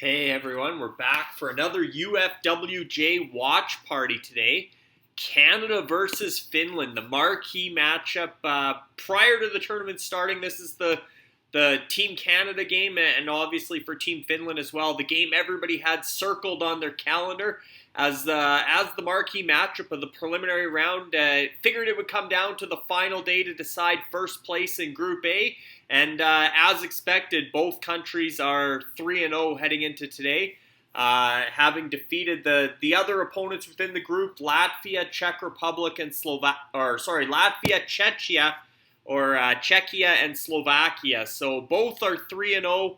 Hey everyone, we're back for another UFWJ watch party today. Canada versus Finland, the marquee matchup prior to the tournament starting. This is the Team Canada game, and obviously for Team Finland as well. The game everybody had circled on their calendar as the marquee matchup of the preliminary round. Figured it would come down to the final day to decide first place in Group A. And as expected, both countries are 3-0 heading into today, having defeated the other opponents within the group: Latvia, Czech Republic, and Latvia, Czechia, and Slovakia. So both are 3-0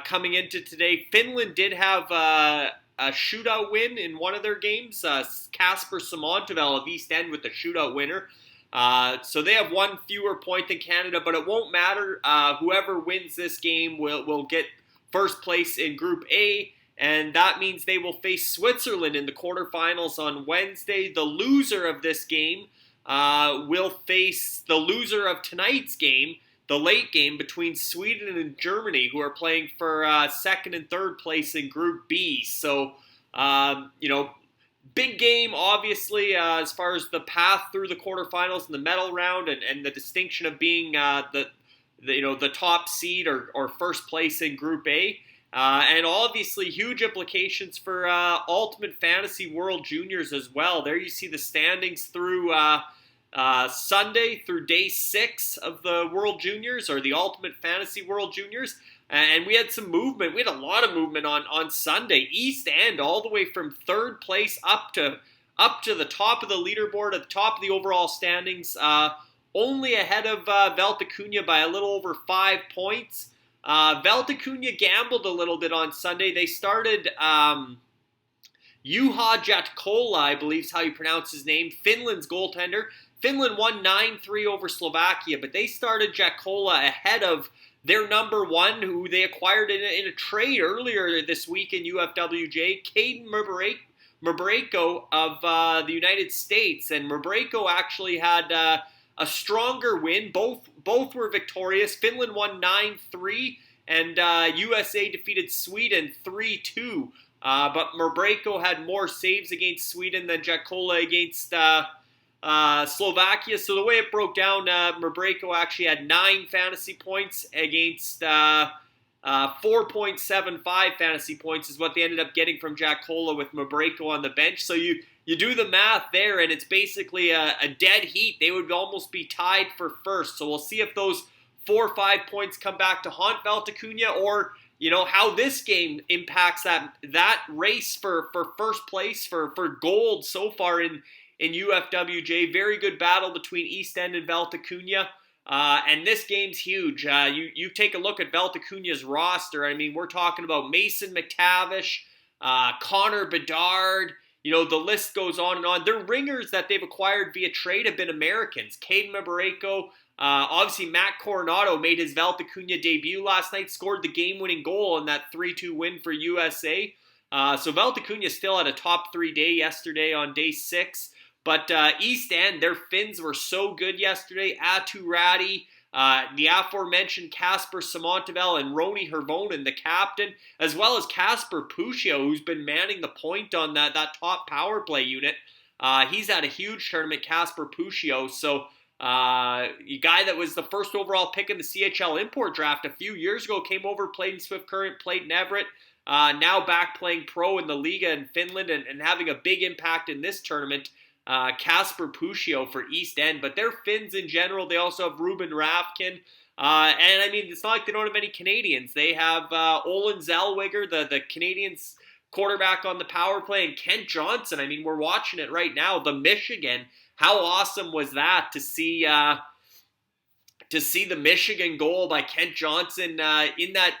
coming into today. Finland did have a shootout win in one of their games. Kasper Samontevell of East End with the shootout winner. So they have one fewer point than Canada, but it won't matter. Whoever wins this game will get first place in Group A, and that means they will face Switzerland in the quarterfinals on Wednesday. The loser of this game will face the loser of tonight's game, the late game between Sweden and Germany, who are playing for second and third place in Group B. So, big game, obviously, as far as the path through the quarterfinals and the medal round, and the distinction of being the top seed or first place in Group A, and obviously huge implications for Ultimate Fantasy World Juniors as well. There you see the standings through Sunday through day 6 of the World Juniors, or the Ultimate Fantasy World Juniors. And we had some movement. We had a lot of movement on Sunday. East End, all the way from third place up to the top of the leaderboard, at the top of the overall standings, only ahead of Valtakunja by a little over 5 points. Valtakunja gambled a little bit on Sunday. They started Juha Jatkola, I believe is how you pronounce his name, Finland's goaltender. Finland won 9-3 over Slovakia, but they started Jatkola ahead of their number one, who they acquired in a trade earlier this week in UFWJ, Caden Mrbrejko of the United States. And Mrbrejko actually had a stronger win. Both were victorious. Finland won 9-3, and USA defeated Sweden 3-2. But Mrbrejko had more saves against Sweden than Jatkola against Slovakia. So the way it broke down, Mrbrejko actually had 9 fantasy points against 4.75 fantasy points is what they ended up getting from Jatkola with Mrbrejko on the bench. So you do the math there, and it's basically a dead heat. They would almost be tied for first. So we'll see if those 4 or 5 points come back to haunt Valtakunja, or how this game impacts that race for first place, for gold so far in UFWJ. Very good battle between East End and Valtakunja. And this game's huge. You take a look at Valtakunja's roster. I mean, we're talking about Mason McTavish, Connor Bedard. The list goes on and on. Their ringers that they've acquired via trade have been Americans. Caden Mrbrejko, obviously Matt Coronado made his Valtakunja debut last night, scored the game-winning goal in that 3-2 win for USA. So Valtakunja still had a top 3 day yesterday on day 6. But East End, their Finns were so good yesterday. Atu Räty, the aforementioned Kasper Samontevell, and Roni Hirvonen, the captain, as well as Kasper Puccio, who's been manning the point on that top power play unit. He's had a huge tournament, Kasper Puccio. So a guy that was the first overall pick in the CHL import draft a few years ago, came over, played in Swift Current, played in Everett. Now back playing pro in the Liga in Finland and having a big impact in this tournament. Kasper Puccio for East End, but they're Finns in general. They also have Ruben Rafkin, and I mean, it's not like they don't have any Canadians. They have Olin Zellweger, the Canadians quarterback on the power play, and Kent Johnson. I mean, we're watching it right now. The Michigan, how awesome was that to see the Michigan goal by Kent Johnson in that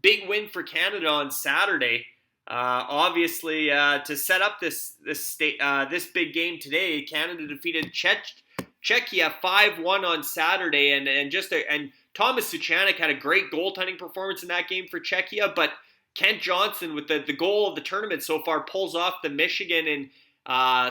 big win for Canada on Saturday. Obviously, to set up this big game today, Canada defeated Czechia 5-1 on Saturday, and Thomas Suchanek had a great goaltending performance in that game for Czechia. But Kent Johnson, with the goal of the tournament so far, pulls off the Michigan in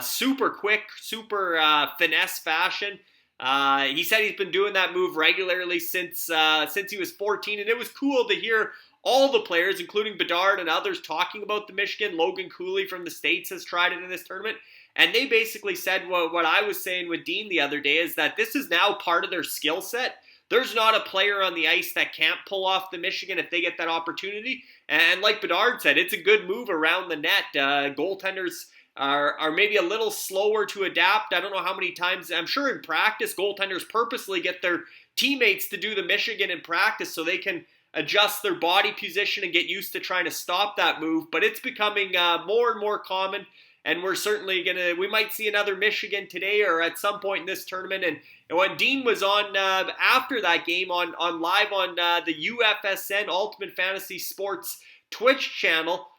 super quick, super finesse fashion. He said he's been doing that move regularly since he was 14, and it was cool to hear all the players, including Bedard and others, talking about the Michigan. Logan Cooley from the States has tried it in this tournament. And they basically said what I was saying with Dean the other day is that this is now part of their skill set. There's not a player on the ice that can't pull off the Michigan if they get that opportunity. And like Bedard said, it's a good move around the net. Goaltenders are maybe a little slower to adapt. I don't know how many times, I'm sure in practice, goaltenders purposely get their teammates to do the Michigan in practice so they can adjust their body position and get used to trying to stop that move. But it's becoming more and more common. And we're certainly we might see another Michigan today or at some point in this tournament. And when Dean was on after that game on live on the UFSN Ultimate Fantasy Sports Twitch channel,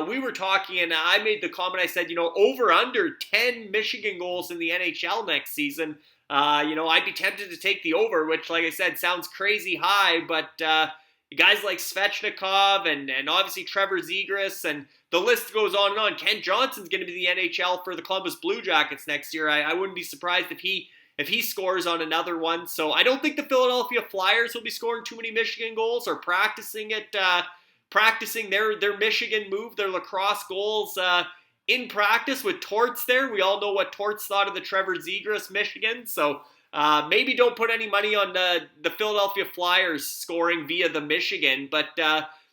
we were talking and I made the comment, I said, over under 10 Michigan goals in the NHL next season. I'd be tempted to take the over, which, like I said, sounds crazy high, but guys like Svechnikov and obviously Trevor Zegras, and the list goes on and on. Kent Johnson's going to be the NHL for the Columbus Blue Jackets next year. I wouldn't be surprised if he scores on another one. So I don't think the Philadelphia Flyers will be scoring too many Michigan goals or practicing their Michigan move, their lacrosse goals in practice with Torts there. We all know what Torts thought of the Trevor Zegras Michigan. So maybe don't put any money on the Philadelphia Flyers scoring via the Michigan, but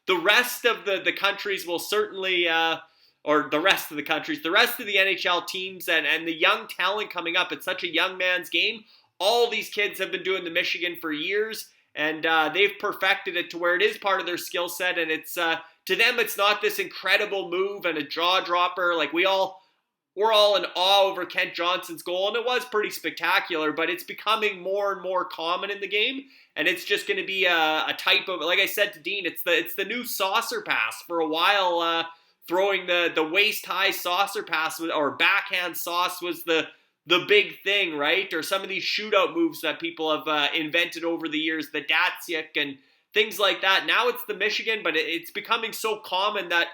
the rest of the countries will certainly, the rest of the NHL teams and the young talent coming up. It's such a young man's game. All these kids have been doing the Michigan for years, and they've perfected it to where it is part of their skill set, and it's to them, it's not this incredible move and a jaw dropper. Like we're all in awe over Kent Johnson's goal, and it was pretty spectacular, but it's becoming more and more common in the game, and it's just going to be a type of, like I said to Dean, it's the new saucer pass. For a while, throwing the waist-high saucer pass or backhand sauce was the big thing, right? Or some of these shootout moves that people have invented over the years, the Datsuk and things like that. Now it's the Michigan, but it's becoming so common that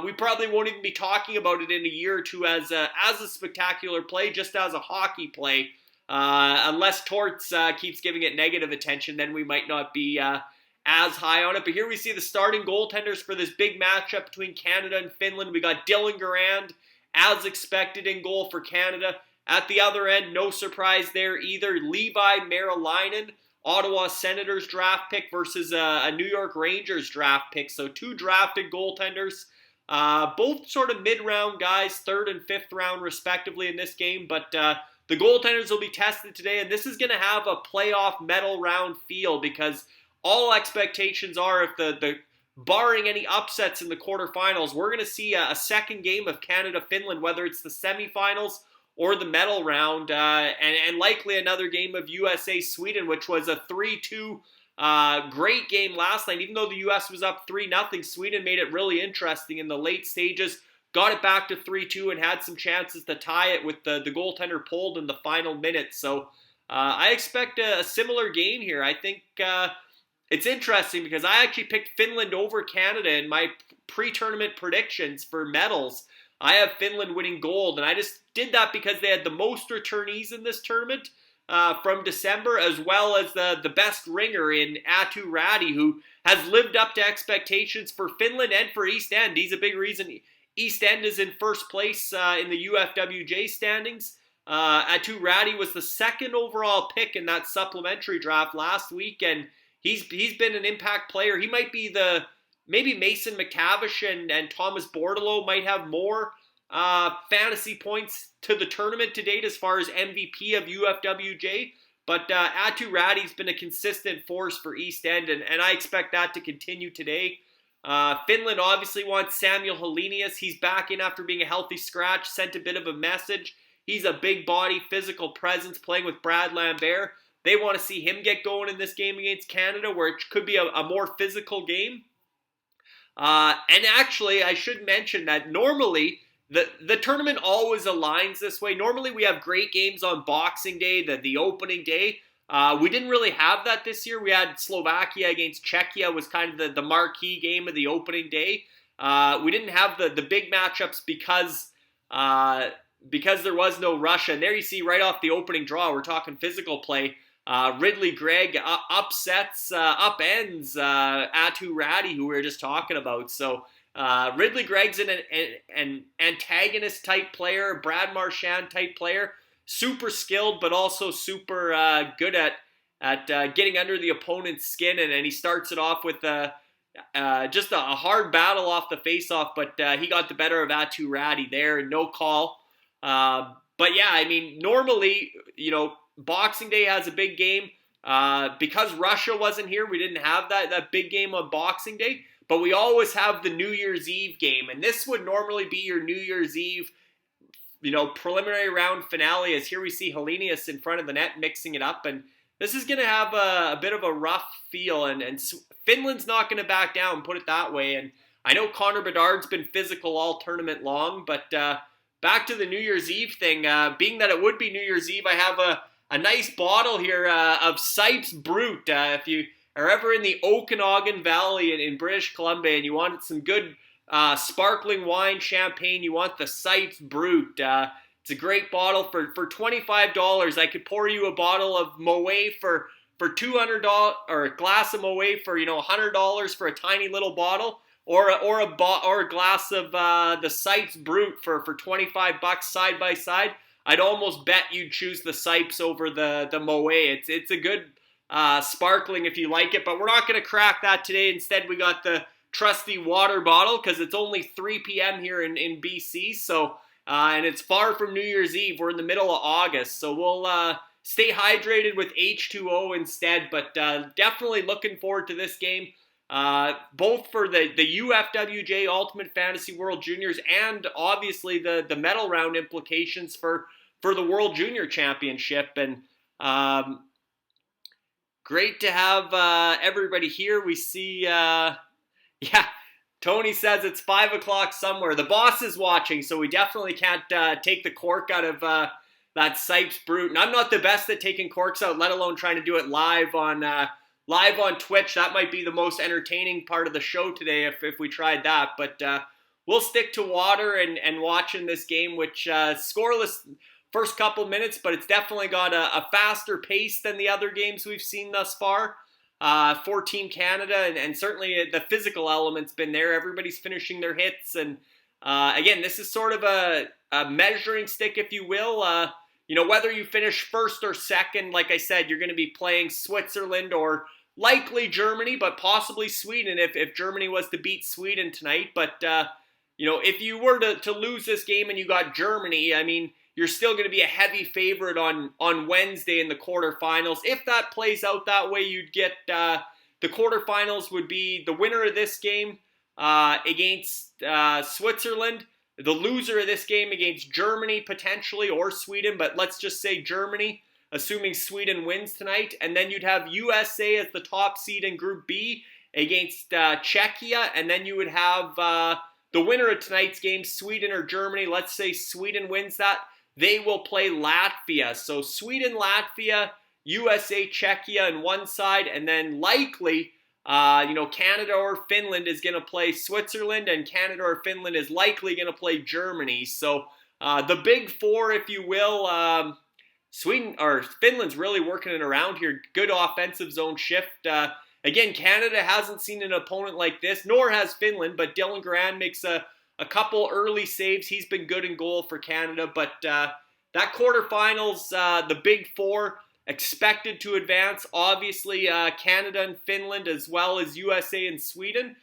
we probably won't even be talking about it in a year or two as a spectacular play, just as a hockey play. Unless Torts keeps giving it negative attention, then we might not be as high on it. But here we see the starting goaltenders for this big matchup between Canada and Finland. We got Dylan Garand, as expected, in goal for Canada. At the other end, no surprise there either. Levi Merilainen, Ottawa Senators draft pick versus a New York Rangers draft pick. So two drafted goaltenders. Both sort of mid-round guys, third and fifth round respectively in this game. But the goaltenders will be tested today, and this is going to have a playoff medal round feel because all expectations are if the barring any upsets in the quarterfinals, we're going to see a second game of Canada-Finland, whether it's the semifinals or the medal round, and likely another game of USA-Sweden, which was a 3-2 great game last night. Even though the U.S. was up 3-0, Sweden made it really interesting in the late stages, got it back to 3-2 and had some chances to tie it with the goaltender pulled in the final minutes. So I expect a similar game here. I think it's interesting because I actually picked Finland over Canada in my pre-tournament predictions for medals. I have Finland winning gold, and I just did that because they had the most returnees in this tournament from December, as well as the best ringer in Atu Räty, who has lived up to expectations for Finland and for East End. He's a big reason East End is in first place in the UFWJ standings. Atu Räty was the second overall pick in that supplementary draft last week, and he's been an impact player. He might be maybe Mason McTavish and Thomas Bordeleau might have more fantasy points to the tournament to date as far as MVP of UFWJ. But Atu Räty's been a consistent force for East End, and I expect that to continue today. Finland obviously wants Samuel Helenius. He's back in after being a healthy scratch, sent a bit of a message. He's a big body, physical presence playing with Brad Lambert. They want to see him get going in this game against Canada, where it could be a more physical game. And actually, I should mention that normally the tournament always aligns this way. Normally, we have great games on Boxing Day, the opening day. We didn't really have that this year. We had Slovakia against Czechia was kind of the marquee game of the opening day. We didn't have the big matchups because there was no Russia. And there you see right off the opening draw, we're talking physical play. Ridley Gregg upends Atu Ratty, who we were just talking about. So Ridley Gregg's an antagonist type player, Brad Marchand type player, super skilled, but also super good at getting under the opponent's skin, and he starts it off with just a hard battle off the face-off, but he got the better of Atu Ratty there, and no call. But yeah, I mean, normally, Boxing Day has a big game. Because Russia wasn't here, we didn't have that big game on Boxing Day, but we always have the New Year's Eve game, and this would normally be your New Year's Eve, preliminary round finale, as here we see Helenius in front of the net mixing it up, and this is going to have a bit of a rough feel, and Finland's not going to back down, put it that way. And I know Connor Bedard's been physical all tournament long, but back to the New Year's Eve thing, being that it would be New Year's Eve, I have a nice bottle here of Sipes Brut. If you are ever in the Okanagan Valley in British Columbia and you want some good sparkling wine, champagne, you want the Sipes Brut. It's a great bottle for $25. I could pour you a bottle of Moet for $200, or a glass of Moet for $100 for a tiny little bottle, or a glass of the Sipes Brut for $25 side by side. I'd almost bet you'd choose the Sipes over the Moet. It's a good sparkling if you like it, but we're not going to crack that today. Instead, we got the trusty water bottle because it's only 3 p.m. here in BC, so. And it's far from New Year's Eve. We're in the middle of August, so we'll stay hydrated with H2O instead. But definitely looking forward to this game, both for the UFWJ Ultimate Fantasy World Juniors and obviously the medal round implications for the World Junior Championship. And great to have everybody here. We see, Tony says it's 5 o'clock somewhere. The boss is watching, so we definitely can't take the cork out of that Sipes Brut. And I'm not the best at taking corks out, let alone trying to do it live on Twitch. That might be the most entertaining part of the show today if we tried that. But we'll stick to water and watching this game, which scoreless first couple minutes, but it's definitely got a faster pace than the other games we've seen thus far. For Team Canada, and certainly the physical element's been there. Everybody's finishing their hits, and again, this is sort of a measuring stick, if you will. Whether you finish first or second, like I said, you're going to be playing Switzerland or likely Germany, but possibly Sweden if Germany was to beat Sweden tonight. But if you were to lose this game and you got Germany, I mean, you're still going to be a heavy favorite on Wednesday in the quarterfinals. If that plays out that way, you'd get the quarterfinals would be the winner of this game against Switzerland, the loser of this game against Germany potentially, or Sweden, but let's just say Germany, assuming Sweden wins tonight. And then you'd have USA as the top seed in Group B against Czechia, and then you would have the winner of tonight's game, Sweden or Germany. Let's say Sweden wins that. They will play Latvia. So Sweden, Latvia, USA, Czechia on one side, and then likely, Canada or Finland is going to play Switzerland, and Canada or Finland is likely going to play Germany. So the big four, if you will, Finland's really working it around here. Good offensive zone shift. Again, Canada hasn't seen an opponent like this, nor has Finland, but Dylan Garand makes a couple early saves. He's been good in goal for Canada, but that quarterfinals, the big four expected to advance. Obviously, Canada and Finland, as well as USA and Sweden.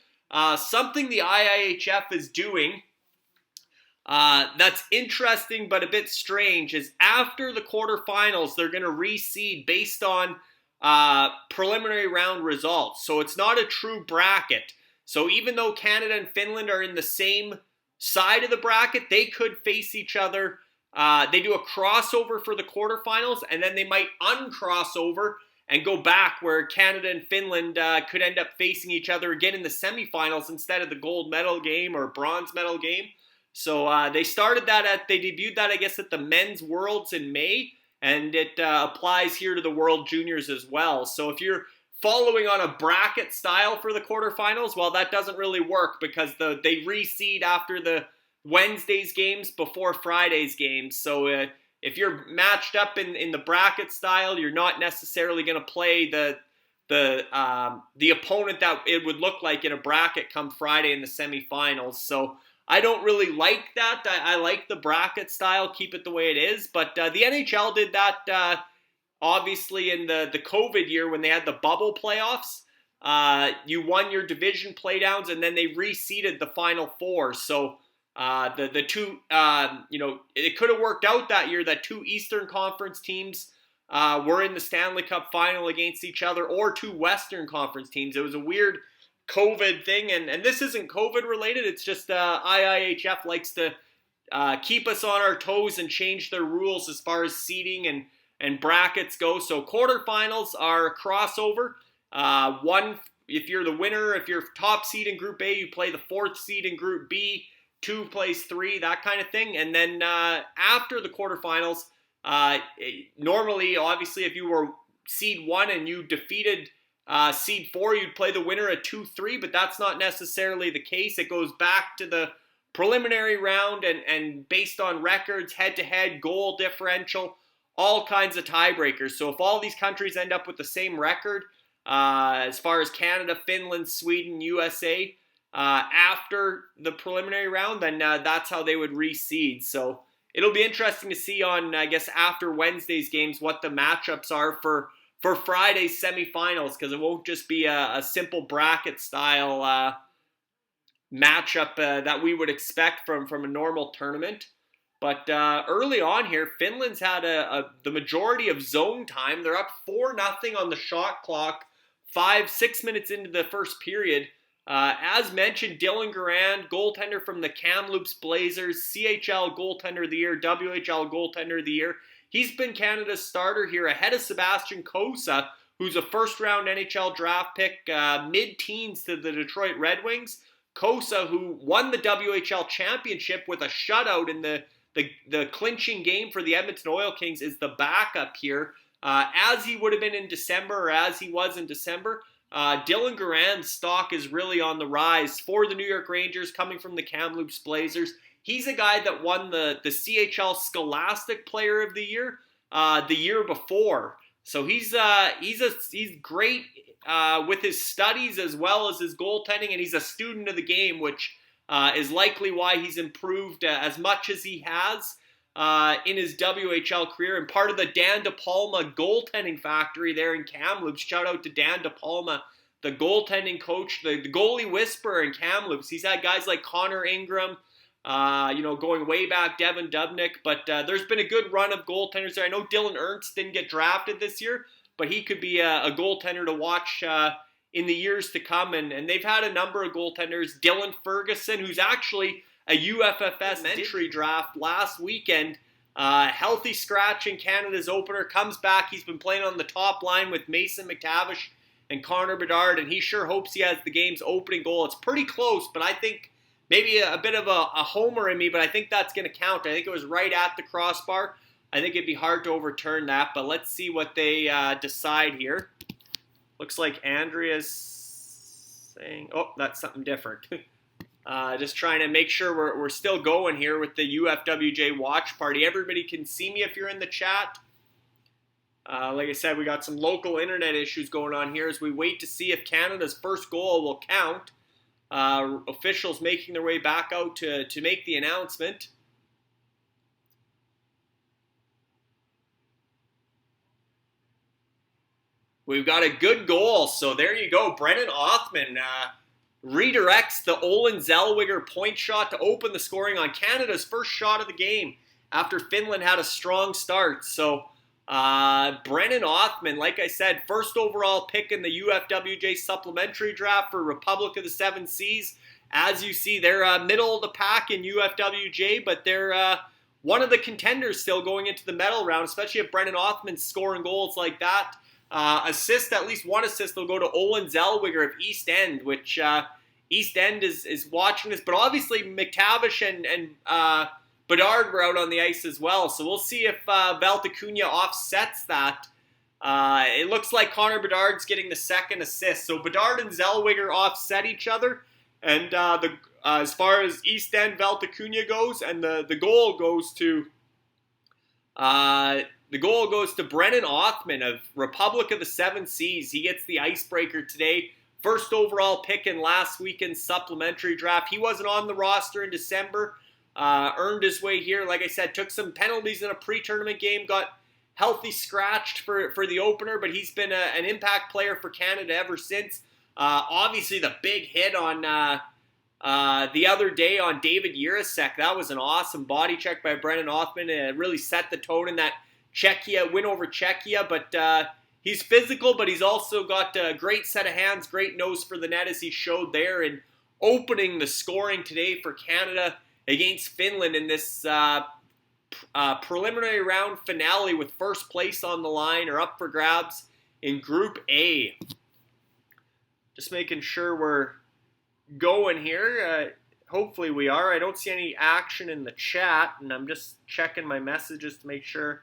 Something the IIHF is doing that's interesting but a bit strange is after the quarterfinals, they're going to reseed based on preliminary round results. So it's not a true bracket. So even though Canada and Finland are in the same side of the bracket, they could face each other. They do a crossover for the quarterfinals, and then they might uncross over and go back where Canada and Finland could end up facing each other again in the semifinals instead of the gold medal game or bronze medal game. So they debuted that, I guess, at the Men's Worlds in May, and it applies here to the World Juniors as well. So if you're following on a bracket style for the quarterfinals, well, that doesn't really work because they reseed after the Wednesday's games before Friday's games. So if you're matched up in the bracket style, you're not necessarily going to play the opponent that it would look like in a bracket come Friday in the semifinals. So I don't really like that. I like the bracket style, keep it the way it is. But the NHL did that obviously in the COVID year when they had the bubble playoffs. You won your division playdowns, and then they reseeded the Final Four. So the two, it could have worked out that year that two Eastern Conference teams were in the Stanley Cup final against each other, or two Western Conference teams. It was a weird COVID thing, and this isn't COVID related. It's just IIHF likes to keep us on our toes and change their rules as far as seeding and brackets go. So quarterfinals are a crossover. If you're the winner, if you're top seed in Group A, you play the fourth seed in Group B. 2 plays 3, that kind of thing. And then after the quarterfinals, normally, obviously, if you were seed 1 and you defeated seed 4, you'd play the winner at 2-3, but that's not necessarily the case. It goes back to the preliminary round and based on records, head-to-head, goal differential, all kinds of tiebreakers. So if all these countries end up with the same record, as far as Canada, Finland, Sweden, USA, after the preliminary round, then that's how they would reseed. So it'll be interesting to see on, I guess, after Wednesday's games, what the matchups are for Friday's semifinals, because it won't just be a simple bracket style matchup that we would expect from a normal tournament. But early on here, Finland's had the majority of zone time. They're up 4-0 on the shot clock, 5-6 minutes into the first period. As mentioned, Dylan Garand, goaltender from the Kamloops Blazers, CHL goaltender of the year, WHL goaltender of the year. He's been Canada's starter here ahead of Sebastian Cossa, who's a first-round NHL draft pick, mid-teens to the Detroit Red Wings. Cossa, who won the WHL championship with a shutout in the clinching game for the Edmonton Oil Kings, is the backup here. As he would have been in December, or as he was in December, Dylan Garand's stock is really on the rise for the New York Rangers, coming from the Kamloops Blazers. He's a guy that won the CHL Scholastic Player of the Year the year before. So he's great with his studies as well as his goaltending, and he's a student of the game, which is likely why he's improved as much as he has in his WHL career, and part of the Dan DePalma goaltending factory there in Kamloops. Shout out to Dan DePalma, the goaltending coach, the goalie whisperer in Kamloops. He's had guys like Connor Ingram, going way back, Devin Dubnyk, but there's been a good run of goaltenders there. I know Dylan Ernst didn't get drafted this year, but he could be a goaltender to watch in the years to come, and they've had a number of goaltenders. Dylan Ferguson, who's actually a UFFS entry draft last weekend, healthy scratch in Canada's opener, comes back. He's been playing on the top line with Mason McTavish and Connor Bedard, and he sure hopes he has the game's opening goal. It's pretty close, but I think maybe a bit of a homer in me, but I think that's going to count. I think it was right at the crossbar. I think it'd be hard to overturn that, but let's see what they decide here. Looks like Andrea's saying, oh, that's something different. Just trying to make sure we're still going here with the UFWJ watch party. Everybody can see me if you're in the chat. Like I said, we got some local internet issues going on here as we wait to see if Canada's first goal will count. Officials making their way back out to make the announcement. We've got a good goal, so there you go. Brennan Othman redirects the Olin Zellweger point shot to open the scoring on Canada's first shot of the game after Finland had a strong start. So Brennan Othman, like I said, first overall pick in the UFWJ supplementary draft for Republic of the Seven Seas. As you see, they're middle of the pack in UFWJ, but they're one of the contenders still going into the medal round, especially if Brennan Othman's scoring goals like that. At least one assist will go to Olin Zellweger of East End, which East End is watching this. But obviously McTavish and Bedard were out on the ice as well. So we'll see if Valtacunya offsets that. It looks like Connor Bedard's getting the second assist. So Bedard and Zellweger offset each other. And as far as East End Valtacunya goes, and the goal goes to The goal goes to Brennan Othman of Republic of the Seven Seas. He gets the icebreaker today. First overall pick in last weekend's supplementary draft. He wasn't on the roster in December. Earned his way here. Like I said, took some penalties in a pre-tournament game. Got healthy scratched for the opener, but he's been an impact player for Canada ever since. Obviously, the big hit on the other day on David Jirasek. That was an awesome body check by Brennan Othman. It really set the tone in that Czechia win over Czechia. But he's physical, but he's also got a great set of hands, great nose for the net as he showed there, and opening the scoring today for Canada against Finland in this preliminary round finale with first place on the line or up for grabs in Group A. Just making sure we're going here. Hopefully we are. I don't see any action in the chat, and I'm just checking my messages to make sure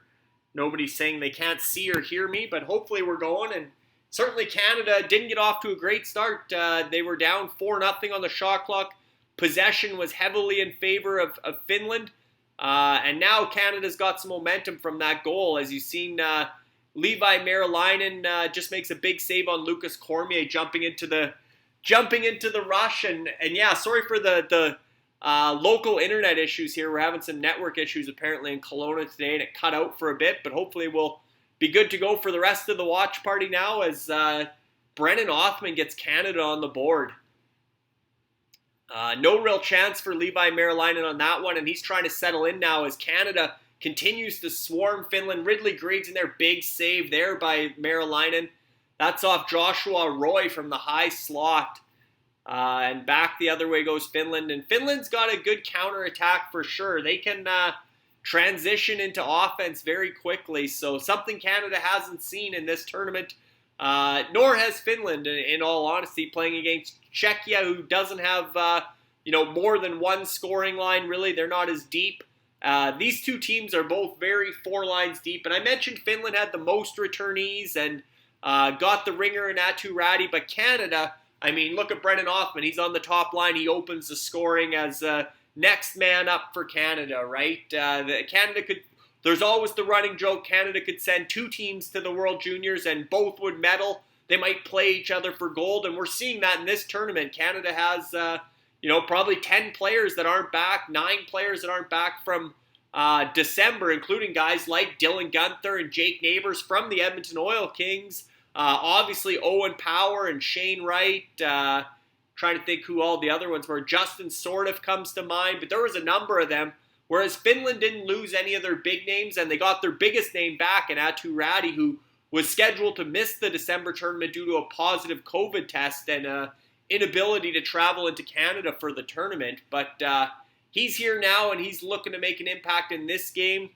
nobody's saying they can't see or hear me, but hopefully we're going. And certainly Canada didn't get off to a great start. They were down 4-0 on the shot clock. Possession was heavily in favor of Finland. And now Canada's got some momentum from that goal. As you've seen, Levi Merilainen just makes a big save on Lucas Cormier jumping into the rush. And yeah, sorry for the local internet issues here. We're having some network issues apparently in Kelowna today, and it cut out for a bit. But hopefully we'll be good to go for the rest of the watch party now as Brennan Othman gets Canada on the board. No real chance for Levi Merilainen on that one, and he's trying to settle in now as Canada continues to swarm Finland. Ridley Greig's in there, big save there by Merilainen. That's off Joshua Roy from the high slot. And back the other way goes Finland, and Finland's got a good counterattack for sure. They can transition into offense very quickly, so something Canada hasn't seen in this tournament, nor has Finland, in all honesty, playing against Czechia, who doesn't have more than one scoring line, really. They're not as deep. These two teams are both very four lines deep, and I mentioned Finland had the most returnees and got the ringer in Atu Räty, but Canada, I mean, look at Brennan Othman. He's on the top line. He opens the scoring as next man up for Canada, right? There's always the running joke, Canada could send two teams to the World Juniors and both would medal. They might play each other for gold, and we're seeing that in this tournament. Canada has, probably 10 players that aren't back, 9 players that aren't back from December, including guys like Dylan Guenther and Jake Neighbors from the Edmonton Oil Kings. Obviously, Owen Power and Shane Wright. Trying to think who all the other ones were. Justin Sordiff comes to mind, but there was a number of them. Whereas Finland didn't lose any of their big names, and they got their biggest name back in Atu Räty, who was scheduled to miss the December tournament due to a positive COVID test and inability to travel into Canada for the tournament. But he's here now, and he's looking to make an impact in this game.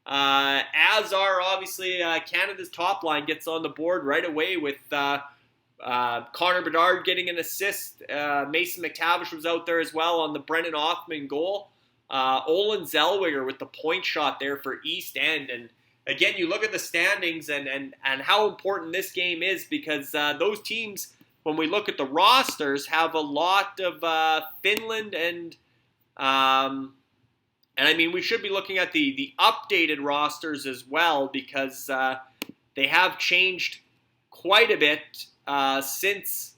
As are, obviously, Canada's top line gets on the board right away with Connor Bedard getting an assist. Mason McTavish was out there as well on the Brennan Othman goal. Olin Zellweger with the point shot there for East End. And again, you look at the standings and how important this game is because those teams, when we look at the rosters, have a lot of Finland and I mean, we should be looking at the updated rosters as well because they have changed quite a bit since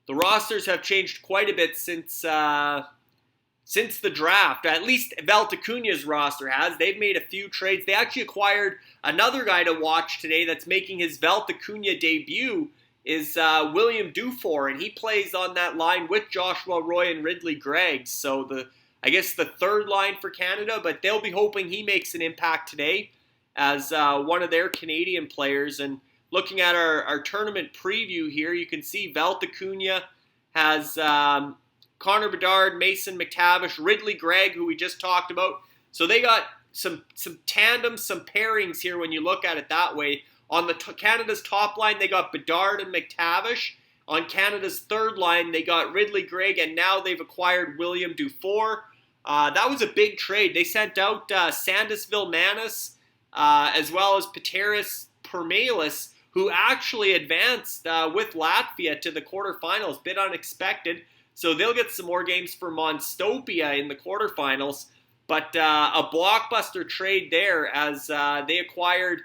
the rosters have changed quite a bit since the draft. At least Valtacuna's roster has. They've made a few trades. They actually acquired another guy to watch today that's making his Valtacuna debut is William Dufour, and he plays on that line with Joshua Roy and Ridley Greig. So I guess the third line for Canada, but they'll be hoping he makes an impact today as one of their Canadian players. And looking at our tournament preview here, you can see Valtacuna has Connor Bedard, Mason McTavish, Ridley Greig, who we just talked about. So they got some tandems, some pairings here when you look at it that way. On Canada's top line, they got Bedard and McTavish. On Canada's third line, they got Ridley Greig, and now they've acquired William Dufour. That was a big trade. They sent out Sandis Vilmanis as well as Pateris Permelis, who actually advanced with Latvia to the quarterfinals. Bit unexpected. So they'll get some more games for Monstopia in the quarterfinals. But a blockbuster trade there as they acquired,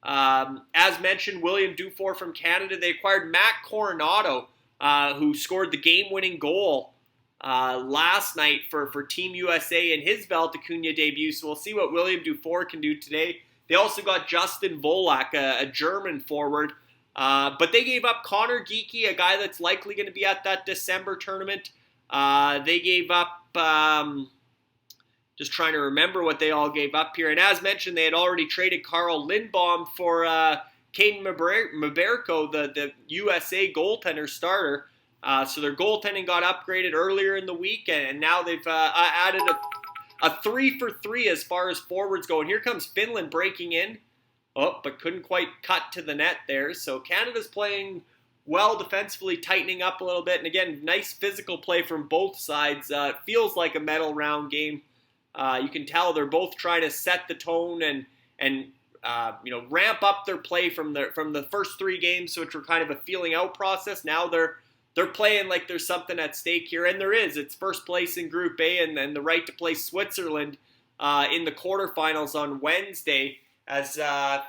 as mentioned, William Dufour from Canada. They acquired Matt Coronado, who scored the game-winning goal last night for Team USA in his Val d'Acuna debut. So we'll see what William Dufour can do today. They also got Justin Volak, a German forward. But they gave up Connor Geekie, a guy that's likely going to be at that December tournament. They gave up, just trying to remember what they all gave up here. And as mentioned, they had already traded Carl Lindbaum for Caden Maberko, the USA goaltender starter. So their goaltending got upgraded earlier in the week, and now they've added a 3-for-3 as far as forwards go. And here comes Finland breaking in. Oh, but couldn't quite cut to the net there. So Canada's playing well defensively, tightening up a little bit. And again, nice physical play from both sides. It feels like a medal round game. You can tell they're both trying to set the tone and ramp up their play from the first 3 games, which were kind of a feeling out process. Now they're playing like there's something at stake here, and there is. It's first place in Group A and then the right to play Switzerland in the quarterfinals on Wednesday as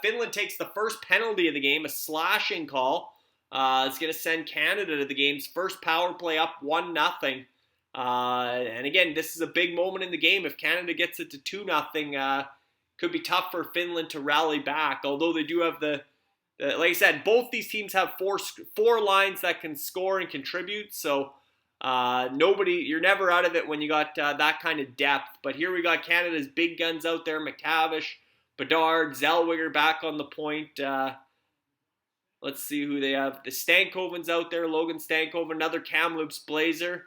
Finland takes the first penalty of the game, a slashing call. It's going to send Canada to the game's first power play up 1-0. And again, this is a big moment in the game. If Canada gets it to 2-0, could be tough for Finland to rally back, although they do have the like I said, both these teams have four lines that can score and contribute. So you're never out of it when you got that kind of depth. But here we got Canada's big guns out there: McTavish, Bedard, Zellweger back on the point. Let's see who they have. The Stankoven's out there, Logan Stankoven, another Kamloops Blazer.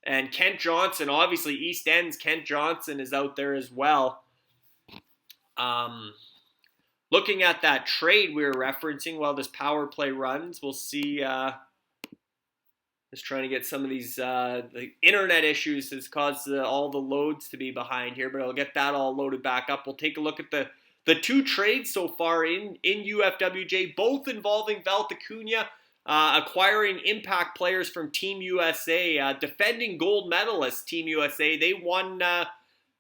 And Kent Johnson, obviously East End's Kent Johnson is out there as well. Looking at that trade we were referencing while this power play runs, we'll see. Just trying to get some of these the internet issues has caused all the loads to be behind here, but I'll get that all loaded back up. We'll take a look at the 2 trades so far in UFWJ, both involving Val d'Acuna acquiring impact players from Team USA, defending gold medalists Team USA. They won.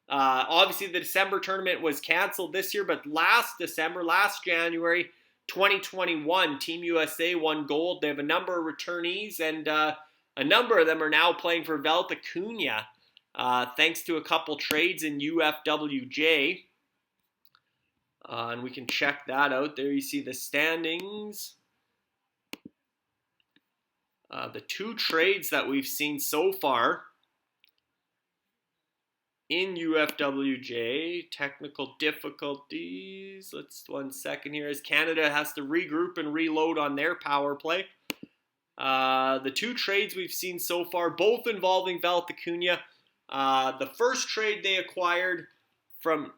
Obviously, the December tournament was canceled this year, but last January 2021, Team USA won gold. They have a number of returnees, and a number of them are now playing for Val d'Acuna, thanks to a couple trades in UFWJ. And we can check that out. There you see the standings. The 2 trades that we've seen so far in UFWJ, technical difficulties. One second here as Canada has to regroup and reload on their power play. The 2 trades we've seen so far, both involving Val d'Acuna. The first trade they acquired from,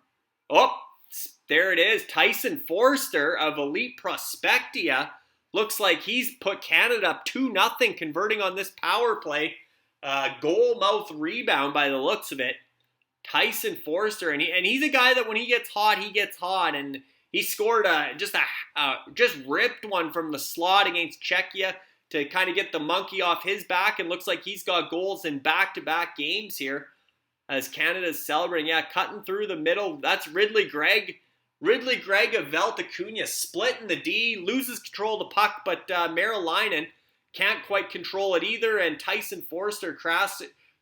there it is, Tyson Forster of Elite Prospectia. Looks like he's put Canada up 2-0, converting on this power play. Goal mouth rebound by the looks of it. Tyson Forster, and he's a guy that when he gets hot, and he scored just ripped one from the slot against Czechia to kind of get the monkey off his back, and looks like he's got goals in back-to-back games here as Canada's celebrating. Yeah, cutting through the middle, that's Ridley Gregg of Val d'Acuna, splitting the D, loses control of the puck, but Marilainen can't quite control it either, and Tyson Forster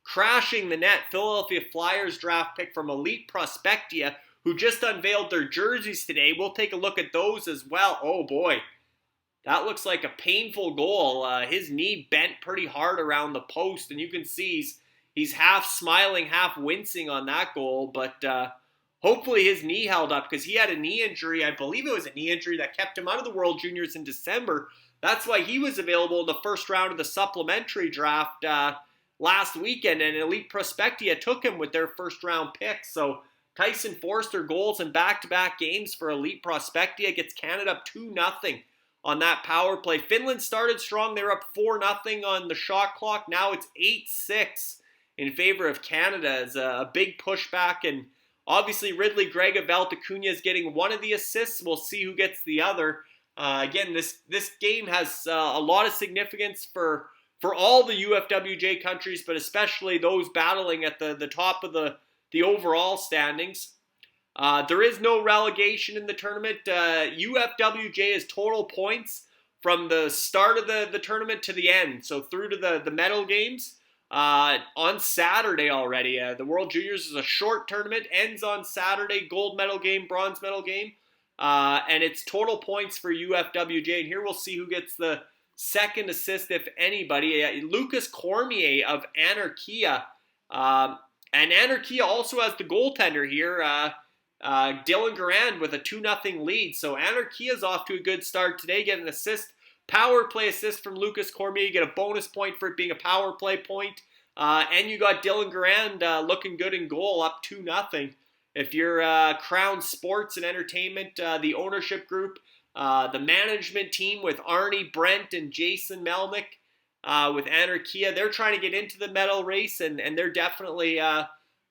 crashing the net. Philadelphia Flyers draft pick from Elite Prospectia, who just unveiled their jerseys today. We'll take a look at those as well. Oh boy, that looks like a painful goal. His knee bent pretty hard around the post, and you can see he's half smiling, half wincing on that goal, but hopefully his knee held up because he had a knee injury. I believe it was a knee injury that kept him out of the World Juniors in December. That's why he was available in the first round of the supplementary draft last weekend, and Elite Prospectia took him with their first round pick. So Tyson Forster goals in back-to-back games for Elite Prospectia gets Canada up 2-0 on that power play. Finland started strong. They were up 4-0 on the shot clock. Now it's 8-6 in favor of Canada as a big pushback, and obviously Ridley Gregg of Val d'Acuna is getting one of the assists. We'll see who gets the other. Again, this game has a lot of significance for all the UFWJ countries, but especially those battling at the top of the the overall standings. There is no relegation in the tournament. UFWJ is total points from the start of the tournament to the end, so through to the medal games. On Saturday already. The World Juniors is a short tournament, ends on Saturday, gold medal game, bronze medal game, and it's total points for UFWJ. And here we'll see who gets the second assist, if anybody. Lucas Cormier of Anarchia. And Anarchia also has the goaltender here, Dylan Garand, with a 2-0 lead. So Anarchia's off to a good start today, getting an assist. Power play assist from Lucas Cormier. You get a bonus point for it being a power play point. And you got Dylan Garand looking good in goal, up 2-0. If you're Crown Sports and Entertainment, the ownership group, the management team with Arnie, Brent, and Jason Melnick with Anarchia, they're trying to get into the medal race, and they're definitely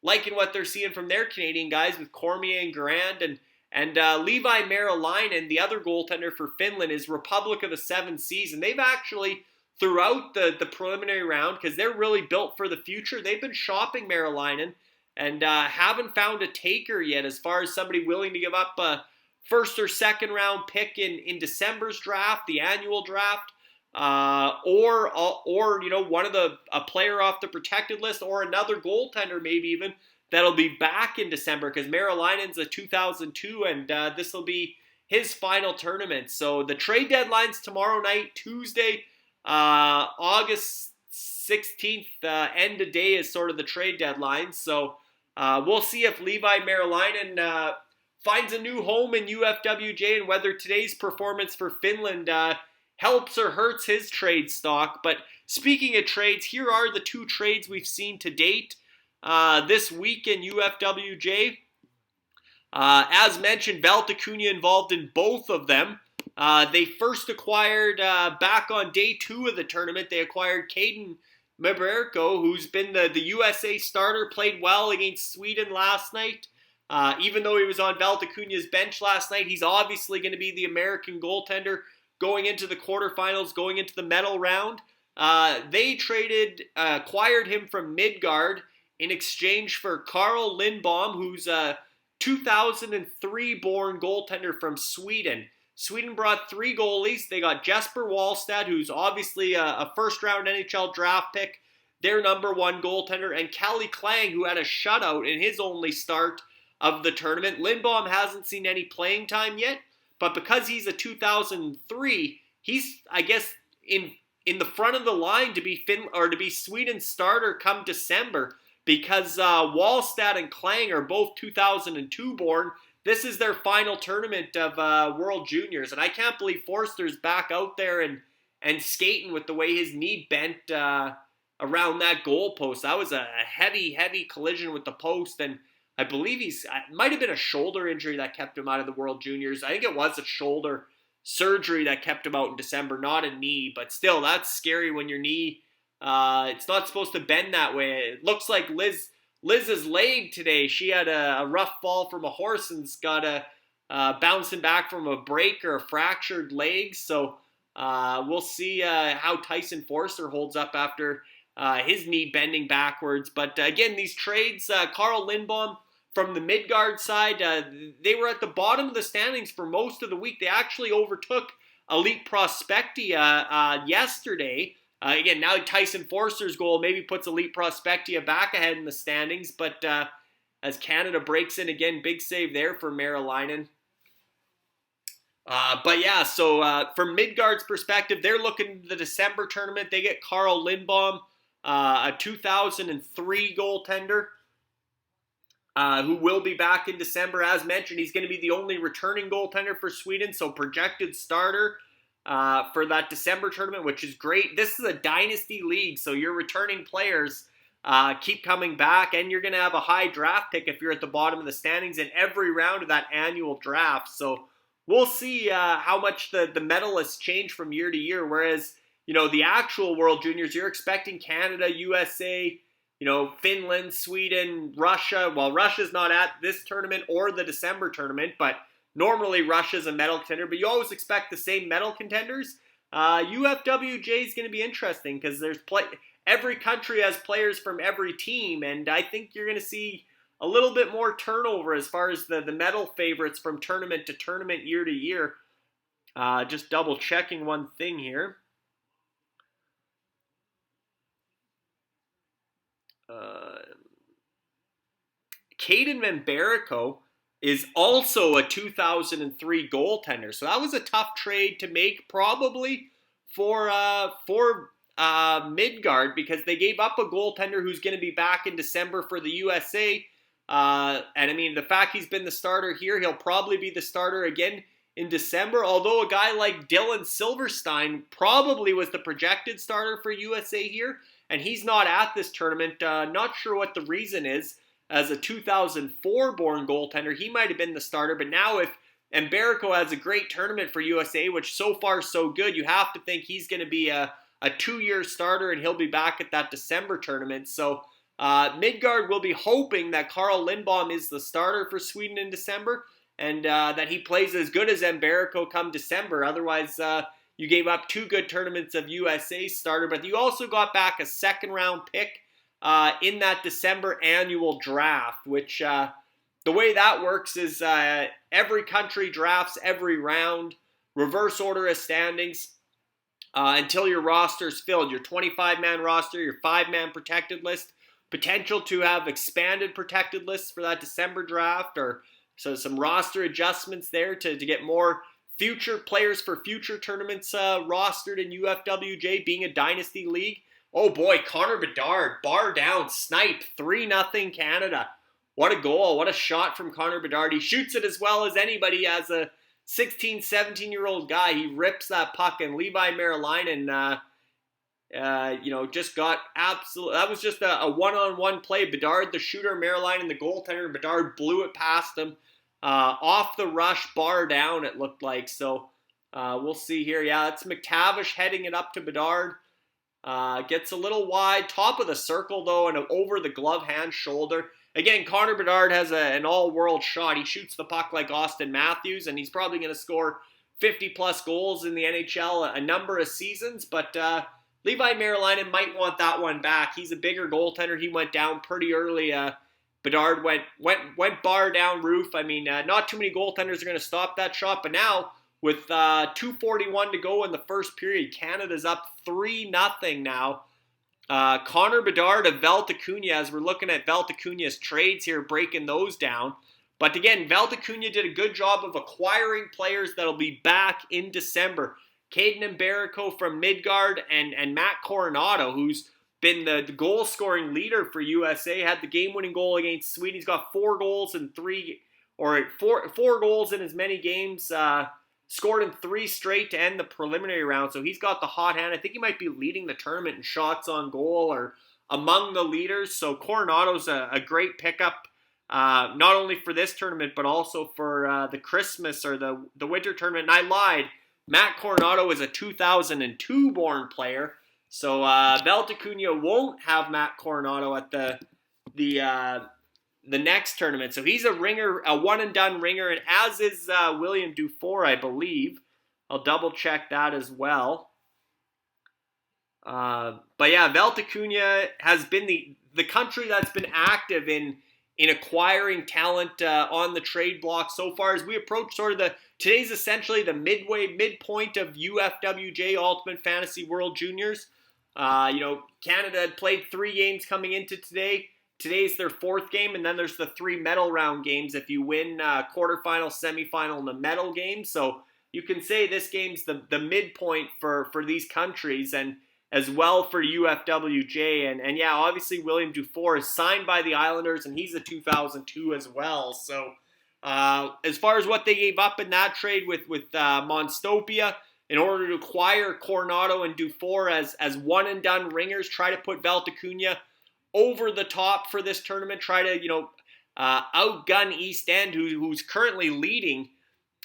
liking what they're seeing from their Canadian guys with Cormier and Garand. And Levi Merilainen, the other goaltender for Finland, is Republic of the Seven Seas. And they've actually, throughout the preliminary round, because they're really built for the future, they've been shopping Merilainen and haven't found a taker yet as far as somebody willing to give up a first or second round pick in December's draft, the annual draft, or one of a player off the protected list, or another goaltender maybe even, that'll be back in December, because Merilainen's a 2002, and this will be his final tournament. So the trade deadline's tomorrow night, Tuesday, August 16th, end of day is sort of the trade deadline. So we'll see if Levi Merilainen finds a new home in UFWJ, and whether today's performance for Finland helps or hurts his trade stock. But speaking of trades, here are the two trades we've seen to date this week in UFWJ. As mentioned, Valtacunia involved in both of them. They first acquired, back on day 2 of the tournament, they acquired Caden Maberko, who's been the USA starter, played well against Sweden last night. Even though he was on Valtacunia's bench last night, he's obviously going to be the American goaltender going into the quarterfinals, going into the medal round. They acquired him from Midgard in exchange for Carl Lindbom, who's a 2003-born goaltender from Sweden. Sweden brought 3 goalies. They got Jesper Wallstad, who's obviously a first-round NHL draft pick, their number 1 goaltender, and Kalle Klang, who had a shutout in his only start of the tournament. Lindbom hasn't seen any playing time yet, but because he's a 2003, he's, I guess, in the front of the line to be Sweden's starter come December, because Wallstad and Klang are both 2002 born. This is their final tournament of World Juniors, and I can't believe Forster's back out there and skating with the way his knee bent around that goal post. That was a heavy, heavy collision with the post, and I believe it might have been a shoulder injury that kept him out of the World Juniors. I think it was a shoulder surgery that kept him out in December, not a knee, but still, that's scary when your knee, it's not supposed to bend that way. It looks like Liz's leg today. She had a rough fall from a horse and's got a bouncing back from a break or a fractured leg. So we'll see how Tyson Forster holds up after his knee bending backwards. But again, these trades, Carl Lindbom from the Midgard side, they were at the bottom of the standings for most of the week. They actually overtook Elite Prospectia yesterday. Again, now Tyson Forster's goal maybe puts Elite Prospectia back ahead in the standings, but as Canada breaks in again, big save there for Merilainen. But yeah, so from Midgard's perspective, they're looking at the December tournament. They get Carl Lindbom, a 2003 goaltender, who will be back in December. As mentioned, he's going to be the only returning goaltender for Sweden, so projected starter for that December tournament, which is great. This is a dynasty league, so your returning players keep coming back, and you're going to have a high draft pick if you're at the bottom of the standings in every round of that annual draft. So we'll see how much the medalists change from year to year, whereas, the actual World Juniors, you're expecting Canada, USA, Finland, Sweden, Russia. Well, Russia's not at this tournament or the December tournament, but normally Russia's a medal contender, but you always expect the same medal contenders. UFWJ is going to be interesting because every country has players from every team, and I think you're going to see a little bit more turnover as far as the medal favorites from tournament to tournament, year to year. Just double checking one thing here. Caden Mbereko is also a 2003 goaltender. So that was a tough trade to make, probably for Midgard, because they gave up a goaltender who's going to be back in December for the USA. And I mean, the fact he's been the starter here, he'll probably be the starter again in December. Although a guy like Dylan Silverstein probably was the projected starter for USA here, and he's not at this tournament. Not sure what the reason is. As a 2004-born goaltender, he might have been the starter, but now if Mbereko has a great tournament for USA, which so far so good, you have to think he's going to be a 2-year starter, and he'll be back at that December tournament. So Midgard will be hoping that Carl Lindbaum is the starter for Sweden in December, and that he plays as good as Mbereko come December. Otherwise, you gave up 2 good tournaments of USA starter, but you also got back a second-round pick in that December annual draft, which the way that works is every country drafts every round, reverse order of standings, until your roster's filled. Your 25-man roster, your 5-man protected list, potential to have expanded protected lists for that December draft, or so some roster adjustments there to get more future players for future tournaments rostered in UFWJ, being a dynasty league. Oh boy, Connor Bedard, bar down, snipe, 3-0 Canada. What a goal, what a shot from Connor Bedard. He shoots it as well as anybody as a 16, 17-year-old guy. He rips that puck, and Levi Merilainen, just got absolute. That was just a one-on-one play. Bedard, the shooter, Merilainen, the goaltender. Bedard blew it past him. Off the rush, bar down, it looked like. So we'll see here. Yeah, it's McTavish heading it up to Bedard. Gets a little wide, top of the circle though, and over the glove hand shoulder. Again, Connor Bedard has an all-world shot. He shoots the puck like Austin Matthews, and he's probably going to score 50-plus goals in the NHL a number of seasons, but Levi Merilainen might want that one back. He's a bigger goaltender. He went down pretty early. Bedard went bar down roof. I mean, not too many goaltenders are going to stop that shot, but now with 2:41 to go in the first period, Canada's up 3-0 now. Connor Bedard of Velta-Cunha, as we're looking at Velta-Cunha's trades here, breaking those down. But again, Velta-Cunha did a good job of acquiring players that'll be back in December. Caden Mbereko from Midgard and Matt Coronado, who's been the goal-scoring leader for USA, had the game-winning goal against Sweden. He's got 4 goals in four goals in as many games. Scored in 3 straight to end the preliminary round, so he's got the hot hand. I think he might be leading the tournament in shots on goal, or among the leaders. So Coronado's a great pickup, not only for this tournament, but also for the Christmas or the winter tournament. And I lied. Matt Coronado is a 2002-born player, so Velta-Cunha won't have Matt Coronado at the next tournament. So he's a ringer, a one-and-done ringer, and as is William Dufour, I believe. I'll double-check that as well. But yeah, Velta-Cunha has been the country that's been active in acquiring talent on the trade block so far. As we approach sort of today's essentially the midpoint of UFWJ, Ultimate Fantasy World Juniors. Canada had played 3 games coming into today. Today's their 4th game, and then there's the 3 medal round games if you win quarterfinal, semifinal, and the medal game. So you can say this game's the midpoint for these countries, and as well for UFWJ. And yeah, obviously William Dufour is signed by the Islanders, and he's a 2002 as well. So as far as what they gave up in that trade with Monstopia, in order to acquire Coronado and Dufour as one-and-done ringers, try to put Velta-Cunha over the top for this tournament, try to, outgun East End, who's currently leading,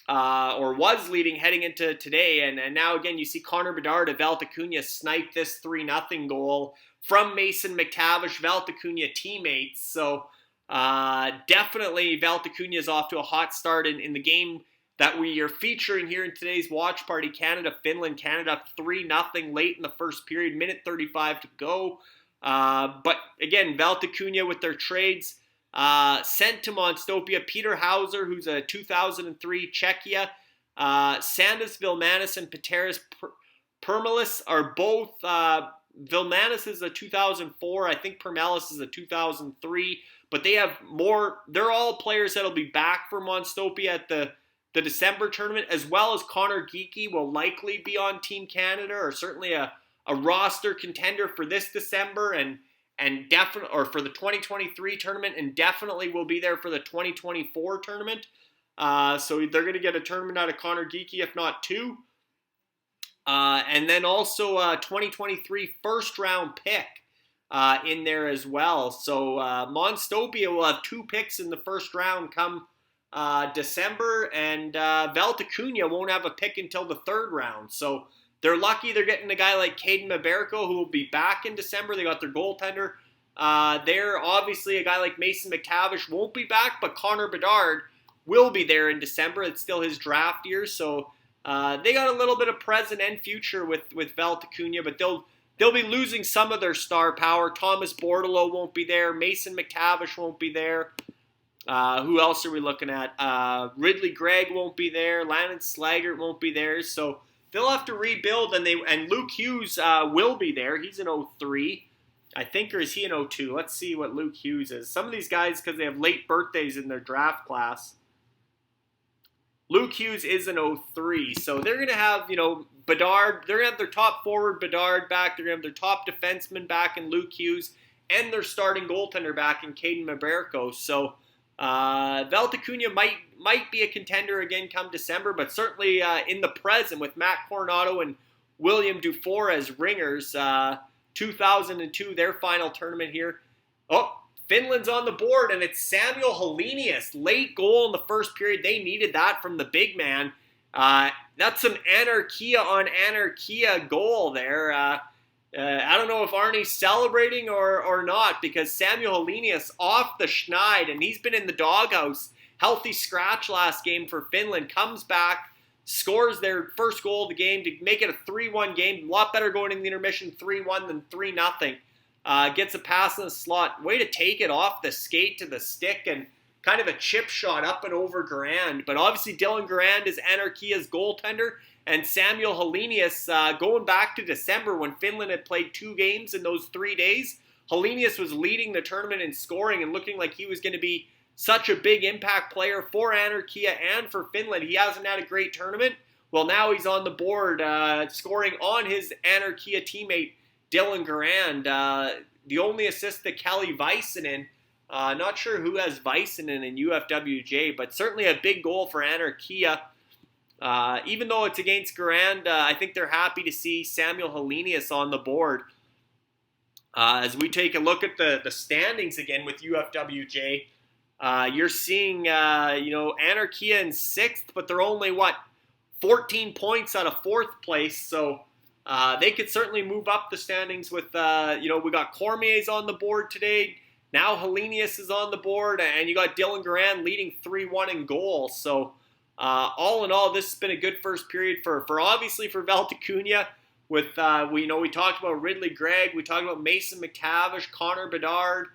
or was leading heading into today. And now, again, you see Connor Bedard of Velta-Cunha snipe this 3-0 goal from Mason McTavish, Velta-Cunha teammates. So definitely Velta-Cunha is off to a hot start in the game that we are featuring here in today's watch party. Canada-Finland. Canada up 3-0 late in the first period, minute 35 to go. But again, Velta-Cunha with their trades, Sent to Monstopia, Peter Hauser, who's a 2003 Czechia. Sandis Vilmanis and Pateris Permelis are both, Vilmanis is a 2004, I think Permelis is a 2003, but they have more, they're all players that'll be back for Monstopia at the December tournament, as well as Connor Geekie will likely be on Team Canada, or certainly a roster contender for this December, and definitely, or for the 2023 tournament, and definitely will be there for the 2024 tournament. So they're going to get a tournament out of Connor Geekie, if not two. And then also a 2023 first round pick in there as well. So Monstopia will have 2 picks in the first round come December, and Valtacunia won't have a pick until the 3rd round. So they're lucky they're getting a guy like Caden Maberko, who will be back in December. They got their goaltender there. Obviously, a guy like Mason McTavish won't be back, but Connor Bedard will be there in December. It's still his draft year, so they got a little bit of present and future with Valtacunia, but they'll be losing some of their star power. Thomas Bordeleau won't be there. Mason McTavish won't be there. Who else are we looking at? Ridley Gregg won't be there. Landon Slaggert won't be there. So they'll have to rebuild, and Luke Hughes will be there. He's an 03, I think, or is he an 02? Let's see what Luke Hughes is. Some of these guys, because they have late birthdays in their draft class. Luke Hughes is an 03, so they're going to have, Bedard. They're going to have their top forward, Bedard, back. They're going to have their top defenseman back in Luke Hughes, and their starting goaltender back in Caden Maberko. So Valtacunia might be a contender again come December, but certainly in the present with Matt Coronado and William Dufour as ringers, 2002, their final tournament here. Oh, Finland's on the board, and it's Samuel Helenius. Late goal in the first period. They needed that from the big man. That's some anarchia on anarchia goal there. I don't know if Arnie's celebrating or not, because Samuel Helenius off the schneid, and he's been in the doghouse. Healthy scratch last game for Finland. Comes back, scores their first goal of the game to make it a 3-1 game. A lot better going in the intermission 3-1 than 3-0. Gets a pass in the slot. Way to take it off the skate to the stick, and kind of a chip shot up and over Garand. But obviously Dylan Garand is Anarchia's goaltender, and Samuel Helenius, going back to December when Finland had played 2 games in those 3 days, Helenius was leading the tournament in scoring and looking like he was going to be such a big impact player for Anarchia and for Finland. He hasn't had a great tournament. Well, now he's on the board, scoring on his Anarchia teammate, Dylan Garand. The only assist to Kelly Väisänen. Not sure who has Väisänen in UFWJ, but certainly a big goal for Anarchia. Even though it's against Garand, I think they're happy to see Samuel Helenius on the board. As we take a look at the standings again with UFWJ, you're seeing, Anarchia in 6th, but they're only, 14 points out of 4th place, so they could certainly move up the standings with, we got Cormier's on the board today. Now Helenius is on the board, and you got Dylan Garand leading 3-1 in goal. So all in all, this has been a good first period for obviously for Valtacunia. With we talked about Ridley Gregg, we talked about Mason McTavish, Connor Bedard.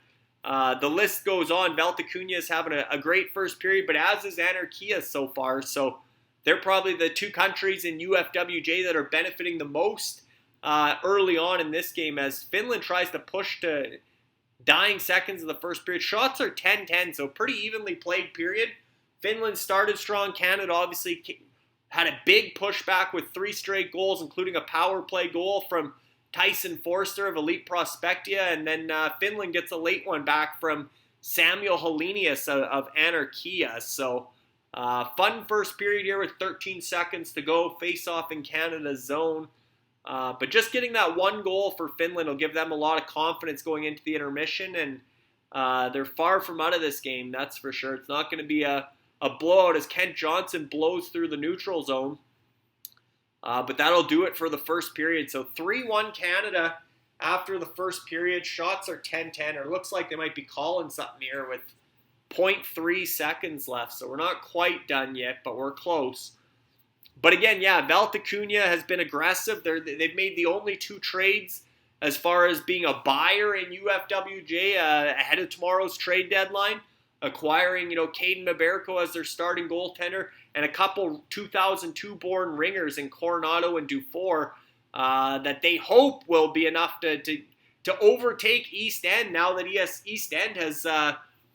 The list goes on. Valtacunia is having a great first period, but as is Anarchia so far. So they're probably the 2 countries in UFWJ that are benefiting the most early on in this game, as Finland tries to push to dying seconds of the first period. Shots are 10-10, so pretty evenly played period. Finland started strong. Canada obviously had a big pushback with 3 straight goals, including a power play goal from Tyson Forster of Elite Prospectia, and then Finland gets a late one back from Samuel Helenius of Anarchia. So fun first period here with 13 seconds to go. Face off in Canada's zone. But just getting that 1 goal for Finland will give them a lot of confidence going into the intermission, and they're far from out of this game, that's for sure. It's not going to be a blowout as Kent Johnson blows through the neutral zone. But that'll do it for the first period. So 3-1 Canada after the first period. Shots are 10-10, or it looks like they might be calling something here with 0.3 seconds left. So we're not quite done yet, but we're close. But again, Valtacunia has been aggressive. They've made the only 2 trades as far as being a buyer in UFWJ ahead of tomorrow's trade deadline, acquiring, Caden Maberko as their starting goaltender and a couple 2002 born ringers in Coronado and Dufour that they hope will be enough to overtake East End now that East End has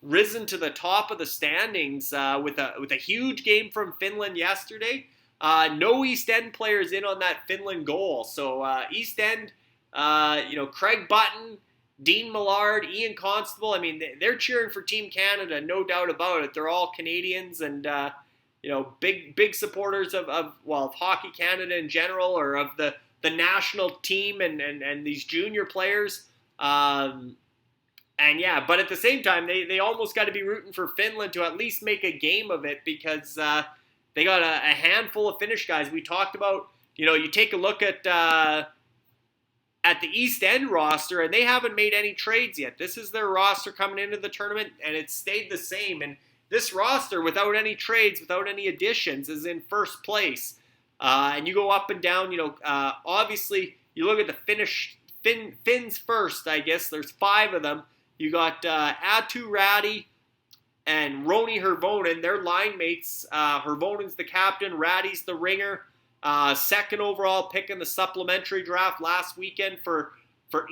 risen to the top of the standings with a huge game from Finland yesterday. No East End players in on that Finland goal. So East End, Craig Button, Dean Millard, Ian Constable, they're cheering for Team Canada, no doubt about it. They're all Canadians and, big supporters of Hockey Canada in general, or of the national team and these junior players. But at the same time, they almost got to be rooting for Finland to at least make a game of it, because they got a handful of Finnish guys. We talked about, you take a look at the East End roster, and they haven't made any trades yet. This is their roster coming into the tournament, and it's stayed the same. And this roster, without any trades, without any additions, is in first place. And you go up and down, obviously, you look at the Finns first, I guess. There's 5 of them. You got Atu Räty and Roni Hirvonen. They're line mates. Hirvonen's the captain. Räty's the ringer. Second overall pick in the supplementary draft last weekend for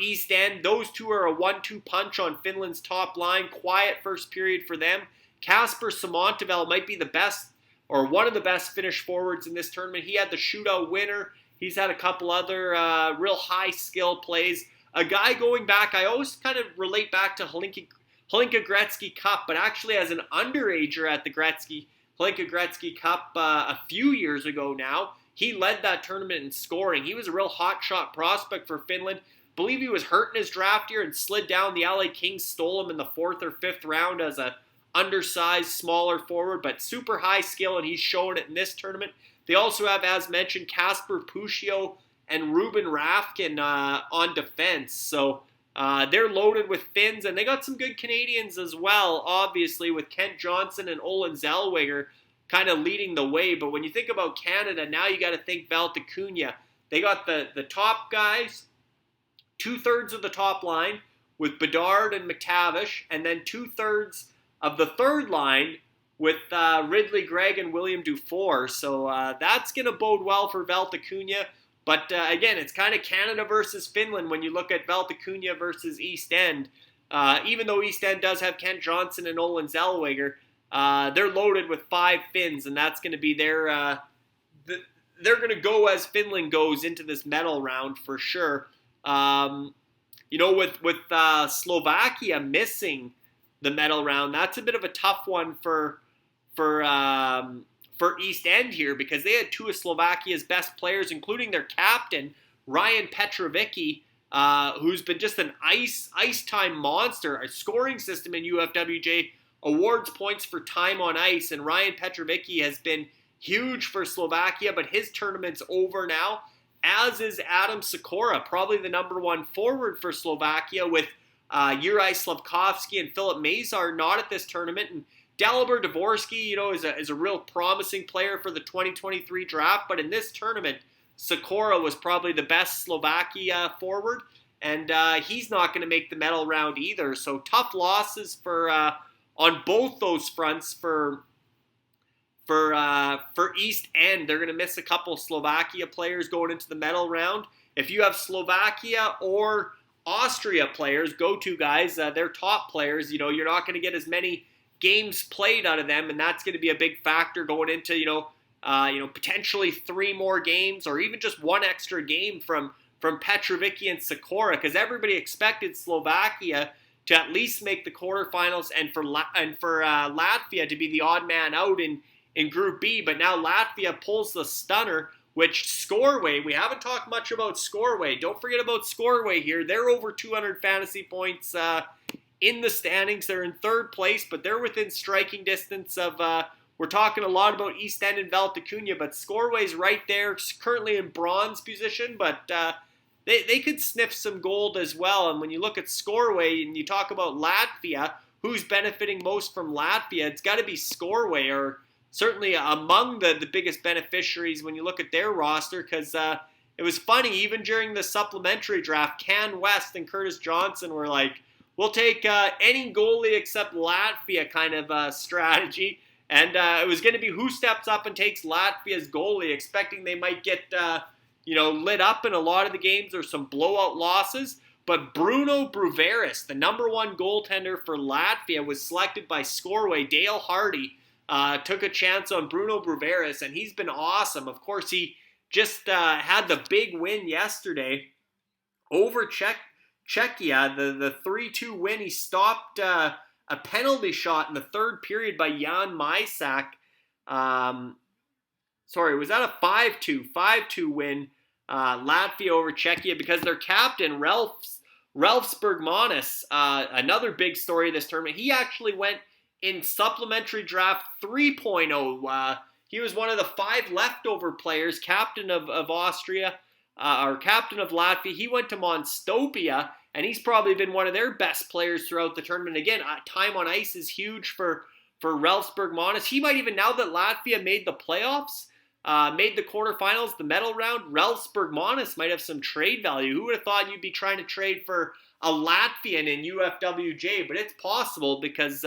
East End. Those two are a 1-2 punch on Finland's top line. Quiet first period for them. Kasper Samontavel might be the best, or one of the best Finnish forwards in this tournament. He had the shootout winner. He's had a couple other real high skill plays. A guy going back, I always kind of relate back to Hlinka Gretzky Cup, but actually as an underager at the Hlinka Gretzky Cup a few years ago now. He led that tournament in scoring. He was a real hotshot prospect for Finland. Believe he was hurt in his draft year and slid down. The LA Kings stole him in the 4th or 5th round as a undersized, smaller forward, but super high skill, and he's showing it in this tournament. They also have, as mentioned, Kasper Puccio and Ruben Rafkin on defense. So they're loaded with Finns, and they got some good Canadians as well, obviously, with Kent Johnson and Olin Zellweger kind of leading the way. But when you think about Canada, now you got to think Valta Cunha. They got the top guys, 2/3 of the top line with Bedard and McTavish, and then 2/3 of the third line with Ridley Gregg and William Dufour. So that's going to bode well for Valta Cunha. But again, it's kind of Canada versus Finland when you look at Valta Cunha versus East End. Even though East End does have Kent Johnson and Olin Zellweger, they're loaded with 5 Finns, and that's going to be they're going to go as Finland goes into this medal round for sure. With Slovakia missing the medal round, that's a bit of a tough one for East End here, because they had 2 of Slovakia's best players, including their captain, Ryan Petrovicki, who's been just an ice time monster. A scoring system in UFWJ awards points for time on ice, and Ryan Petrovicki has been huge for Slovakia, but his tournament's over now, as is Adam Sikora, probably the number 1 forward for Slovakia, with Juraj Slavkovsky and Filip Mazar not at this tournament. And Dalibor Dvorsky, is a real promising player for the 2023 draft, but in this tournament, Sikora was probably the best Slovakia forward, and he's not going to make the medal round either. So tough losses for on both those fronts for East End. They're going to miss a couple Slovakia players going into the medal round. If you have Slovakia or Austria players, go-to guys, they're top players, you're not going to get as many games played out of them, and that's going to be a big factor going into, potentially 3 more games, or even just 1 extra game from Petrovicki and Sikora, because everybody expected Slovakia to at least make the quarterfinals, and for Latvia to be the odd man out in Group B. But now Latvia pulls the stunner, which Scoreway, we haven't talked much about Scoreway. Don't forget about Scoreway here. They're over 200 fantasy points in the standings. They're in 3rd place, but they're within striking distance of, we're talking a lot about East End and Valta Cunha, but Scoreway's right there, currently in bronze position, but they could sniff some gold as well. And when you look at Scoreway and you talk about Latvia, who's benefiting most from Latvia, it's got to be Scoreway, or certainly among the biggest beneficiaries when you look at their roster, because it was funny, even during the supplementary draft, Can West and Curtis Johnson were like, we'll take any goalie except Latvia kind of strategy. And it was going to be who steps up and takes Latvia's goalie, expecting they might get lit up in a lot of the games or some blowout losses. But Bruno Bruveris, the number one goaltender for Latvia, was selected by Scoreway. Dale Hardy took a chance on Bruno Bruveris, and he's been awesome. Of course, he just had the big win yesterday over Czechia, the 3-2 win. He stopped a penalty shot in the third period by Jan Mysak. Was that a 5-2 win? Latvia over Czechia, because their captain, Ralph Bergmanis, another big story of this tournament, he actually went in supplementary draft 3.0. He was one of the 5 leftover players, captain of Austria, or captain of Latvia. He went to Monstopia, and he's probably been one of their best players throughout the tournament. Again, time on ice is huge for Ralph Bergmanis. He might even, now that Latvia made the playoffs, made the quarterfinals, the medal round, Ralph Bergmanis might have some trade value. Who would have thought you'd be trying to trade for a Latvian in UFWJ? But it's possible, because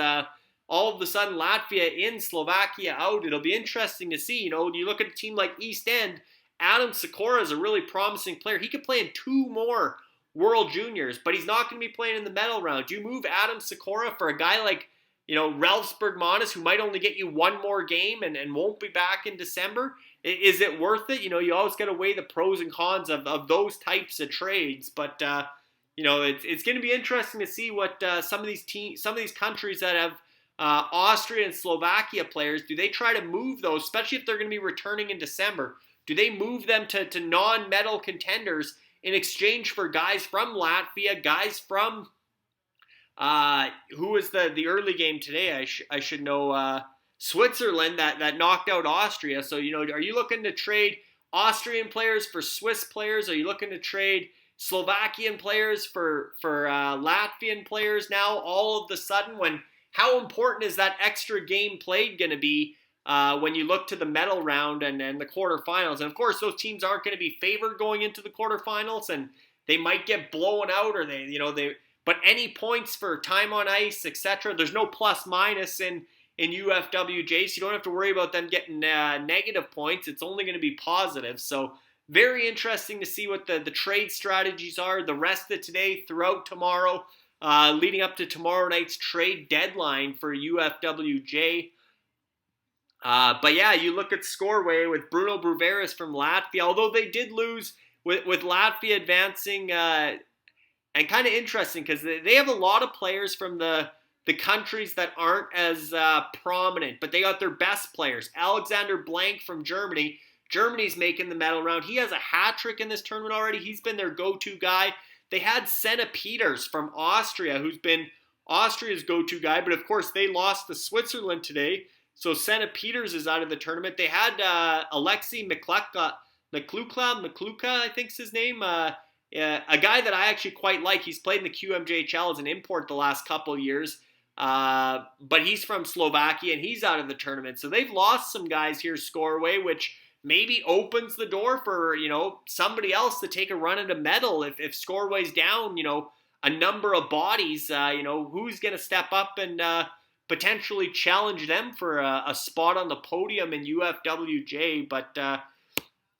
all of a sudden Latvia in, Slovakia out. It'll be interesting to see. You look at a team like East End, Adam Sikora is a really promising player. He could play in 2 more World Juniors, but he's not going to be playing in the medal round. Do you move Adam Sikora for a guy like, Ralph Bergmanis, who might only get you 1 more game and won't be back in December? Is it worth it? You always got to weigh the pros and cons of those types of trades. But it's going to be interesting to see what some of these countries that have Austria and Slovakia players, do they try to move those, especially if they're going to be returning in December? Do they move them to non-medal contenders in exchange for guys from Latvia, guys from who was the early game today? I should know. Switzerland that knocked out Austria. So, are you looking to trade Austrian players for Swiss players? Are you looking to trade Slovakian players for Latvian players now all of the sudden? How important is that extra game played going to be when you look to the medal round and the quarterfinals? And of course, those teams aren't going to be favored going into the quarterfinals, and they might get blown out, or but any points for time on ice, etc. There's no plus minus in UFWJ, so you don't have to worry about them getting negative points. It's only going to be positive. So very interesting to see what the trade strategies are the rest of today, throughout tomorrow, leading up to tomorrow night's trade deadline for UFWJ. But yeah, you look at Scoreway with Bruno Bruveris from Latvia, although they did lose with Latvia advancing, and kind of interesting because they have a lot of players from the countries that aren't as prominent, but they got their best players. Alexander Blank from Germany. Germany's making the medal round. He has a hat trick in this tournament already. He's been their go-to guy. They had Senna Peters from Austria, who's been Austria's go-to guy, but of course they lost to Switzerland today, so Senna Peters is out of the tournament. They had Alexei Mikluka, I think's his name, a guy that I actually quite like. He's played in the QMJHL as an import the last couple years, but he's from Slovakia, and he's out of the tournament. So they've lost some guys here, Scoreway, which maybe opens the door for, somebody else to take a run at a medal. If Scoreway's down, a number of bodies, who's going to step up and potentially challenge them for a spot on the podium in UFWJ. But,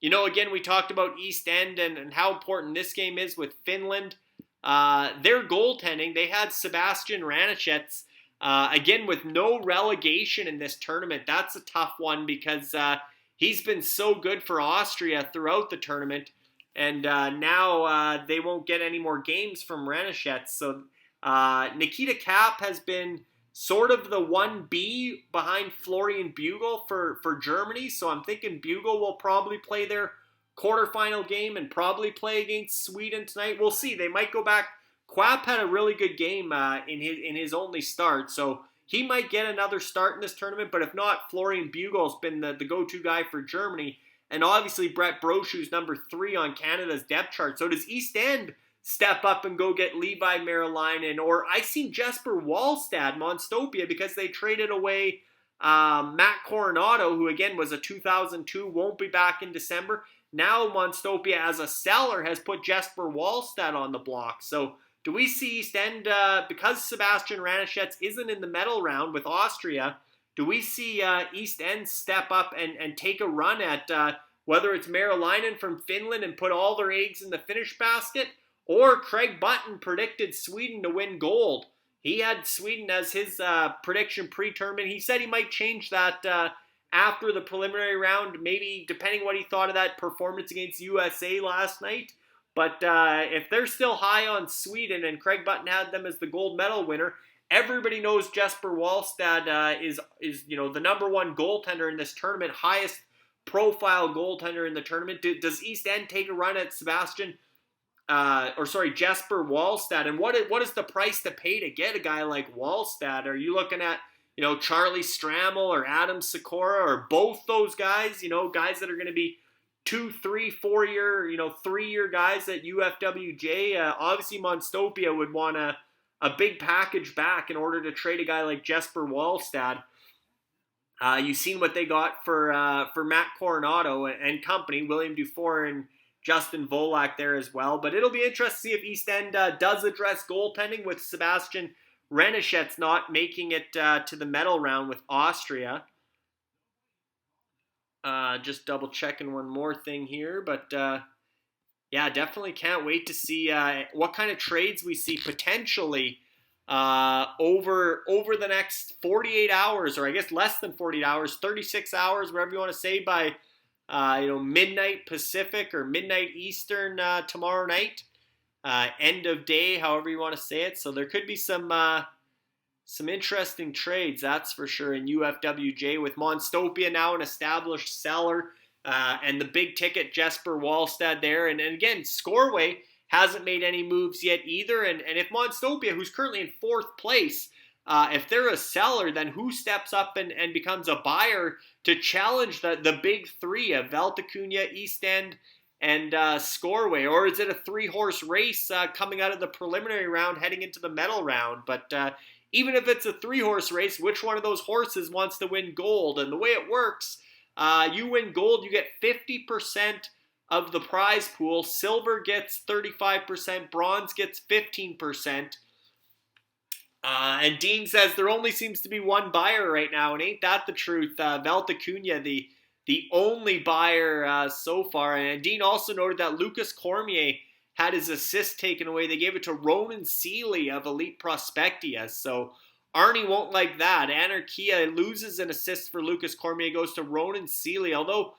again, we talked about East End and how important this game is with Finland. Their goaltending, they had Sebastian Ranicets, again, with no relegation in this tournament. That's a tough one because he's been so good for Austria throughout the tournament, and now they won't get any more games from Ranicets. So Nikita Kapp has been sort of the 1B behind Florian Bugel for Germany, so I'm thinking Bugel will probably play their quarterfinal game and probably play against Sweden tonight. We'll see. They might go back. Quapp had a really good game in his only start, so he might get another start in this tournament, but if not, Florian Bugel's been the go-to guy for Germany, and obviously Brett Brochu's number 3 on Canada's depth chart. So does East End step up and go get Levi Marilainen, or I seen Jesper Wallstad, Monstopia, because they traded away Matt Coronado, who again was a 2002, won't be back in December. Now Monstopia, as a seller, has put Jesper Wallstedt on the block. So do we see East End, because Sebastian Ranischetz isn't in the medal round with Austria, do we see East End step up and take a run at whether it's Merilainen from Finland and put all their eggs in the Finnish basket, or Craig Button predicted Sweden to win gold? He had Sweden as his prediction pre-tournament. He said he might change that after the preliminary round, maybe depending what he thought of that performance against USA last night. But if they're still high on Sweden and Craig Button had them as the gold medal winner, everybody knows Jesper Wallstedt is the number one goaltender in this tournament, highest profile goaltender in the tournament. Does East End take a run at Jesper Wallstedt? And what is the price to pay to get a guy like Wallstedt? Are you looking at Charlie Stramel or Adam Sikora or both those guys? Guys that are going to be 2, 3, 4 year, 3-year guys at UFWJ. Obviously, Monstopia would want a big package back in order to trade a guy like Jesper Wallstedt. You've seen what they got for Matt Coronado and company, William Dufour and Justin Volak there as well. But it'll be interesting to see if East End does address goaltending with Sebastian Ranischetz not making it to the medal round with Austria. Just double checking one more thing here, but definitely can't wait to see what kind of trades we see potentially over the next 48 hours, or I guess less than 48 hours, 36 hours, whatever you want to say, by midnight Pacific or midnight Eastern tomorrow night. End of day, however you want to say it. So there could be some interesting trades, that's for sure, in UFWJ, with Monstopia now an established seller, and the big ticket Jesper Wallstedt there. And again, Scoreway hasn't made any moves yet either. And if Monstopia, who's currently in 4th place, if they're a seller, then who steps up and becomes a buyer to challenge the big three of Valtakunya, East End, and Scoreway? Or is it a 3-horse race coming out of the preliminary round heading into the medal round? But even if it's a 3-horse race, which one of those horses wants to win gold? And the way it works, you win gold, you get 50% of the prize pool. Silver gets 35%, bronze gets 15%. And Dean says there only seems to be one buyer right now, and ain't that the truth? Valtakunya, the only buyer so far. And Dean also noted that Lucas Cormier had his assist taken away. They gave it to Ronan Seeley of Elite Prospectia. So Arnie won't like that. Anarchia loses an assist for Lucas Cormier, goes to Ronan Seeley. Although, I'm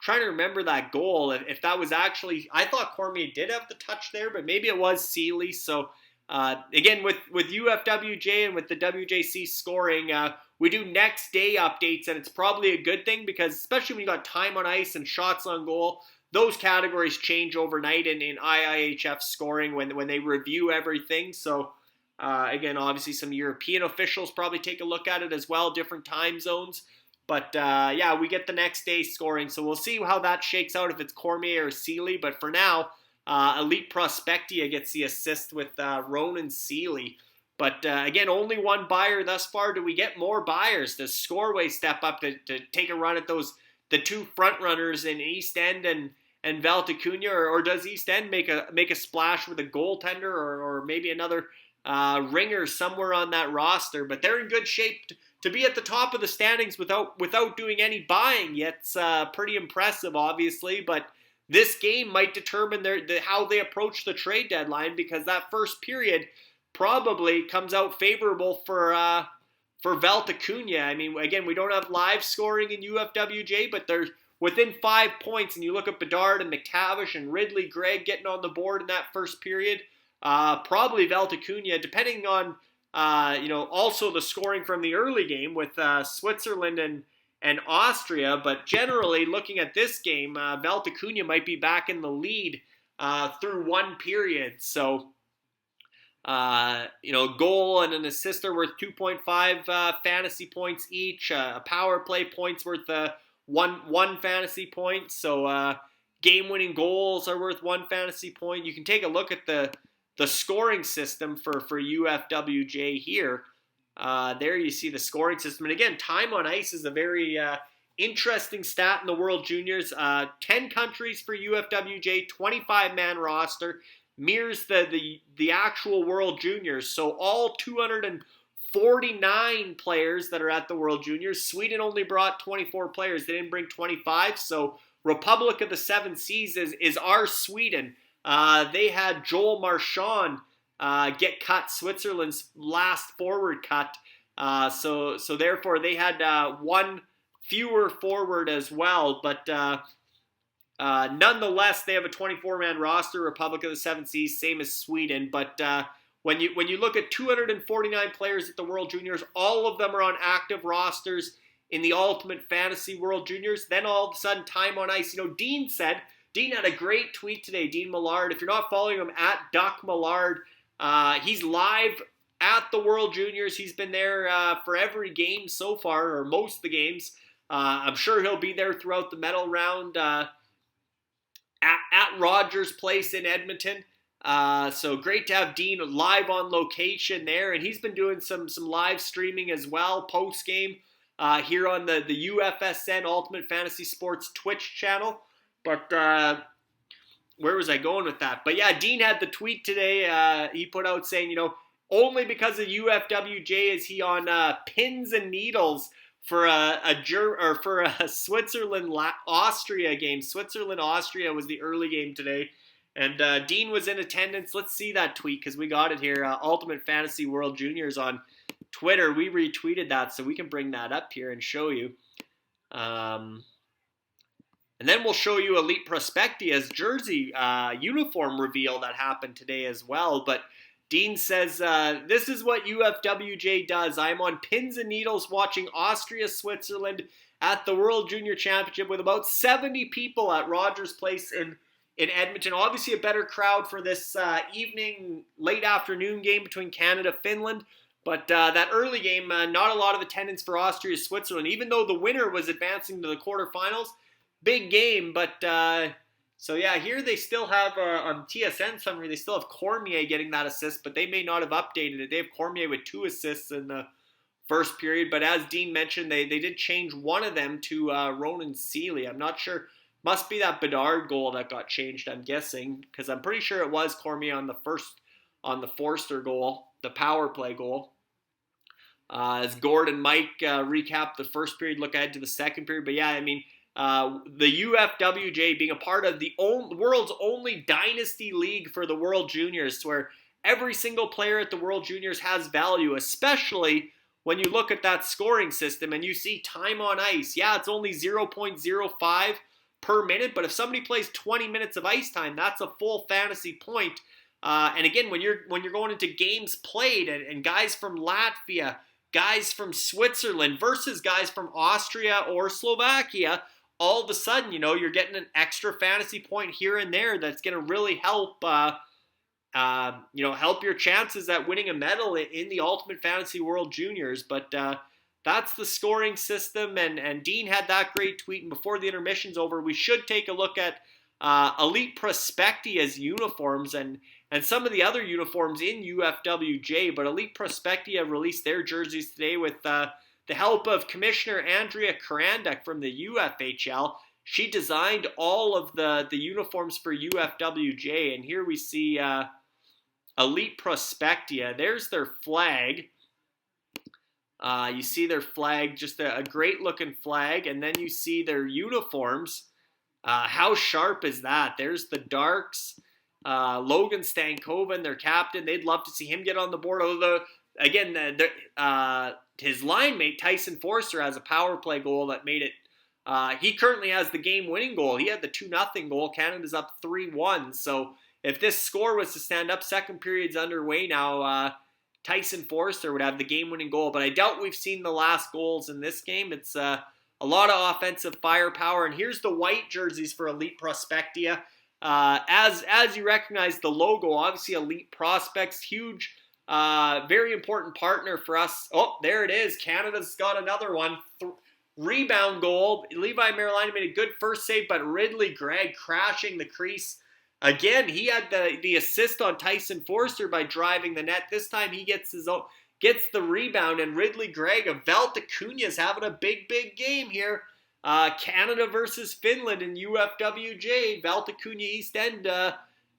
trying to remember that goal, if that was actually, I thought Cormier did have the touch there, but maybe it was Seeley. So again, with UFWJ and with the WJC scoring, we do next day updates, and it's probably a good thing, because especially when you got time on ice and shots on goal, those categories change overnight in IIHF scoring when they review everything. So again, obviously some European officials probably take a look at it as well, different time zones. But we get the next day scoring, so we'll see how that shakes out, if it's Cormier or Seeley. But for now, Elite Prospectia gets the assist with Ronan Seeley. But again, only one buyer thus far. Do we get more buyers? Does Scoreway step up to take a run at the two front runners in East End and Valtakunya, or does East End make a splash with a goaltender or maybe another ringer somewhere on that roster? But they're in good shape to be at the top of the standings without doing any buying yet. It's pretty impressive, obviously, but this game might determine how they approach the trade deadline, because that first period probably comes out favorable for Valtakunya. I mean, again, we don't have live scoring in UFWJ, but they're within 5 points, and you look at Bedard and McTavish and Ridley Gregg getting on the board in that first period. Probably Valtakunya, depending on also the scoring from the early game with Switzerland and Austria. But generally, looking at this game, Valtakunya might be back in the lead through one period. So, goal and an assist are worth 2.5 fantasy points each. A power play points worth one fantasy point. So game-winning goals are worth 1 fantasy point. You can take a look at the scoring system for UFWJ here. There you see the scoring system. And again, time on ice is a very interesting stat in the World Juniors. 10 countries for UFWJ, 25-man roster, mirrors the actual World Juniors. So all 249 players that are at the World Juniors. Sweden only brought 24 players. They didn't bring 25. So Republic of the Seven Seas is our Sweden. They had Joel Marchand get cut, Switzerland's last forward cut. So therefore they had one fewer forward as well. But nonetheless, they have a 24-man roster, Republic of the Seven Seas, same as Sweden. But when you look at 249 players at the World Juniors, all of them are on active rosters in the Ultimate Fantasy World Juniors. Then all of a sudden, time on ice. Dean had a great tweet today, Dean Millard. If you're not following him, at Duck Millard, he's live at the World Juniors. He's been there for every game so far, or most of the games. I'm sure he'll be there throughout the medal round at Rogers Place in Edmonton. So great to have Dean live on location there, and he's been doing some live streaming as well post-game here on the UFSN Ultimate Fantasy Sports Twitch channel. But where was I going with that? But yeah, Dean had the tweet today. He put out saying, only because of UFWJ is he on pins and needles for a Switzerland-Austria game. Switzerland-Austria was the early game today. And Dean was in attendance. Let's see that tweet because we got it here. Ultimate Fantasy World Juniors on Twitter. We retweeted that, so we can bring that up here and show you. And then we'll show you Elite Prospectia's jersey uniform reveal that happened today as well. But Dean says, this is what UFWJ does. I'm on pins and needles watching Austria-Switzerland at the World Junior Championship with about 70 people at Rogers Place in Edmonton. Obviously a better crowd for this evening, late afternoon game between Canada and Finland. But that early game, not a lot of attendance for Austria-Switzerland, even though the winner was advancing to the quarterfinals. Big game, but so yeah, here they still have, on TSN summary, they still have Cormier getting that assist, but they may not have updated it. They have Cormier with 2 assists in the first period, but as Dean mentioned, they did change one of them to Ronan Seeley. I'm not sure. Must be that Bedard goal that got changed, I'm guessing, because I'm pretty sure it was Cormier on the Forster goal, the power play goal. As Gord and Mike recap the first period, look ahead to the second period. But yeah, I mean, the UFWJ being a part of the world's only dynasty league for the World Juniors, where every single player at the World Juniors has value, especially when you look at that scoring system and you see time on ice. Yeah, it's only 0.05 per minute, but if somebody plays 20 minutes of ice time, that's a full fantasy point. And again, when you're going into games played and guys from Latvia, guys from Switzerland versus guys from Austria or Slovakia, all of a sudden, you're getting an extra fantasy point here and there that's going to really help, help your chances at winning a medal in the Ultimate Fantasy World Juniors. But that's the scoring system, and Dean had that great tweet. And before the intermission's over, we should take a look at Elite Prospectia's uniforms and some of the other uniforms in UFWJ. But Elite Prospectia released their jerseys today with the help of Commissioner Andrea Karandek from the UFHL. She designed all of the uniforms for UFWJ, and here we see Elite Prospectia. There's their flag. You see their flag, just a great-looking flag, and then you see their uniforms. How sharp is that? There's the Darks. Logan Stankoven, their captain. They'd love to see him get on the board. Although, again, his line mate, Tyson Forster, has a power play goal that made it. He currently has the game-winning goal. He had the 2-0 goal. Canada's up 3-1. So if this score was to stand up, second period's underway now, Tyson Forster would have the game-winning goal. But I doubt we've seen the last goals in this game. It's a lot of offensive firepower. And here's the white jerseys for Elite Prospectia. As you recognize the logo, obviously Elite Prospects, huge, very important partner for us. Oh, there it is. Canada's got another one. Rebound goal. Levi Marilani made a good first save, but Ridley Gregg crashing the crease. Again, he had the assist on Tyson Forster by driving the net. This time he gets gets the rebound, and Ridley Gregg of Valtacuna's having a big game here. Canada versus Finland in UFWJ, Valtacuna East End,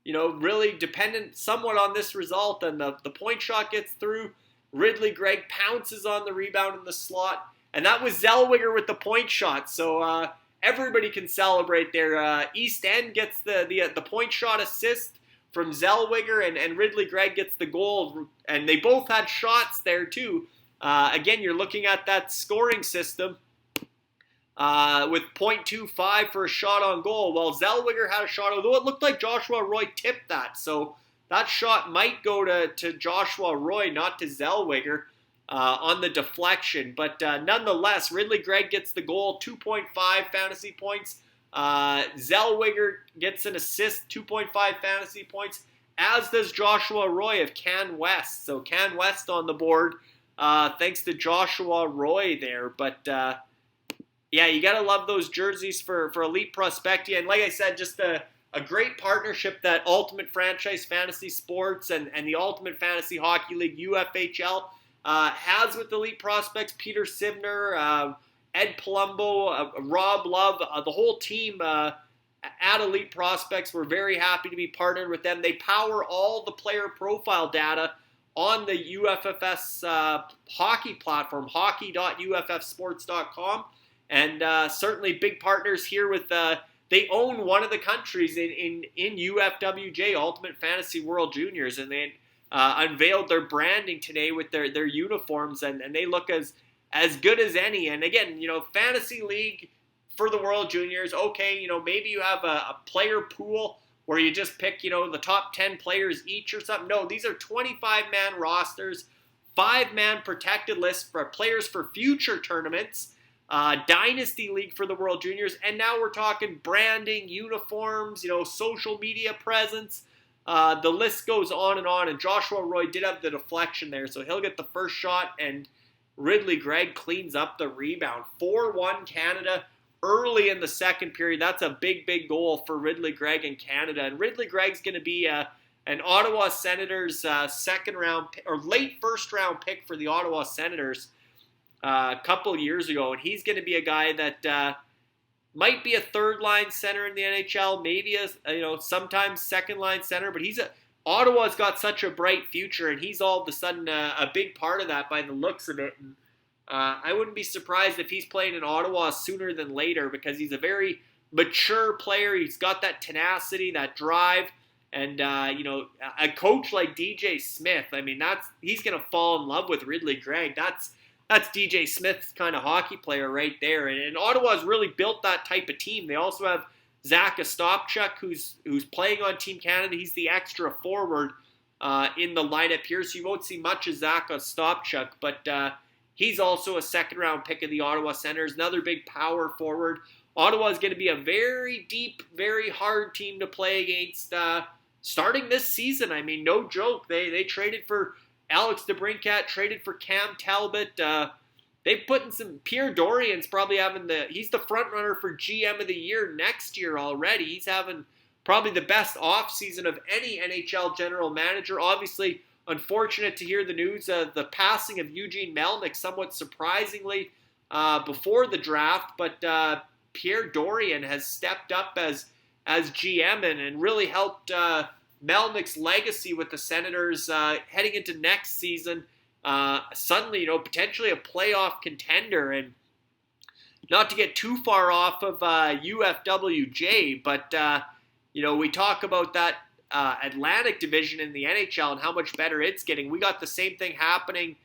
really dependent somewhat on this result, and the point shot gets through. Ridley Gregg pounces on the rebound in the slot, and that was Zellweger with the point shot, so everybody can celebrate there. East End gets the point shot assist from Zellweger, and Ridley Gregg gets the goal, and they both had shots there too. Again, you're looking at that scoring system with .25 for a shot on goal. Well, Zellweger had a shot, although it looked like Joshua Roy tipped that, so that shot might go to Joshua Roy, not to Zellweger on the deflection. But nonetheless, Ridley Gregg gets the goal, 2.5 fantasy points. Zellweger gets an assist, 2.5 fantasy points, as does Joshua Roy of Can West. So Can West on the board, thanks to Joshua Roy there. But yeah, you got to love those jerseys for Elite Prospectia. And like I said, just a great partnership that Ultimate Franchise Fantasy Sports and the Ultimate Fantasy Hockey League, UFHL, has with Elite Prospects. Peter Sivner, Ed Palumbo, Rob Love, the whole team at Elite Prospects. We're very happy to be partnered with them. They power all the player profile data on the UFFS hockey platform, hockey.uffsports.com. And certainly big partners here with, they own one of the countries in UFWJ, Ultimate Fantasy World Juniors, and they unveiled their branding today with their uniforms, and they look as good as any. And again, Fantasy League for the World Juniors, okay, maybe you have a player pool where you just pick, the top 10 players each or something. No, these are 25-man rosters, 5-man protected lists for players for future tournaments, Dynasty League for the World Juniors, and now we're talking branding, uniforms, social media presence. The list goes on, and Joshua Roy did have the deflection there, so he'll get the first shot, and Ridley Gregg cleans up the rebound. 4-1 Canada early in the second period. That's a big goal for Ridley Gregg and Canada. And Ridley Gregg's going to be an Ottawa Senators second round or late first round pick for the Ottawa Senators a couple years ago. And he's going to be a guy that might be a third line center in the NHL, maybe sometimes second line center, but Ottawa's got such a bright future, and he's all of a sudden a big part of that by the looks of it. And I wouldn't be surprised if he's playing in Ottawa sooner than later, because he's a very mature player. He's got that tenacity, that drive, and a coach like DJ Smith. I mean, he's going to fall in love with Ridley Gregg. That's DJ Smith's kind of hockey player right there. And Ottawa's really built that type of team. They also have Zach Ostapchuk, who's playing on Team Canada. He's the extra forward in the lineup here, so you won't see much of Zach Ostapchuk, but he's also a second-round pick of the Ottawa Senators, another big power forward. Ottawa is going to be a very deep, very hard team to play against starting this season. I mean, no joke. They traded for Alex DeBrincat, traded for Cam Talbot. They've put in some. Pierre Dorian's probably he's the front runner for GM of the year next year already. He's having probably the best offseason of any NHL general manager. Obviously, unfortunate to hear the news of the passing of Eugene Melnyk, somewhat surprisingly, before the draft. But Pierre Dorian has stepped up as GM and really helped Melnyk's legacy with the Senators heading into next season. Suddenly, potentially a playoff contender, and not to get too far off of UFWJ, but we talk about that Atlantic division in the NHL and how much better it's getting. We got the same thing happening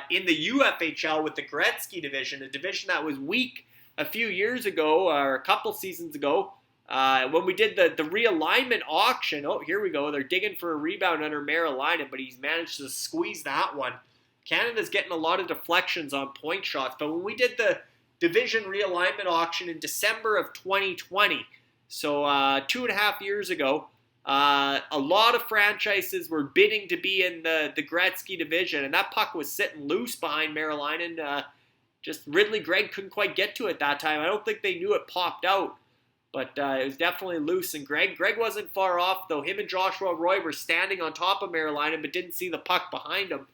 in the UFHL with the Gretzky division, a division that was weak a few years ago, or a couple seasons ago, when we did the realignment auction. Oh, here we go. They're digging for a rebound under Marilainen, but he's managed to squeeze that one. Canada's getting a lot of deflections on point shots, but when we did the division realignment auction in December of 2020, so 2.5 years ago, a lot of franchises were bidding to be in the Gretzky division, and that puck was sitting loose behind Marilainen. Just Ridley Gregg couldn't quite get to it that time. I don't think they knew it popped out, but it was definitely loose. And Greg wasn't far off, though. Him and Joshua Roy were standing on top of Marilainen, but didn't see the puck behind him.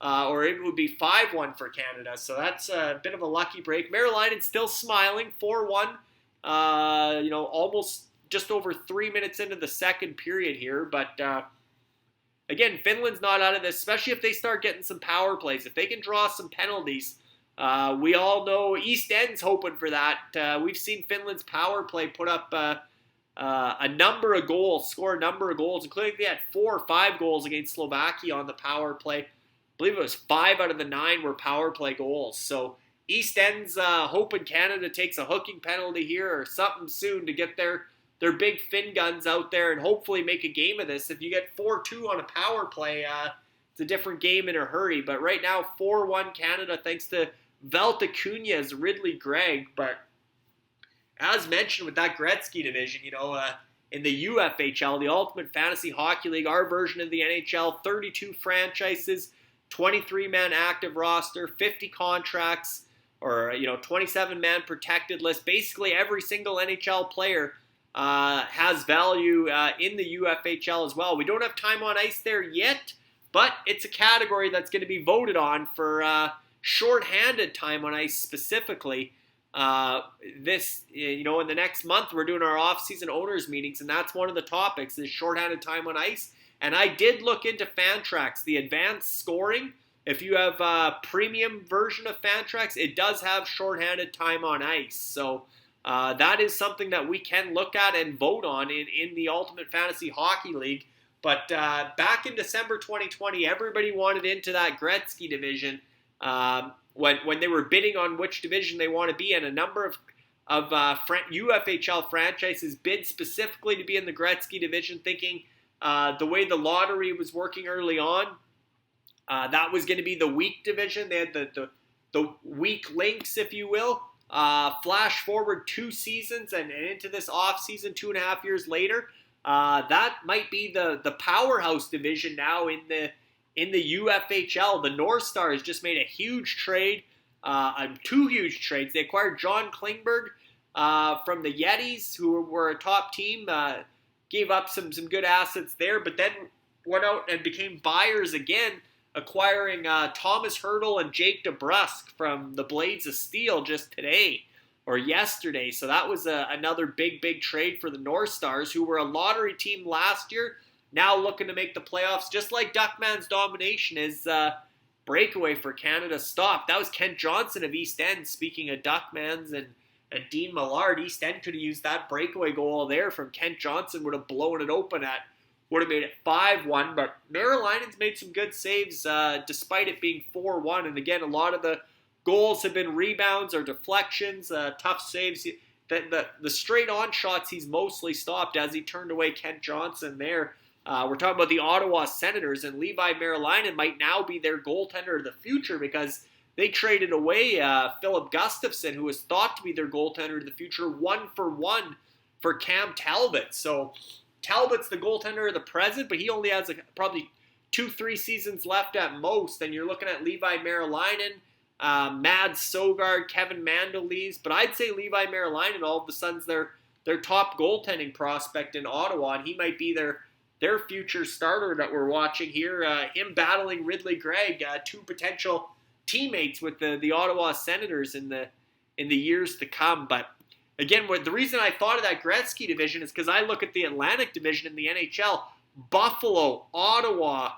or it would be 5-1 for Canada. So that's a bit of a lucky break. Merilainen still smiling, 4-1. Almost just over 3 minutes into the second period here. But again, Finland's not out of this, especially if they start getting some power plays. If they can draw some penalties, we all know East End's hoping for that. We've seen Finland's power play put up a number of goals, score a number of goals, including they had 4 or 5 goals against Slovakia on the power play. I believe it was 5 out of the 9 were power play goals. So East End's hoping Canada takes a hooking penalty here or something soon to get their big Finn guns out there and hopefully make a game of this. If you get 4-2 on a power play, it's a different game in a hurry. But right now, 4-1 Canada thanks to Valtakunya's Ridley Gregg. But as mentioned with that Gretzky division, in the UFHL, the Ultimate Fantasy Hockey League, our version of the NHL, 32 franchises, 23-man active roster, 50 contracts, or 27-man protected list. Basically, every single NHL player has value in the UFHL as well. We don't have time on ice there yet, but it's a category that's going to be voted on for shorthanded time on ice specifically. In the next month, we're doing our off-season owners meetings, and that's one of the topics is shorthanded time on ice. And I did look into Fantrax, the advanced scoring. If you have a premium version of Fantrax, it does have shorthanded time on ice. So that is something that we can look at and vote on in the Ultimate Fantasy Hockey League. But back in December 2020, everybody wanted into that Gretzky division. When they were bidding on which division they want to be in, a number of UFHL franchises bid specifically to be in the Gretzky division, thinking the way the lottery was working early on, that was going to be the weak division. They had the weak links, if you will. Flash forward 2 seasons and into this off season 2.5 years later, that might be the powerhouse division now in the UFHL. The North Stars just made a huge trade, 2 huge trades. They acquired John Klingberg from the Yetis, who were a top team, gave up some good assets there, but then went out and became buyers again, acquiring Thomas Hertl and Jake DeBrusk from the Blades of Steel just today or yesterday. So that was another big trade for the North Stars, who were a lottery team last year, now looking to make the playoffs. Just like Duckman's domination is breakaway for Canada stopped. That was Kent Johnson of East End. Speaking of Duckmans and Dean Millard, East End could have used that breakaway goal there from Kent Johnson, would have blown it open would have made it 5-1, but Merilainen's made some good saves despite it being 4-1. And again, a lot of the goals have been rebounds or deflections, tough saves. The straight-on shots he's mostly stopped as he turned away Kent Johnson there. We're talking about the Ottawa Senators, and Levi Merilainen might now be their goaltender of the future because they traded away Philip Gustafsson, who was thought to be their goaltender of the future, 1-for-1 for Cam Talbot. So Talbot's the goaltender of the present, but he only has probably 2-3 seasons left at most. And you're looking at Levi Merilainen, Mads Sogard, Kevin Mandolese. But I'd say Levi Merilainen all of a sudden's their top goaltending prospect in Ottawa, and he might be their future starter that we're watching here. Him battling Ridley Gregg, 2 potential teammates with the Ottawa Senators in the years to come. But again, the reason I thought of that Gretzky division is because I look at the Atlantic division in the NHL. Buffalo, Ottawa,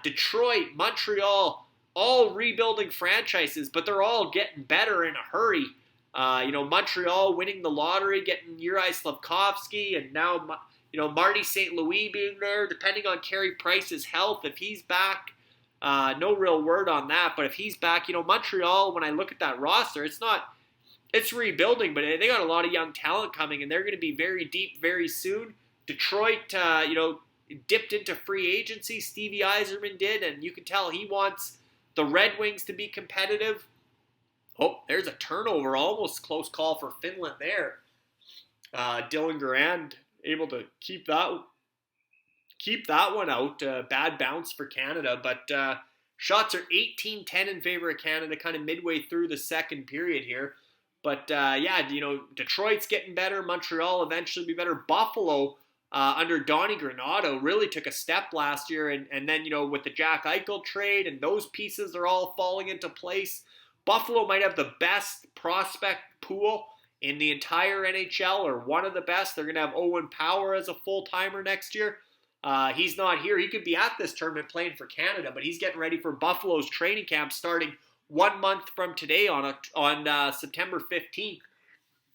Detroit, Montreal, all rebuilding franchises, but they're all getting better in a hurry. Montreal winning the lottery, getting Juraj Slafkovsky, and now Marty St. Louis being there, depending on Carey Price's health. If he's back, no real word on that, but if he's back, Montreal, when I look at that roster, it's rebuilding, but they got a lot of young talent coming, and they're going to be very deep very soon. Detroit, dipped into free agency. Stevie Yzerman did, and you can tell he wants the Red Wings to be competitive. Oh, there's a turnover. Almost close call for Finland there. Dylan Garand able to keep that one out. Bad bounce for Canada, but shots are 18-10 in favor of Canada kind of midway through the second period here. But Detroit's getting better. Montreal eventually be better. Buffalo under Donnie Granato really took a step last year. And then, with the Jack Eichel trade and those pieces are all falling into place, Buffalo might have the best prospect pool in the entire NHL, or one of the best. They're going to have Owen Power as a full-timer next year. He's not here. He could be at this tournament playing for Canada, but he's getting ready for Buffalo's training camp starting 1 month from today on September 15th.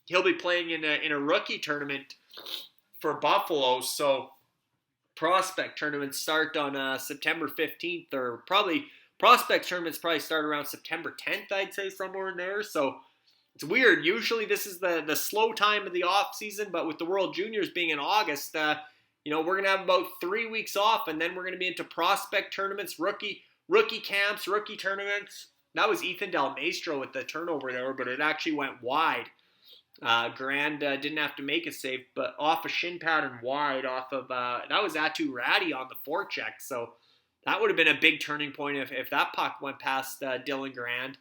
He'll be playing in a rookie tournament for Buffalo. So prospect tournaments start on September 15th, or probably prospect tournaments probably start around September 10th, I'd say, somewhere in there. So it's weird. Usually this is the slow time of the off season, but with the World Juniors being in August, we're going to have about 3 weeks off, and then we're going to be into prospect tournaments, rookie camps, rookie tournaments. That was Ethan Del Maestro with the turnover there, but it actually went wide. Grand didn't have to make a save, but off a shin pad and wide off of, that was Atu Ratty on the forecheck. So that would have been a big turning point if that puck went past Dylan Grand.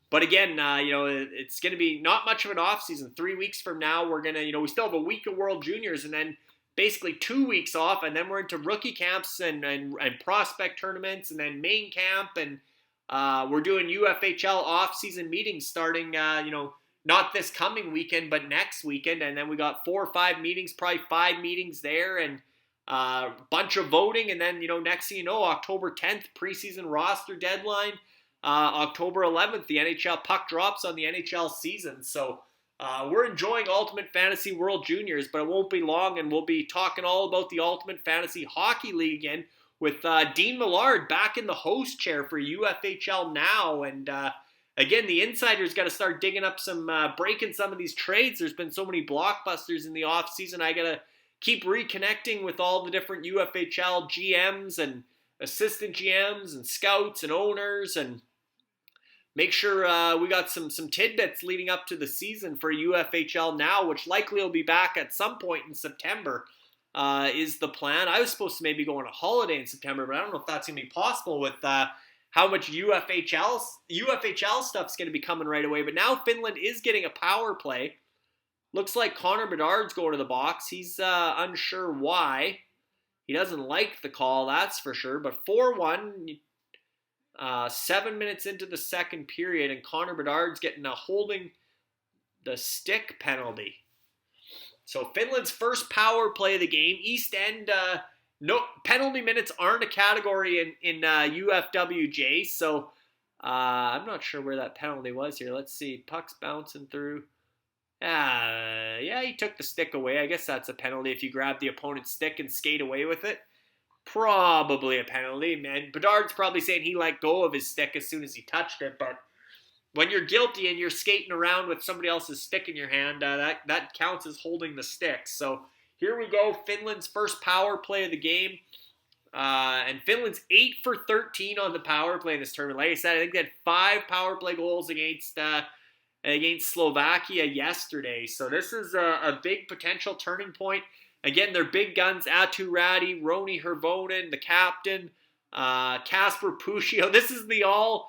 But again, it's going to be not much of an off season. 3 weeks from now, we're going to, we still have a week of World Juniors and then basically 2 weeks off, and then we're into rookie camps and prospect tournaments, and then main camp, and we're doing UFHL off-season meetings starting, not this coming weekend, but next weekend, and then we got 4 or 5 meetings, probably 5 meetings there, and a bunch of voting, and then, next thing you know, October 10th, preseason roster deadline, October 11th, the NHL puck drops on the NHL season, so we're enjoying Ultimate Fantasy World Juniors, but it won't be long, and we'll be talking all about the Ultimate Fantasy Hockey League again with Dean Millard back in the host chair for UFHL now. And again, the insiders got to start digging up breaking some of these trades. There's been so many blockbusters in the offseason. I got to keep reconnecting with all the different UFHL GMs and assistant GMs and scouts and owners, and make sure we got some tidbits leading up to the season for UFHL now, which likely will be back at some point in September, is the plan. I was supposed to maybe go on a holiday in September, but I don't know if that's going to be possible with how much UFHL stuff's going to be coming right away. But now Finland is getting a power play. Looks like Connor Bedard's going to the box. He's unsure why. He doesn't like the call, that's for sure. But 4-1... 7 minutes into the second period, and Connor Bedard's getting a holding the stick penalty. So Finland's first power play of the game. East End, no penalty minutes aren't a category in UFWJ, so I'm not sure where that penalty was here. Let's see. Puck's bouncing through. Yeah, he took the stick away. I guess that's a penalty if you grab the opponent's stick and skate away with it. Probably a penalty, man. Bedard's probably saying he let go of his stick as soon as he touched it, but when you're guilty and you're skating around with somebody else's stick in your hand, that counts as holding the stick. So here we go, Finland's first power play of the game, and Finland's 8 for 13 on the power play in this tournament. Like I said, I think they had 5 power play goals against Slovakia yesterday. So this is a big potential turning point. Again, they're big guns, Atu Ratty, Roni Hirvonen, the captain, Kasper Puccio. This is the all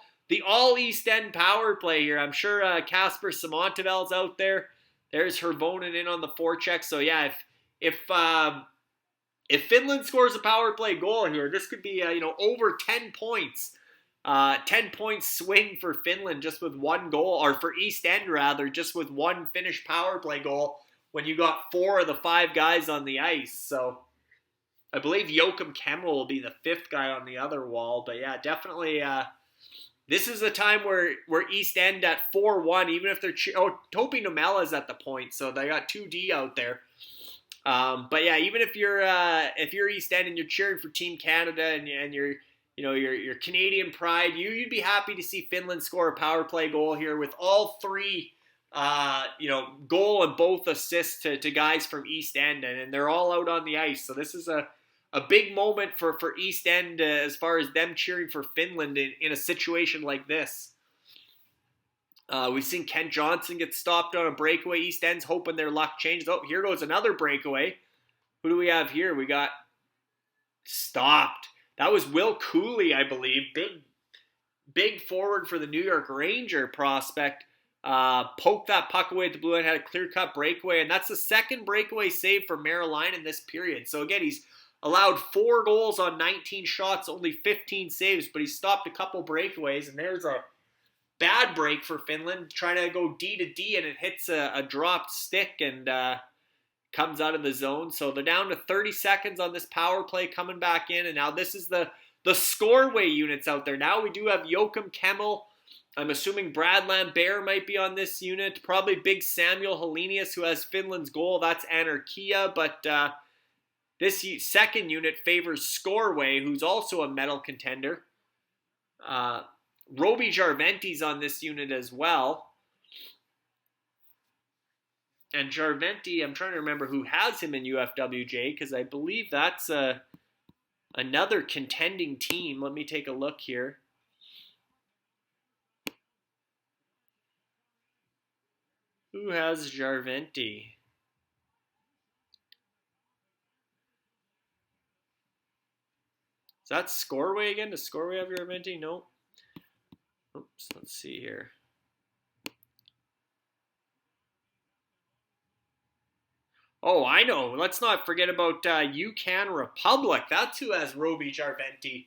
East End power play here. I'm sure Kasper Samontavel's out there. There's Hirvonen in on the forecheck. So yeah, if Finland scores a power play goal here, this could be over 10 points. 10 point swing for Finland just with one goal, or for East End rather, just with one finished power play goal, when you got 4 of the 5 guys on the ice. So I believe Joachim Kemmel will be the 5th guy on the other wall. But yeah, definitely this is a time where East End at 4-1, even if they're Topi Nomela's at the point, so they got 2D out there. But yeah, even if you're East End and you're cheering for Team Canada and you're your Canadian pride, you'd be happy to see Finland score a power play goal here with all 3 goal and both assists to guys from East End, and they're all out on the ice. So this is a big moment for East End as far as them cheering for Finland in a situation like this. We've seen Kent Johnson get stopped on a breakaway. East End's hoping their luck changes. Oh, here goes another breakaway. Who do we have here? We got stopped. That was Will Cooley, I believe. Big forward for the New York Ranger prospect. poked that puck away at the blue line, had a clear-cut breakaway, and that's the second breakaway save for Maryline in this period. So again, he's allowed 4 goals on 19 shots, only 15 saves, but he stopped a couple breakaways, and there's a bad break for Finland, trying to go D to D, and it hits a dropped stick and comes out of the zone. So they're down to 30 seconds on this power play coming back in, and now this is the scoreway units out there. Now we do have Joachim Kemmel. I'm assuming Brad Lambert might be on this unit. Probably big Samuel Helenius, who has Finland's goal. That's Anarchia, but this second unit favors Scoreway, who's also a medal contender. Roby Jarventi's on this unit as well. And Jarventi, I'm trying to remember who has him in UFWJ, because I believe that's another contending team. Let me take a look here. Who has Jarventi? Is that Scoreway again? Does Scoreway have Jarventi? No. Oops, let's see here. Oh, I know. Let's not forget about UCAN Republic. That's who has Roby Jarventi.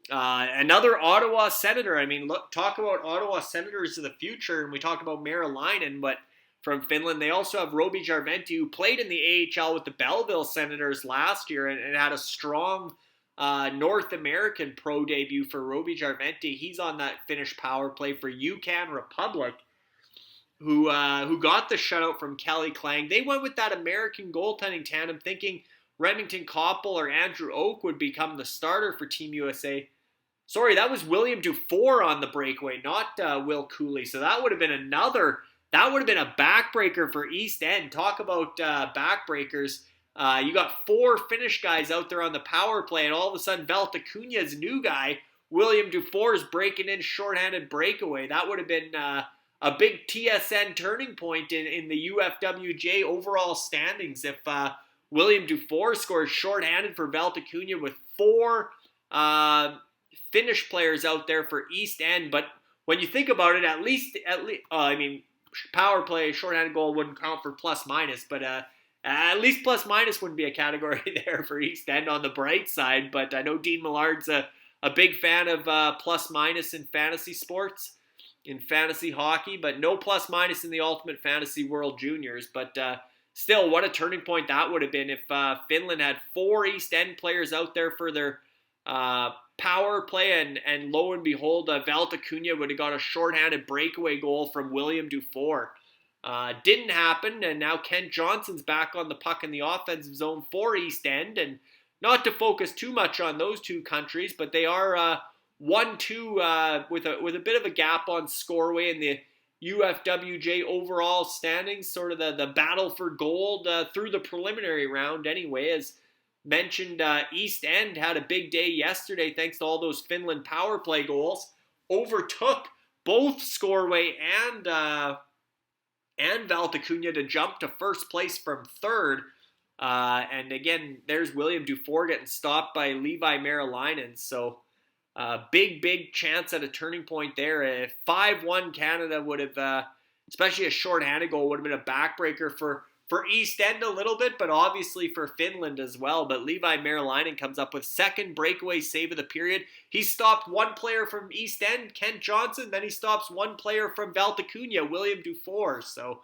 Another Ottawa Senator. I mean, look, talk about Ottawa Senators of the future, and we talk about Marylainen, but from Finland, they also have Roby Jarventi, who played in the AHL with the Belleville Senators last year and had a strong North American pro debut for Roby Jarventi. He's on that Finnish power play for UCAN Republic, who got the shutout from Kelly Klang. They went with that American goaltending tandem, thinking Remington Koppel or Andrew Oak would become the starter for Team USA. Sorry, that was William Dufour on the breakaway, not Will Cooley. So that would have been a backbreaker for East End. Talk about backbreakers. You got 4 Finnish guys out there on the power play, and all of a sudden Valtakunya's new guy, William Dufour, is breaking in shorthanded breakaway. That would have been a big TSN turning point in the UFWJ overall standings if William Dufour scores shorthanded for Valtakunya with 4 Finnish players out there for East End. But when you think about it, at least, power play, shorthanded goal wouldn't count for plus minus, but at least plus minus wouldn't be a category there for East End on the bright side. But I know Dean Millard's a big fan of plus minus in fantasy sports, in fantasy hockey, but no plus minus in the Ultimate Fantasy World Juniors. But still, what a turning point that would have been if Finland had 4 East End players out there for their power play, and lo and behold, Valtakunya would have got a shorthanded breakaway goal from William Dufour. Didn't happen, and now Kent Johnson's back on the puck in the offensive zone for East End, and not to focus too much on those two countries, but they are 1-2 with a bit of a gap on Scoreway in the UFWJ overall standings, sort of the battle for gold through the preliminary round anyway. As mentioned, East End had a big day yesterday thanks to all those Finland power play goals, overtook both Scoreway and Valtakunya to jump to first place from third. And again, there's William Dufour getting stopped by Levi Marylainen. So big chance at a turning point there. If 5-1 Canada would have, especially a shorthanded goal, would have been a backbreaker for East End a little bit, but obviously for Finland as well. But Levi Marylainen comes up with second breakaway save of the period. He stopped 1 player from East End, Kent Johnson, then he stops 1 player from Valtakunya, William Dufour. So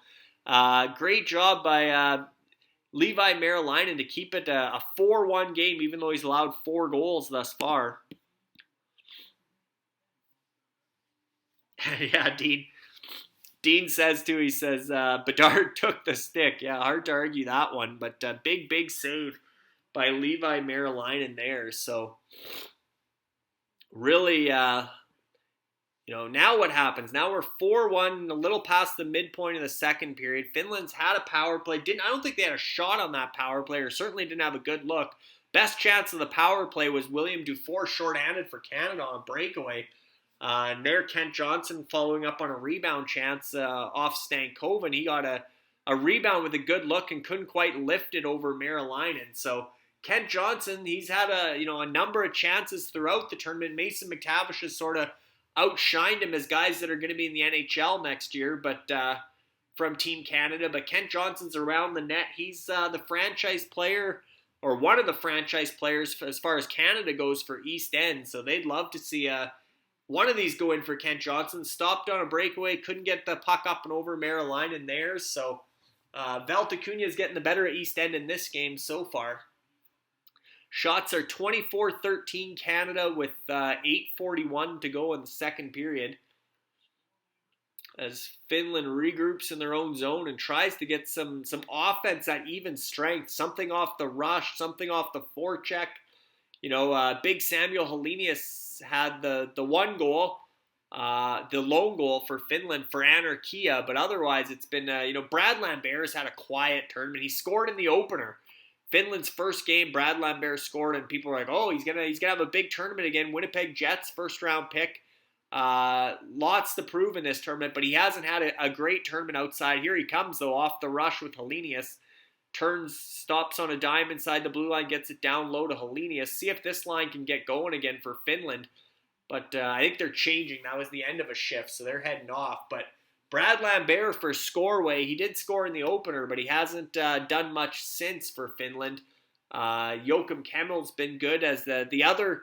great job by Levi Marylainen to keep it a 4-1 game, even though he's allowed 4 goals thus far. Yeah, Dean says too, he says, Bedard took the stick. Yeah, hard to argue that one, but big save by Levi Marylainen there. So really, now what happens? Now we're 4-1, a little past the midpoint of the second period. Finland's had a power play. I don't think they had a shot on that power play, or certainly didn't have a good look. Best chance of the power play was William Dufour shorthanded for Canada on breakaway. And there, Kent Johnson following up on a rebound chance off Stankoven. He got a rebound with a good look and couldn't quite lift it over Marylainen. So Kent Johnson, he's had a number of chances throughout the tournament. Mason McTavish has sort of outshined him as guys that are going to be in the NHL next year, but from Team Canada. But Kent Johnson's around the net. He's the franchise player, or one of the franchise players as far as Canada goes for East End. So they'd love to see one of these go in for Kent Johnson. Stopped on a breakaway, couldn't get the puck up and over Maryland there. So Valter Cunha is getting the better of East End in this game so far. Shots are 24-13 Canada with 8:41 to go in the second period. As Finland regroups in their own zone and tries to get some offense at even strength, something off the rush, something off the forecheck. Big Samuel Helenius had the one goal, the lone goal for Finland for Anarchia, but otherwise it's been, Brad Lambert's had a quiet tournament. He scored in the opener. Finland's first game, Brad Lambert scored, and people are like, oh, he's gonna have a big tournament again. Winnipeg Jets, first round pick. Lots to prove in this tournament, but he hasn't had a great tournament outside. Here he comes, though, off the rush with Helenius. Stops on a dime inside the blue line, gets it down low to Helenius. See if this line can get going again for Finland. But I think they're changing. That was the end of a shift, so they're heading off. But Brad Lambert for Scoreway, he did score in the opener, but he hasn't done much since for Finland. Joakim Kemmel's been good as the other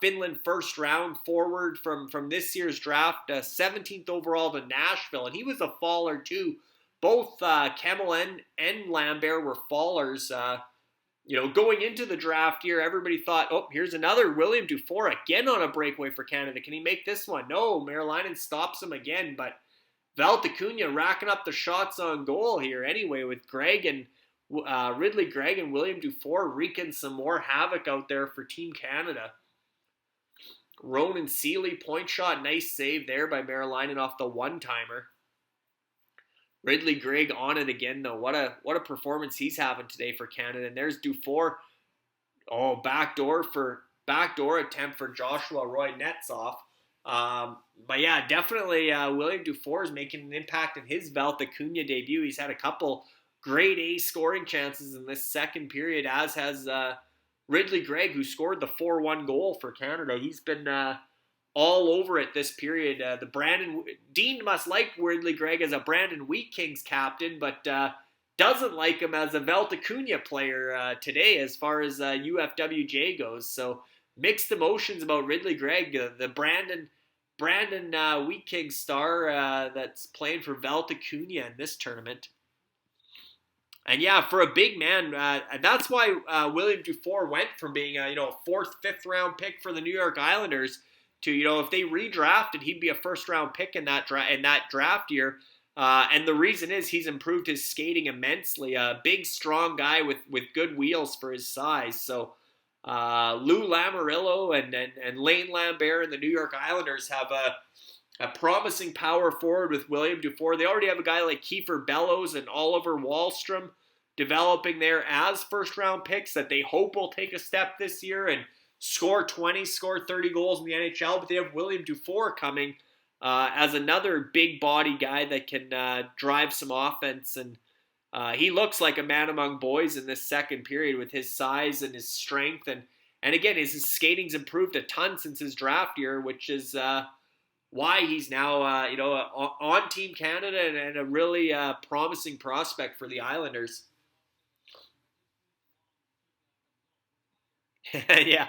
Finland first round forward from this year's draft, 17th overall to Nashville, and he was a faller too. Both Kemmel and Lambert were fallers. Going into the draft year, everybody thought, oh, here's another William Dufour again on a breakaway for Canada. Can he make this one? No, Maryland stops him again, but Valter Cunha racking up the shots on goal here anyway with Ridley Gregg and William Dufour wreaking some more havoc out there for Team Canada. Ronan Seeley, point shot, nice save there by Maryland off the one-timer. Ridley Gregg on it again, though. What a performance he's having today for Canada. And there's Dufour. Oh, backdoor attempt for Joshua Roy, nets off. But yeah, definitely William Dufour is making an impact in his Valter Cunha debut. He's had a couple grade A scoring chances in this second period, as has Ridley Gregg, who scored the 4-1 goal for Canada. He's been all over it this period. Dean must like Ridley Gregg as a Brandon Wheat Kings captain, but doesn't like him as a Valter Cunha player today as far as UFWJ goes. So mixed emotions about Ridley Gregg, the Brandon Wheat Kings star that's playing for Valter Cunha in this tournament. And yeah, for a big man, that's why William Dufour went from being a 4th, 5th round pick for the New York Islanders to if they redrafted, he'd be a first round pick in that draft year. And the reason is he's improved his skating immensely. A big, strong guy with good wheels for his size. So Lou Lamoriello and Lane Lambert and the New York Islanders have a promising power forward with William Dufour. They already have a guy like Kiefer Bellows and Oliver Wahlstrom developing there as first-round picks that they hope will take a step this year and score 30 goals in the NHL. But they have William Dufour coming as another big body guy that can drive some offense. And he looks like a man among boys in this second period with his size and his strength. And again, his skating's improved a ton since his draft year, which is why he's now on Team Canada and a really promising prospect for the Islanders. Yeah,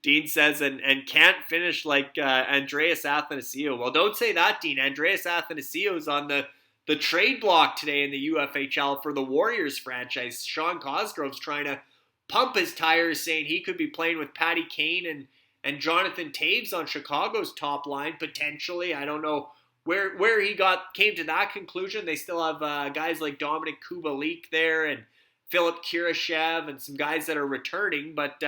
Dean says, and can't finish like Andreas Athanasiou. Well, don't say that, Dean. Andreas Athanasiou is on the trade block today in the UFHL for the Warriors franchise. Sean Cosgrove's trying to pump his tires, saying he could be playing with Patty Kane and Jonathan Taves on Chicago's top line, potentially. I don't know where he came to that conclusion. They still have guys like Dominic Kubalik there and Philip Kirashev and some guys that are returning, but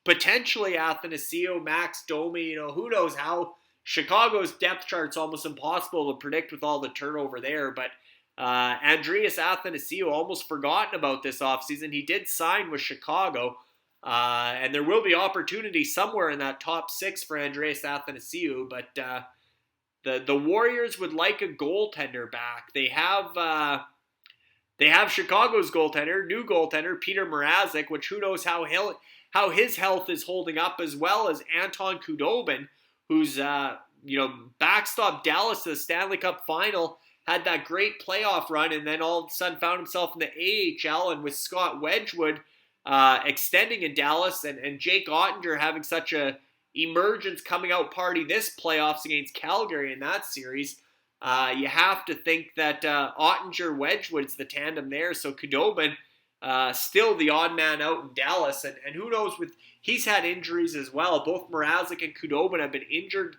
potentially Athanasiou, Max Domi, who knows how. Chicago's depth chart's almost impossible to predict with all the turnover there, but Andreas Athanasiou, almost forgotten about this offseason. He did sign with Chicago, and there will be opportunity somewhere in that top 6 for Andreas Athanasiou, but the Warriors would like a goaltender back. They have Chicago's new goaltender, Peter Mrazek, which who knows how his health is holding up, as well as Anton Khudobin, who's backstop Dallas to the Stanley Cup final, had that great playoff run, and then all of a sudden found himself in the AHL, and with Scott Wedgwood extending in Dallas and Jake Ottinger having such a emergence coming out party this playoffs against Calgary in that series, you have to think that Ottinger-Wedgwood's the tandem there. So Khudobin, still the odd man out in Dallas, and who knows, he's had injuries as well. Both Mrazek and Khudobin have been injured,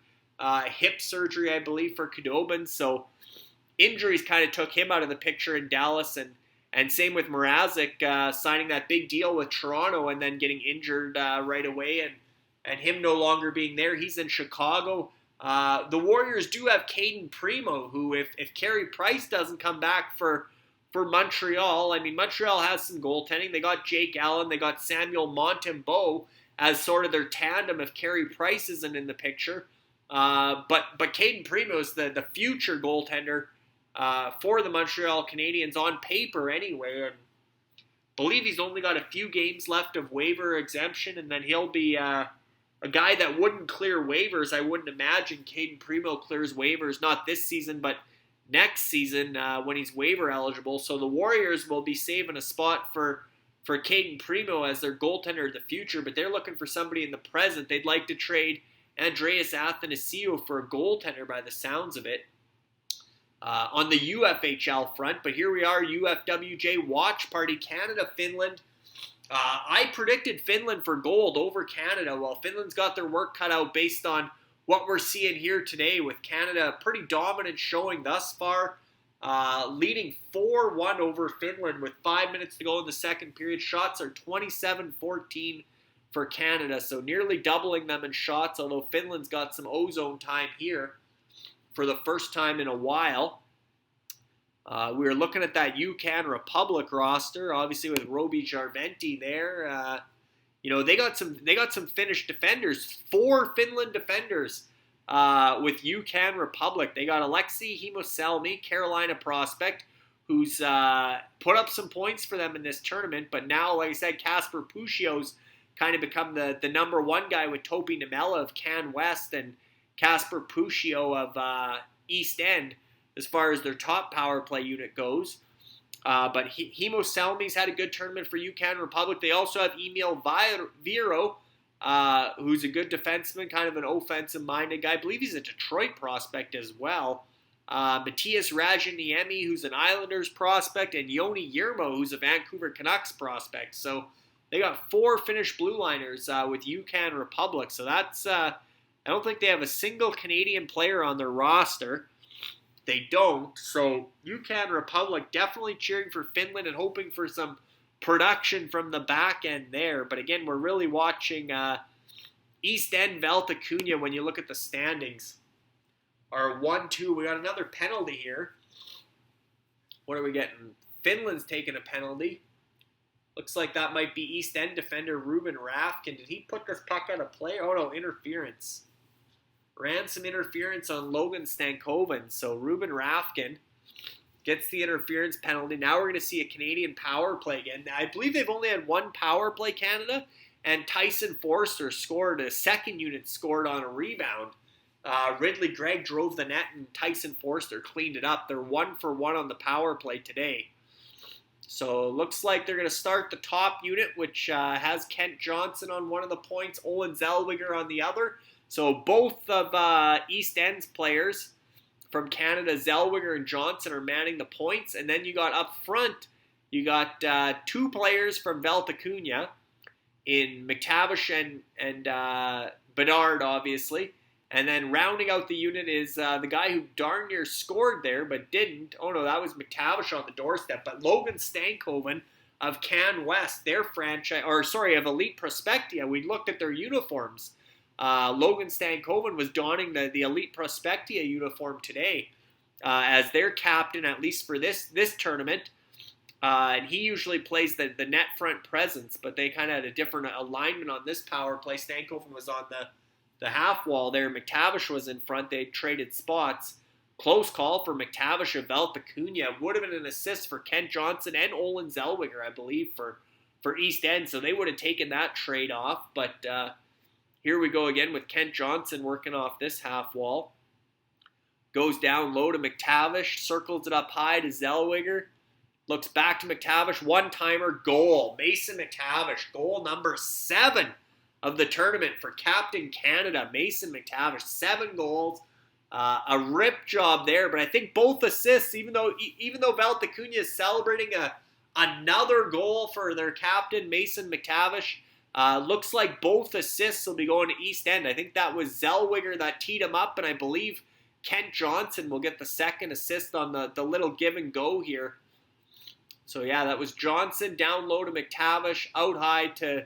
hip surgery, I believe, for Khudobin, so injuries kind of took him out of the picture in Dallas, and same with Mrazek, signing that big deal with Toronto and then getting injured right away, and him no longer being there. He's in Chicago. The Warriors do have Caden Primo, who, if Carey Price doesn't come back for Montreal, I mean, Montreal has some goaltending. They got Jake Allen, they got Samuel Montembeault as sort of their tandem if Carey Price isn't in the picture. But Caden Primo is the future goaltender for the Montreal Canadiens on paper anyway. And believe he's only got a few games left of waiver exemption, and then he'll be a guy that wouldn't clear waivers. I wouldn't imagine Caden Primo clears waivers, not this season, but next season when he's waiver eligible. So the Warriors will be saving a spot for Caden Primo as their goaltender of the future, but they're looking for somebody in the present. They'd like to trade Andreas Athanasiou for a goaltender by the sounds of it. On the UFHL front, but here we are, UFWJ Watch Party, Canada, Finland. I predicted Finland for gold over Canada. Well, Finland's got their work cut out based on what we're seeing here today, with Canada a pretty dominant showing thus far, leading 4-1 over Finland with 5 minutes to go in the second period. Shots are 27-14 for Canada, so nearly doubling them in shots, although Finland's got some ozone time here for the first time in a while. We were looking at that UCAN Republic roster, obviously with Roby Jarventi there. They got some Finnish defenders, 4 Finland defenders with UCAN Republic. They got Alexei Himosalmi, Carolina prospect, who's put up some points for them in this tournament. But now, like I said, Kasper Pucio's kind of become the number one guy with Topi Nimella of Can West and Kasper Puccio of East End as far as their top power play unit goes. But Himosalmi's had a good tournament for UCAN Republic. They also have Emil Viro, who's a good defenseman, kind of an offensive-minded guy. I believe he's a Detroit prospect as well. Matthias Rajaniemi, who's an Islanders prospect, and Joni Jurmo, who's a Vancouver Canucks prospect. So they got 4 Finnish blue liners with UCAN Republic. So that's I don't think they have a single Canadian player on their roster. They don't. So UCAN Republic definitely cheering for Finland and hoping for some production from the back end there. But again, we're really watching East End Valtakunia when you look at the standings. Are 1-2. We got another penalty here. What are we getting? Finland's taking a penalty. Looks like that might be East End defender Ruben Rafkin. Did he put this puck out of play? Oh no, interference. Ran some interference on Logan Stankoven. So Ruben Rafkin gets the interference penalty. Now we're going to see a Canadian power play again. I believe they've only had one power play, Canada, and Tyson Forster scored. A second unit scored on a rebound. Ridley Gregg drove the net, and Tyson Forster cleaned it up. They're 1-for-1 on the power play today. So it looks like they're going to start the top unit, which has Kent Johnson on one of the points, Olin Zellweger on the other. So both of East End's players from Canada, Zellweger and Johnson, are manning the points. And then you got up front, you got 2 players from Valtakunia in McTavish and Bedard, obviously. And then rounding out the unit is the guy who darn near scored there but didn't. Oh no, that was McTavish on the doorstep. But Logan Stankoven of Can West, their franchise, of Elite Prospectia. We looked at their uniforms. Logan Stankoven was donning the Elite Prospectia uniform today as their captain, at least for this tournament. And he usually plays the net front presence, but they kind of had a different alignment on this power play. Stankoven was on the half wall there. McTavish was in front. They traded spots. Close call for McTavish of Valtakunia. Would have been an assist for Kent Johnson and Olin Zellweger, I believe, for East End. So they would have taken that trade off. But Here we go again with Kent Johnson working off this half wall. Goes down low to McTavish, circles it up high to Zellweger. Looks back to McTavish, one-timer, goal. Mason McTavish, goal number 7 of the tournament for Captain Canada. Mason McTavish, 7 goals. A rip job there, but I think both assists, even though Valtacuña is celebrating another goal for their captain, Mason McTavish, looks like both assists will be going to East End. I think that was Zellweger that teed him up, and I believe Kent Johnson will get the second assist on the little give and go here. So yeah, that was Johnson down low to McTavish, out high to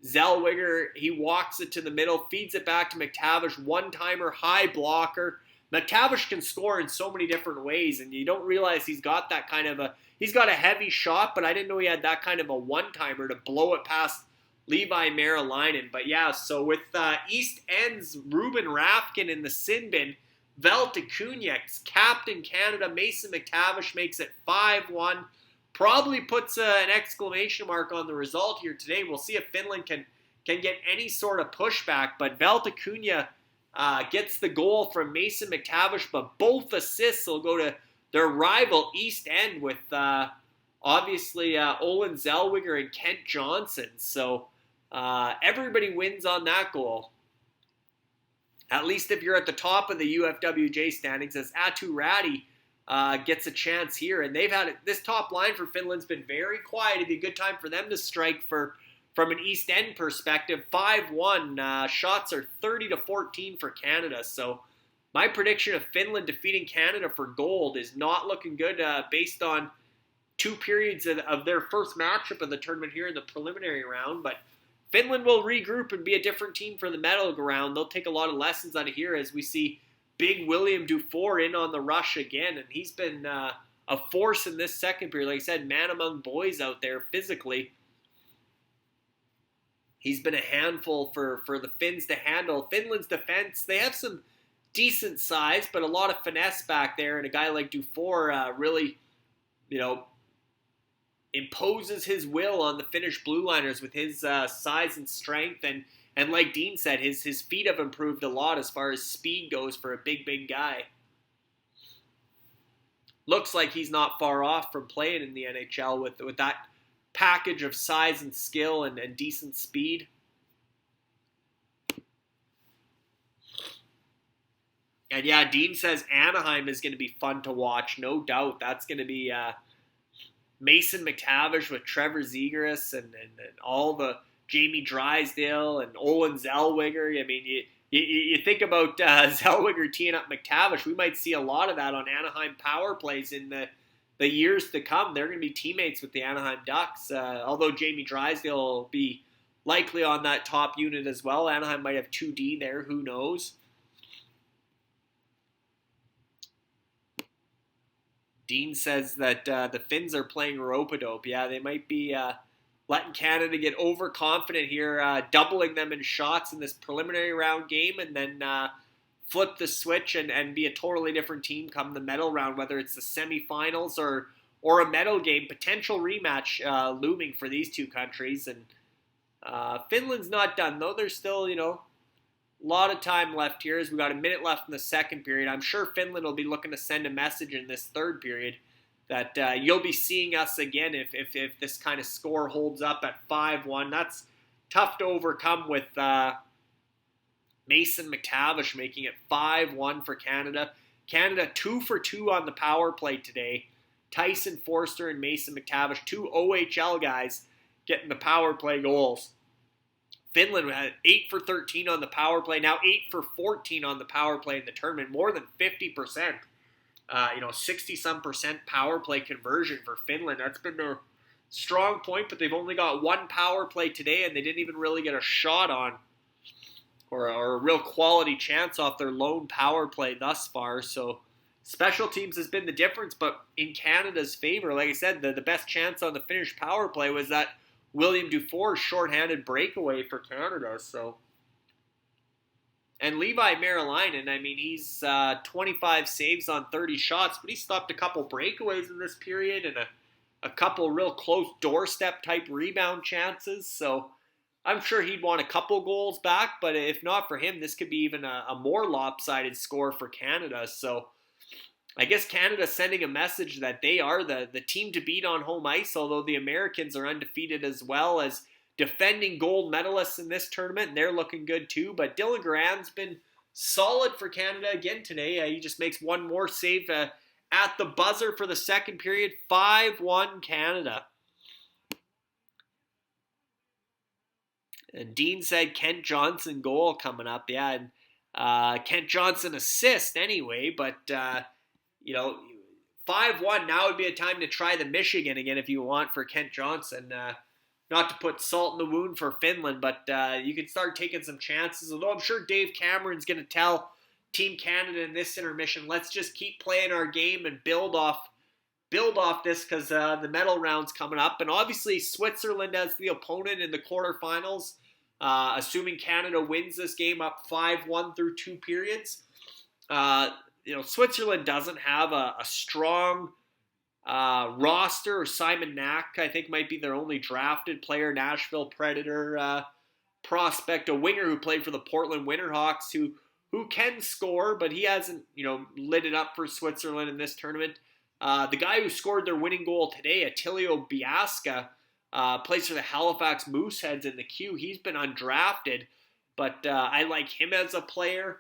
Zellweger. He walks it to the middle, feeds it back to McTavish, one-timer, high blocker. McTavish can score in so many different ways, and you don't realize he's got that kind of he's got a heavy shot, but I didn't know he had that kind of a one-timer to blow it past Levi Meralainen. But yeah, so with East End's Ruben Rafkin in the sin bin, Valtacuña, Captain Canada, Mason McTavish makes it 5-1. Probably puts an exclamation mark on the result here today. We'll see if Finland can get any sort of pushback. But Valtacuña gets the goal from Mason McTavish, but both assists will go to their rival East End with obviously Olin Zellweger and Kent Johnson. So everybody wins on that goal. At least if you're at the top of the UFWJ standings, as Atu Räty gets a chance here. And they've had this top line for Finland's been very quiet. It'd be a good time for them to strike from an East End perspective. 5-1. Shots are 30-14 for Canada. So my prediction of Finland defeating Canada for gold is not looking good based on 2 periods of their first matchup of the tournament here in the preliminary round. But Finland will regroup and be a different team for the medal round. They'll take a lot of lessons out of here as we see big William Dufour in on the rush again. And he's been a force in this second period. Like I said, man among boys out there physically. He's been a handful for the Finns to handle. Finland's defense, they have some decent size, but a lot of finesse back there. And a guy like Dufour really, imposes his will on the Finnish blue liners with his size and strength. And like Dean said, his feet have improved a lot as far as speed goes for a big guy. Looks like he's not far off from playing in the NHL with that package of size and skill and decent speed. And yeah, Dean says Anaheim is going to be fun to watch. No doubt. That's going to be Mason McTavish with Trevor Zegras and all the Jamie Drysdale and Olin Zellweger. I mean, you think about Zellweger teeing up McTavish. We might see a lot of that on Anaheim power plays in the years to come. They're going to be teammates with the Anaheim Ducks. Although Jamie Drysdale will be likely on that top unit as well. Anaheim might have 2D there. Who knows? Dean says that the Finns are playing rope-a-dope. Yeah, they might be letting Canada get overconfident here, doubling them in shots in this preliminary round game, and then flip the switch and be a totally different team come the medal round, whether it's the semifinals or a medal game. Potential rematch looming for these two countries. And Finland's not done, though. There's still, a lot of time left here as we got a minute left in the second period. I'm sure Finland will be looking to send a message in this third period that you'll be seeing us again if this kind of score holds up at 5-1. That's tough to overcome with Mason McTavish making it 5-1 for Canada. Canada 2 for 2 on the power play today. Tyson Forster and Mason McTavish, 2 OHL guys getting the power play goals. Finland had 8 for 13 on the power play, now 8 for 14 on the power play in the tournament, more than 50%. 60-some% power play conversion for Finland. That's been their strong point, but they've only got 1 power play today, and they didn't even really get a shot on or a real quality chance off their lone power play thus far. So special teams has been the difference, but in Canada's favor. Like I said, the best chance on the Finnish power play was that William Dufour shorthanded breakaway for Canada. So, and Levi Meralainen, I mean, he's 25 saves on 30 shots, but he stopped a couple breakaways in this period and a couple real close doorstep type rebound chances. So I'm sure he'd want a couple goals back, but if not for him, this could be even a more lopsided score for Canada. So I guess Canada's sending a message that they are the team to beat on home ice, although the Americans are undefeated as well as defending gold medalists in this tournament, and they're looking good too. But Dylan Garand's been solid for Canada again today. He just makes one more save at the buzzer for the second period. 5-1 Canada. And Dean said Kent Johnson goal coming up. Yeah, and Kent Johnson assist anyway, but 5-1, now would be a time to try the Michigan again if you want for Kent Johnson. Not to put salt in the wound for Finland, but you can start taking some chances. Although I'm sure Dave Cameron's going to tell Team Canada in this intermission, let's just keep playing our game and build off this because the medal round's coming up. And obviously Switzerland as the opponent in the quarterfinals, assuming Canada wins this game up 5-1 through 2 periods. Switzerland doesn't have a strong roster. Simon Knack, I think, might be their only drafted player, Nashville Predator prospect, a winger who played for the Portland Winterhawks who can score, but he hasn't, lit it up for Switzerland in this tournament. The guy who scored their winning goal today, Attilio Biasca, plays for the Halifax Mooseheads in the Q. He's been undrafted, but I like him as a player.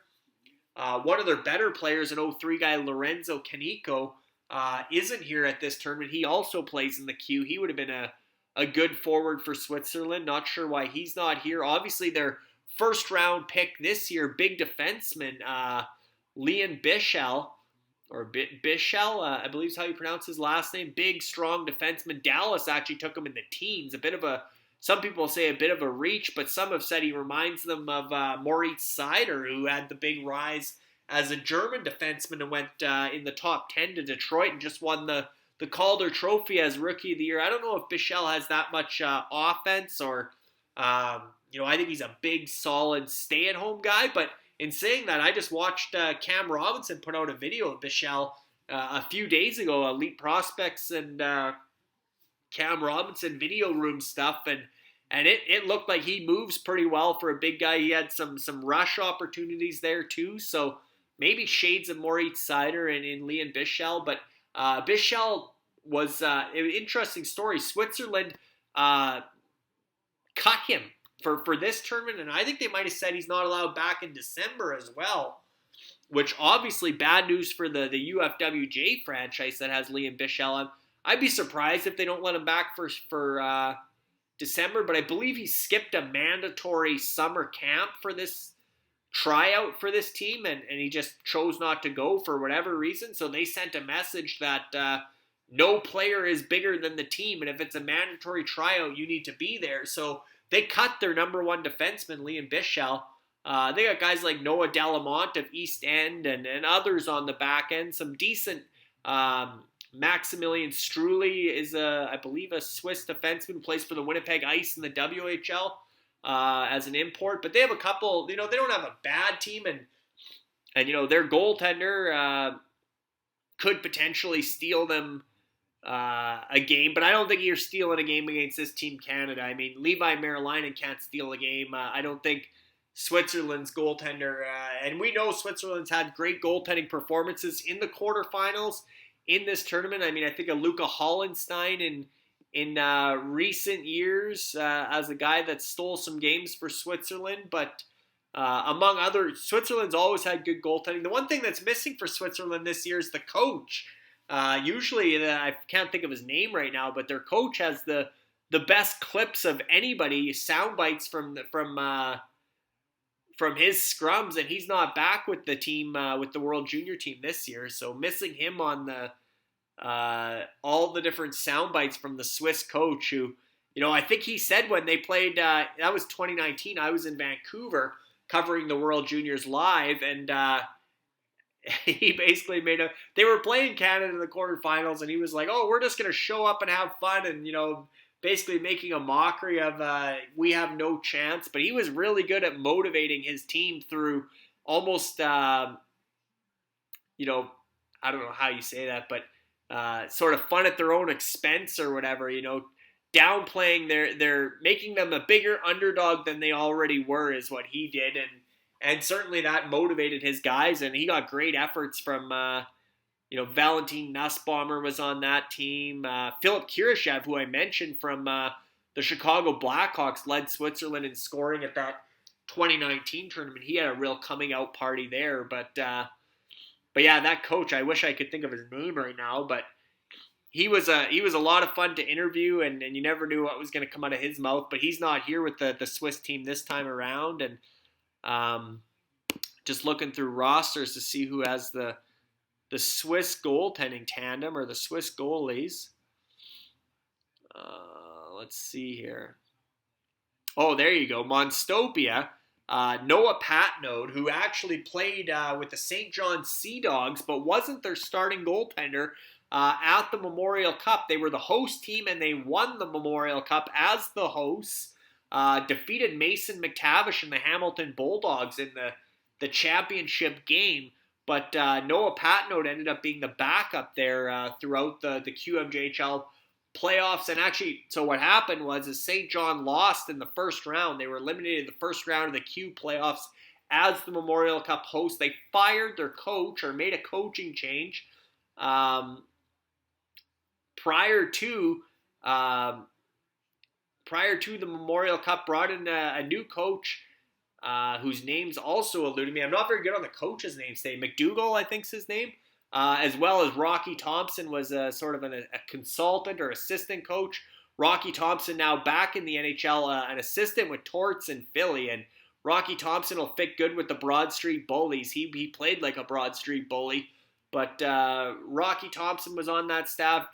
One of their better players, an 03 guy, Lorenzo Canico, isn't here at this tournament. He also plays in the Q. He would have been a good forward for Switzerland. Not sure why he's not here. Obviously, their first round pick this year, big defenseman, Leon Bichel, Bichel, I believe is how you pronounce his last name. Big, strong defenseman. Dallas actually took him in the teens. Some people say a bit of a reach, but some have said he reminds them of Moritz Seider, who had the big rise as a German defenseman and went in the top 10 to Detroit and just won the Calder Trophy as Rookie of the Year. I don't know if Bichel has that much offense or, I think he's a big, solid stay-at-home guy. But in saying that, I just watched Cam Robinson put out a video of Bichel a few days ago, Elite Prospects and Cam Robinson video room stuff, and it looked like he moves pretty well for a big guy. He had some rush opportunities there too, so maybe shades of Moritz Seider and in Leon Bichel, but Bichel was an interesting story. Switzerland cut him for this tournament, and I think they might have said he's not allowed back in December as well, which obviously bad news for the UFWJ franchise that has Leon Bichel on. I'd be surprised if they don't let him back for December, but I believe he skipped a mandatory summer camp for this tryout for this team, and he just chose not to go for whatever reason. So they sent a message that no player is bigger than the team, and if it's a mandatory tryout, you need to be there. So they cut their number one defenseman, Leon Bichel. They got guys like Noah Delamont of East End and others on the back end, some decent Maximilian Struli is, I believe, a Swiss defenseman who plays for the Winnipeg Ice in the WHL as an import. But they have a couple, they don't have a bad team. And their goaltender could potentially steal them a game. But I don't think you're stealing a game against this Team Canada. I mean, Levi Marilainen can't steal a game. I don't think Switzerland's goaltender, and we know Switzerland's had great goaltending performances in the quarterfinals in this tournament. I mean, I think of Luca Hollenstein in recent years as a guy that stole some games for Switzerland, but among other, Switzerland's always had good goaltending. The one thing that's missing for Switzerland this year is the coach. Usually, I can't think of his name right now, but their coach has the best clips of anybody, sound bites from his scrums, and he's not back with the team, with the World Junior team this year. So missing him on the all the different sound bites from the Swiss coach, who, I think he said when they played, that was 2019. I was in Vancouver covering the World Juniors live, and he basically they were playing Canada in the quarterfinals, and he was like, "Oh, we're just gonna show up and have fun," and basically making a mockery of we have no chance. But he was really good at motivating his team through almost, I don't know how you say that, but sort of fun at their own expense or whatever, downplaying they're making them a bigger underdog than they already were is what he did, and certainly that motivated his guys, and he got great efforts from Valentin Nussbaumer was on that team. Philip Kurashev, who I mentioned from the Chicago Blackhawks, led Switzerland in scoring at that 2019 tournament. He had a real coming out party there, but yeah, that coach, I wish I could think of his name right now, but he was a lot of fun to interview, and you never knew what was going to come out of his mouth. But he's not here with the Swiss team this time around, and just looking through rosters to see who has the Swiss goaltending tandem or the Swiss goalies. Let's see here. Oh, there you go. Monstopia, Noah Patnode, who actually played with the St. John Sea Dogs, but wasn't their starting goaltender at the Memorial Cup. They were the host team, and they won the Memorial Cup as the hosts. Defeated Mason McTavish and the Hamilton Bulldogs in the championship game. But Noah Patnode ended up being the backup there throughout the QMJHL playoffs. And actually, so what happened was St. John lost in the first round. They were eliminated in the first round of the Q playoffs as the Memorial Cup host. They fired their coach or made a coaching change prior to the Memorial Cup, brought in a new coach whose name's also eluding me. I'm not very good on the coach's name today. McDougall, I think's his name. As well as Rocky Thompson was sort of a consultant or assistant coach. Rocky Thompson now back in the NHL, an assistant with Torts in Philly. And Rocky Thompson will fit good with the Broad Street Bullies. He played like a Broad Street Bully. But Rocky Thompson was on that staff.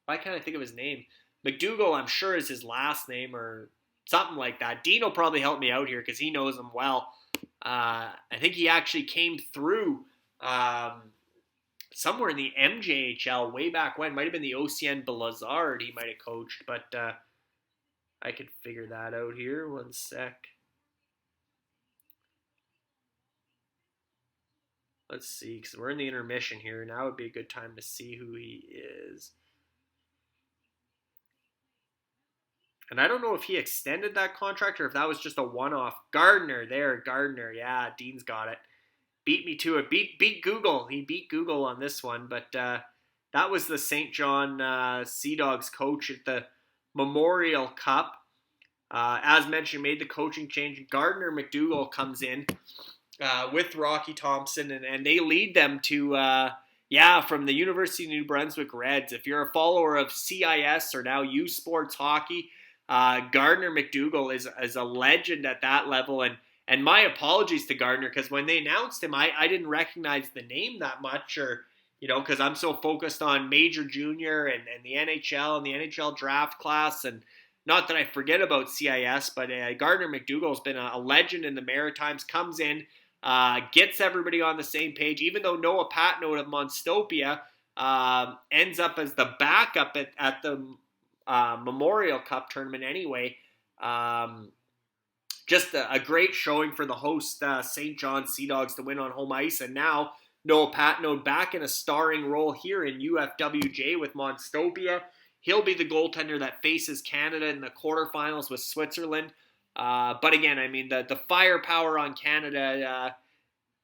Why can't I think of his name? McDougall, I'm sure, is his last name or something like that. Dean will probably help me out here because he knows him well. I think he actually came through somewhere in the MJHL way back when. Might have been the OCN Belazard he might have coached, but I could figure that out here. One sec. Let's see, because we're in the intermission here. Now would be a good time to see who he is. And I don't know if he extended that contract or if that was just a one-off. Gardner. Yeah, Dean's got it. Beat me to it. Beat Google. He beat Google on this one. But that was the St. John Sea Dogs coach at the Memorial Cup. As mentioned, made the coaching change. Gardner McDougall comes in with Rocky Thompson, and they lead them to, from the University of New Brunswick Reds. If you're a follower of CIS or now U Sports Hockey, Gardner McDougall is a legend at that level, and my apologies to Gardner, because when they announced him, I didn't recognize the name that much, or because I'm so focused on Major Junior and the NHL and the NHL draft class, and not that I forget about CIS, but Gardner McDougall's been a legend in the Maritimes, comes in, gets everybody on the same page, even though Noah Patnode of Monstopia ends up as the backup at the Memorial Cup tournament anyway. Just a great showing for the host St. John Sea Dogs to win on home ice, and now Noah Patnode back in a starring role here in UFWJ with Monstopia. He'll be the goaltender that faces Canada in the quarterfinals with Switzerland. But again, I mean, the firepower on Canada,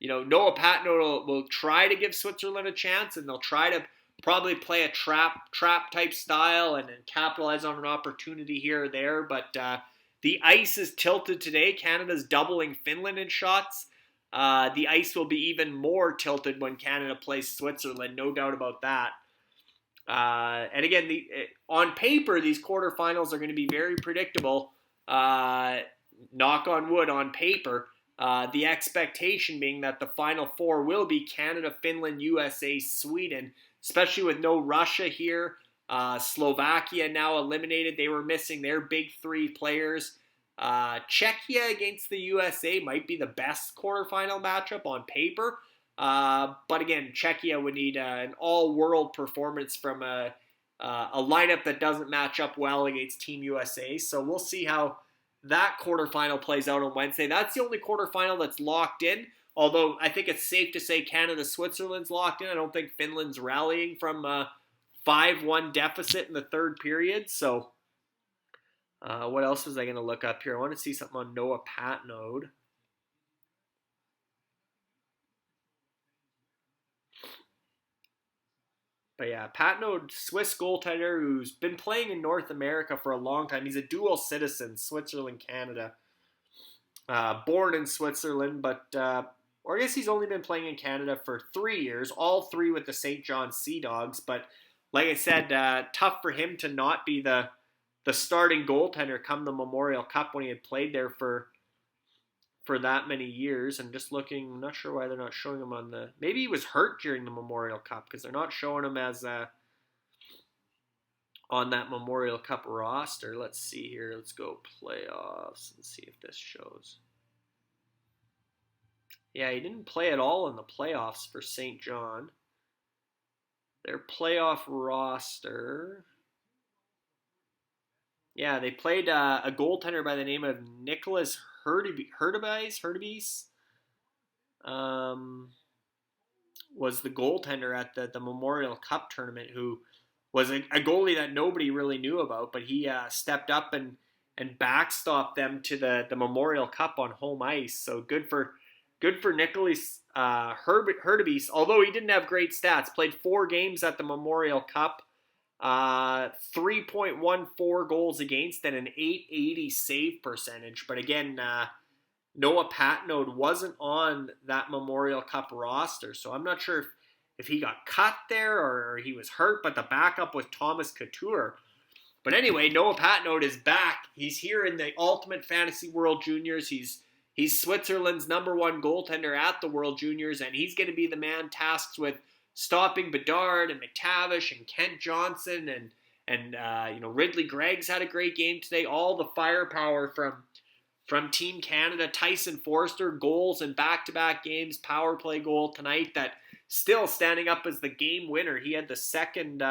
Noah Patnode will try to give Switzerland a chance, and they'll try to probably play a trap type style and capitalize on an opportunity here or there. But the ice is tilted today. Canada's doubling Finland in shots. The ice will be even more tilted when Canada plays Switzerland, no doubt about that. And again, on paper, these quarterfinals are going to be very predictable. Knock on wood on paper. The expectation being that the final four will be Canada, Finland, USA, Sweden, especially with no Russia here. Slovakia now eliminated. They were missing their big three players. Czechia against the USA might be the best quarterfinal matchup on paper. But again, Czechia would need an all-world performance from a lineup that doesn't match up well against Team USA. So we'll see how that quarterfinal plays out on Wednesday. That's the only quarterfinal that's locked in. Although I think it's safe to say Canada-Switzerland's locked in. I don't think Finland's rallying from 5-1 deficit in the third period. So what else was I going to look up here? I want to see something on Noah Patnode. But yeah, Patnode, Swiss goaltender who's been playing in North America for a long time. He's a dual citizen, Switzerland, Canada. Born in Switzerland, but or I guess he's only been playing in Canada for 3 years, all 3 with the St. John Sea Dogs. But like I said, tough for him to not be the starting goaltender come the Memorial Cup when he had played there for that many years. And just looking, I'm not sure why they're not showing him on the... Maybe he was hurt during the Memorial Cup because they're not showing him as on that Memorial Cup roster. Let's see here. Let's go playoffs and see if this shows. Yeah, he didn't play at all in the playoffs for St. John. Their playoff roster... Yeah, they played a goaltender by the name of Nicholas Hurtubise. Was the goaltender at the Memorial Cup tournament, who was a goalie that nobody really knew about, but he stepped up and backstopped them to the Memorial Cup on home ice. So good for Nicholas Hurtubise, although he didn't have great stats. Played 4 games at the Memorial Cup. 3.14 goals against and an .880 save percentage. But again, Noah Patnode wasn't on that Memorial Cup roster, so I'm not sure if he got cut there or he was hurt, but the backup was Thomas Couture. But anyway, Noah Patnode is back. He's here in the Ultimate Fantasy World Juniors. He's Switzerland's -- goaltender at the World Juniors, and he's going to be the man tasked with stopping Bedard and McTavish and Kent Johnson and Ridley Gregg's had a great game today. All the firepower from Team Canada. Tyson Forster, goals in back-to-back games, power play goal tonight that still standing up as the game winner. He had the second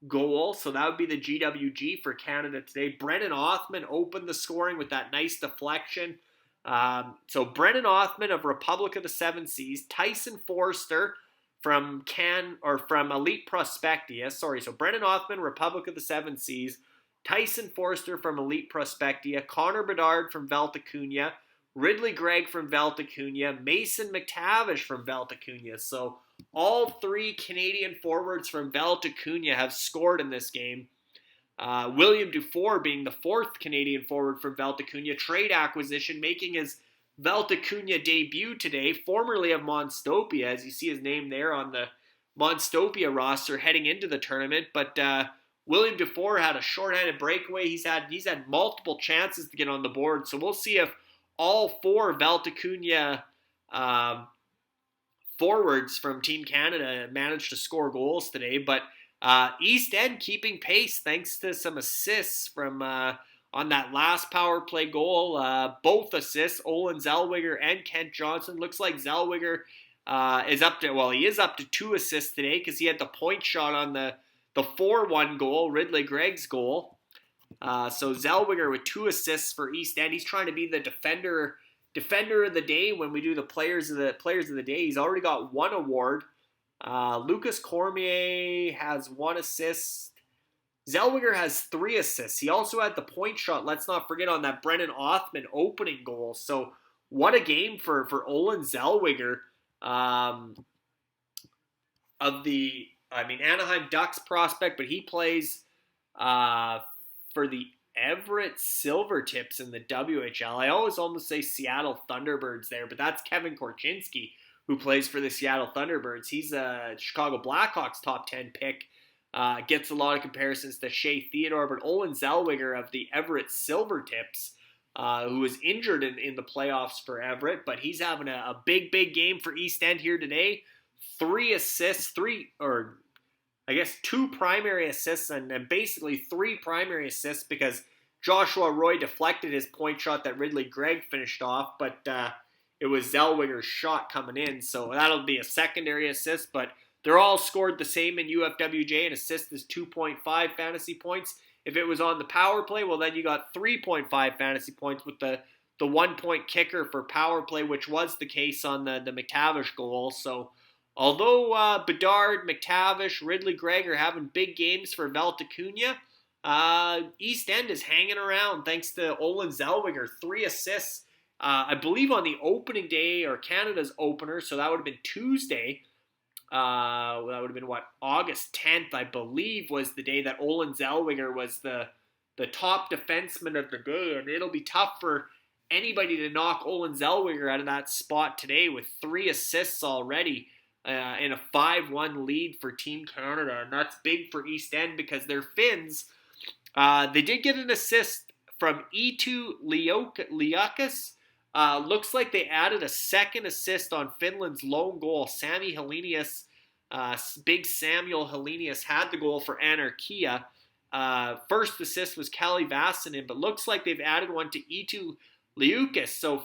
goal, so that would be the GWG for Canada today. Brennan Othman opened the scoring with that nice deflection. So Brennan Othman of Republic of the Seven Seas, Tyson Forster from Elite Prospectia. So Brennan Othman, Republic of the Seven Seas, Tyson Forster from Elite Prospectia, Connor Bedard from Velta-Cunha, Ridley Gregg from Velta-Cunha, Mason McTavish from Velta-Cunha. So all 3 Canadian forwards from Velta-Cunha have scored in this game. William Dufour being the 4th Canadian forward from Velta-Cunha, trade acquisition, making his Velta-Cunha debut today, formerly of Monstopia, as you see his name there on the Monstopia roster heading into the tournament. But William Dufour had a shorthanded breakaway. He's had multiple chances to get on the board. So we'll see if all 4 Velta-Cunha forwards from Team Canada managed to score goals today. But East End keeping pace thanks to some assists from on that last power play goal. Both assists, Olin Zellweger and Kent Johnson. Looks like Zellweger is up to 2 assists today because he had the point shot on the 4-1 goal, Ridley Gregg's goal. So Zellweger with 2 assists for East End. He's trying to be the defender of the day when we do the players of the day. He's already got 1 award. Lucas Cormier has 1 assist. Zellweger has 3 assists. He also had the point shot, let's not forget, on that Brennan Othman opening goal. So what a game for Olin Zellweger Anaheim Ducks prospect, but he plays for the Everett Silvertips in the WHL. I always almost say Seattle Thunderbirds there, but that's Kevin Korchinski, who plays for the Seattle Thunderbirds. He's a Chicago Blackhawks top 10 pick. Gets a lot of comparisons to Shea Theodore, but Olin Zellweger of the Everett Silvertips, who was injured in the playoffs for Everett, but he's having a big game for East End here today. 2 primary assists and basically 3 primary assists because Joshua Roy deflected his point shot that Ridley Gregg finished off, but it was Zellweger's shot coming in, so that'll be a secondary assist, but they're all scored the same in UFWJ. An assist is 2.5 fantasy points. If it was on the power play, well, then you got 3.5 fantasy points with the 1-point kicker for power play, which was the case on the McTavish goal. So Although Bedard, McTavish, Ridley Gregg are having big games for Velticunha, East End is hanging around thanks to Olin Zellweger, 3 assists, I believe on the opening day or Canada's opener, so that would have been Tuesday. That would have been August 10th, I believe, was the day that Olin Zellweger was the top defenseman of the day, and it'll be tough for anybody to knock Olin Zellweger out of that spot today with 3 assists already in a 5-1 lead for Team Canada, and that's big for East End because they're Finns. They did get an assist from Eetu Liukas. Looks like they added a second assist on Finland's lone goal. Sami Helenius, big Samuel Helenius, had the goal for Anarchia. First assist was Kalle Vasanen, but looks like they've added one to Eetu Liukas. So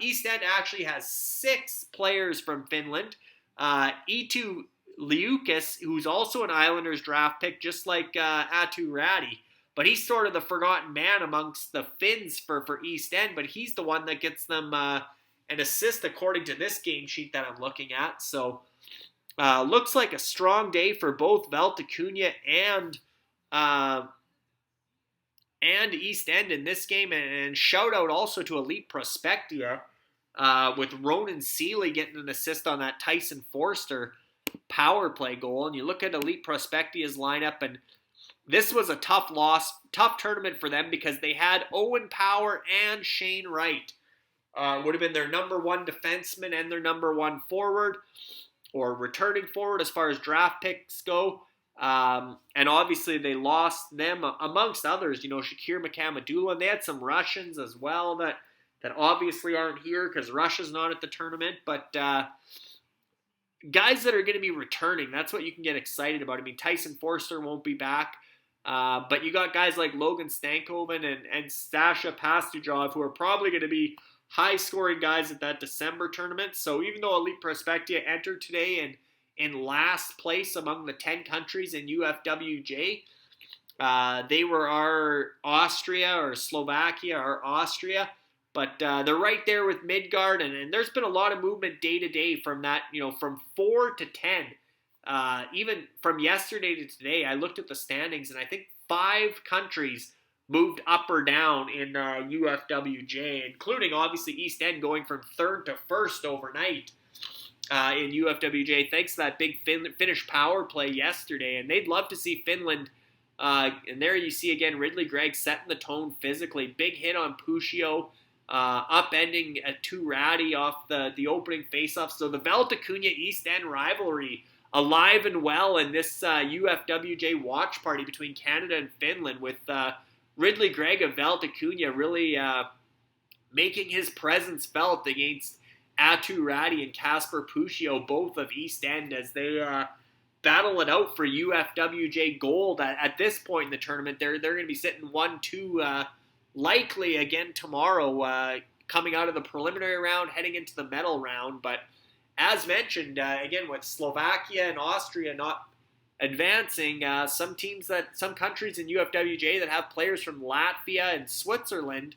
East End actually has 6 players from Finland. Eetu Liukas, who's also an Islanders draft pick, just like Atu Räty. But he's sort of the forgotten man amongst the Finns for East End, but he's the one that gets them an assist according to this game sheet that I'm looking at. So looks like a strong day for both Velticunha and East End in this game. And shout out also to Elite Prospectia with Ronan Seeley getting an assist on that Tyson Forster power play goal. And you look at Elite Prospectia's lineup, and this was a tough tournament for them because they had Owen Power and Shane Wright. Would have been their number 1 defenseman and their number 1 forward, or returning forward as far as draft picks go. And obviously they lost them amongst others, Shakir Makamadula, and they had some Russians as well that obviously aren't here because Russia's not at the tournament, but guys that are going to be returning, that's what you can get excited about. I mean, Tyson Forster won't be back, but you got guys like Logan Stankoven and Stasha Pastujov who are probably going to be high-scoring guys at that December tournament. So even though Elite Prospectia entered today in last place among the 10 countries in UFWJ, they were our Austria or Slovakia or Austria. But they're right there with Midgard, and there's been a lot of movement day to day from that, from 4 to 10. Even from yesterday to today, I looked at the standings, and I think 5 countries moved up or down in UFWJ, including obviously East End going from 3rd to 1st overnight in UFWJ, thanks to that big Finnish power play yesterday. And they'd love to see Finland. And there you see again Ridley Gregg setting the tone physically. Big hit on Puccio. Upending a Atu Räty off the opening faceoff. So the Velticunha East End rivalry alive and well in this UFWJ watch party between Canada and Finland, with Ridley Gregg of Velticunha really making his presence felt against Atu Räty and Kasper Puccio, both of East End, as they battle it out for UFWJ gold. At this point in the tournament, they're going to be sitting 1-2 likely again tomorrow, coming out of the preliminary round, heading into the medal round. But as mentioned, again, with Slovakia and Austria not advancing, some countries in UFWJ that have players from Latvia and Switzerland,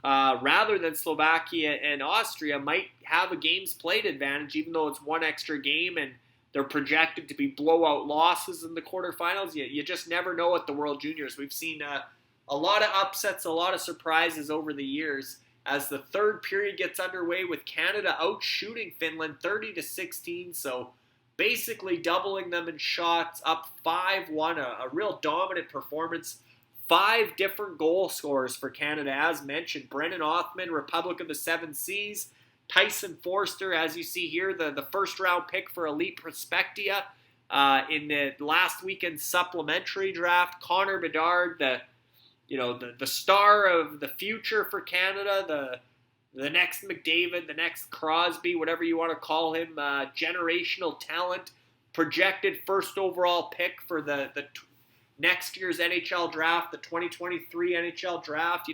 rather than Slovakia and Austria, might have a games played advantage, even though it's 1 extra game and they're projected to be blowout losses in the quarterfinals. You just never know at the World Juniors. We've seen a lot of upsets, a lot of surprises over the years as the 3rd period gets underway with Canada outshooting Finland 30-16. So basically doubling them in shots, up 5-1, a real dominant performance. 5 different goal scorers for Canada, as mentioned. Brennan Othman, Republic of the Seven Seas. Tyson Forster, as you see here, the first-round pick for Elite Prospectia in the last weekend's supplementary draft. Connor Bedard, the star of the future for Canada, the next McDavid, the next Crosby, whatever you want to call him, generational talent, projected first overall pick for the next year's NHL draft, the 2023 NHL draft.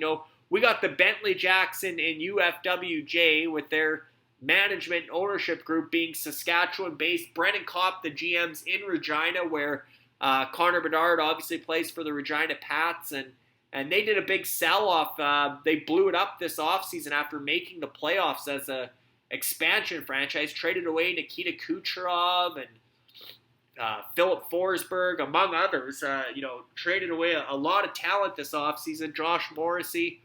We got the Bentley Jackson in UFWJ with their management and ownership group being Saskatchewan-based. Brennan Kopp, the GM's in Regina, where Connor Bedard obviously plays for the Regina Pats, and they did a big sell-off. They blew it up this offseason after making the playoffs as expansion franchise, traded away Nikita Kucherov and Philip Forsberg, among others. Traded away a lot of talent this offseason. Josh Morrissey,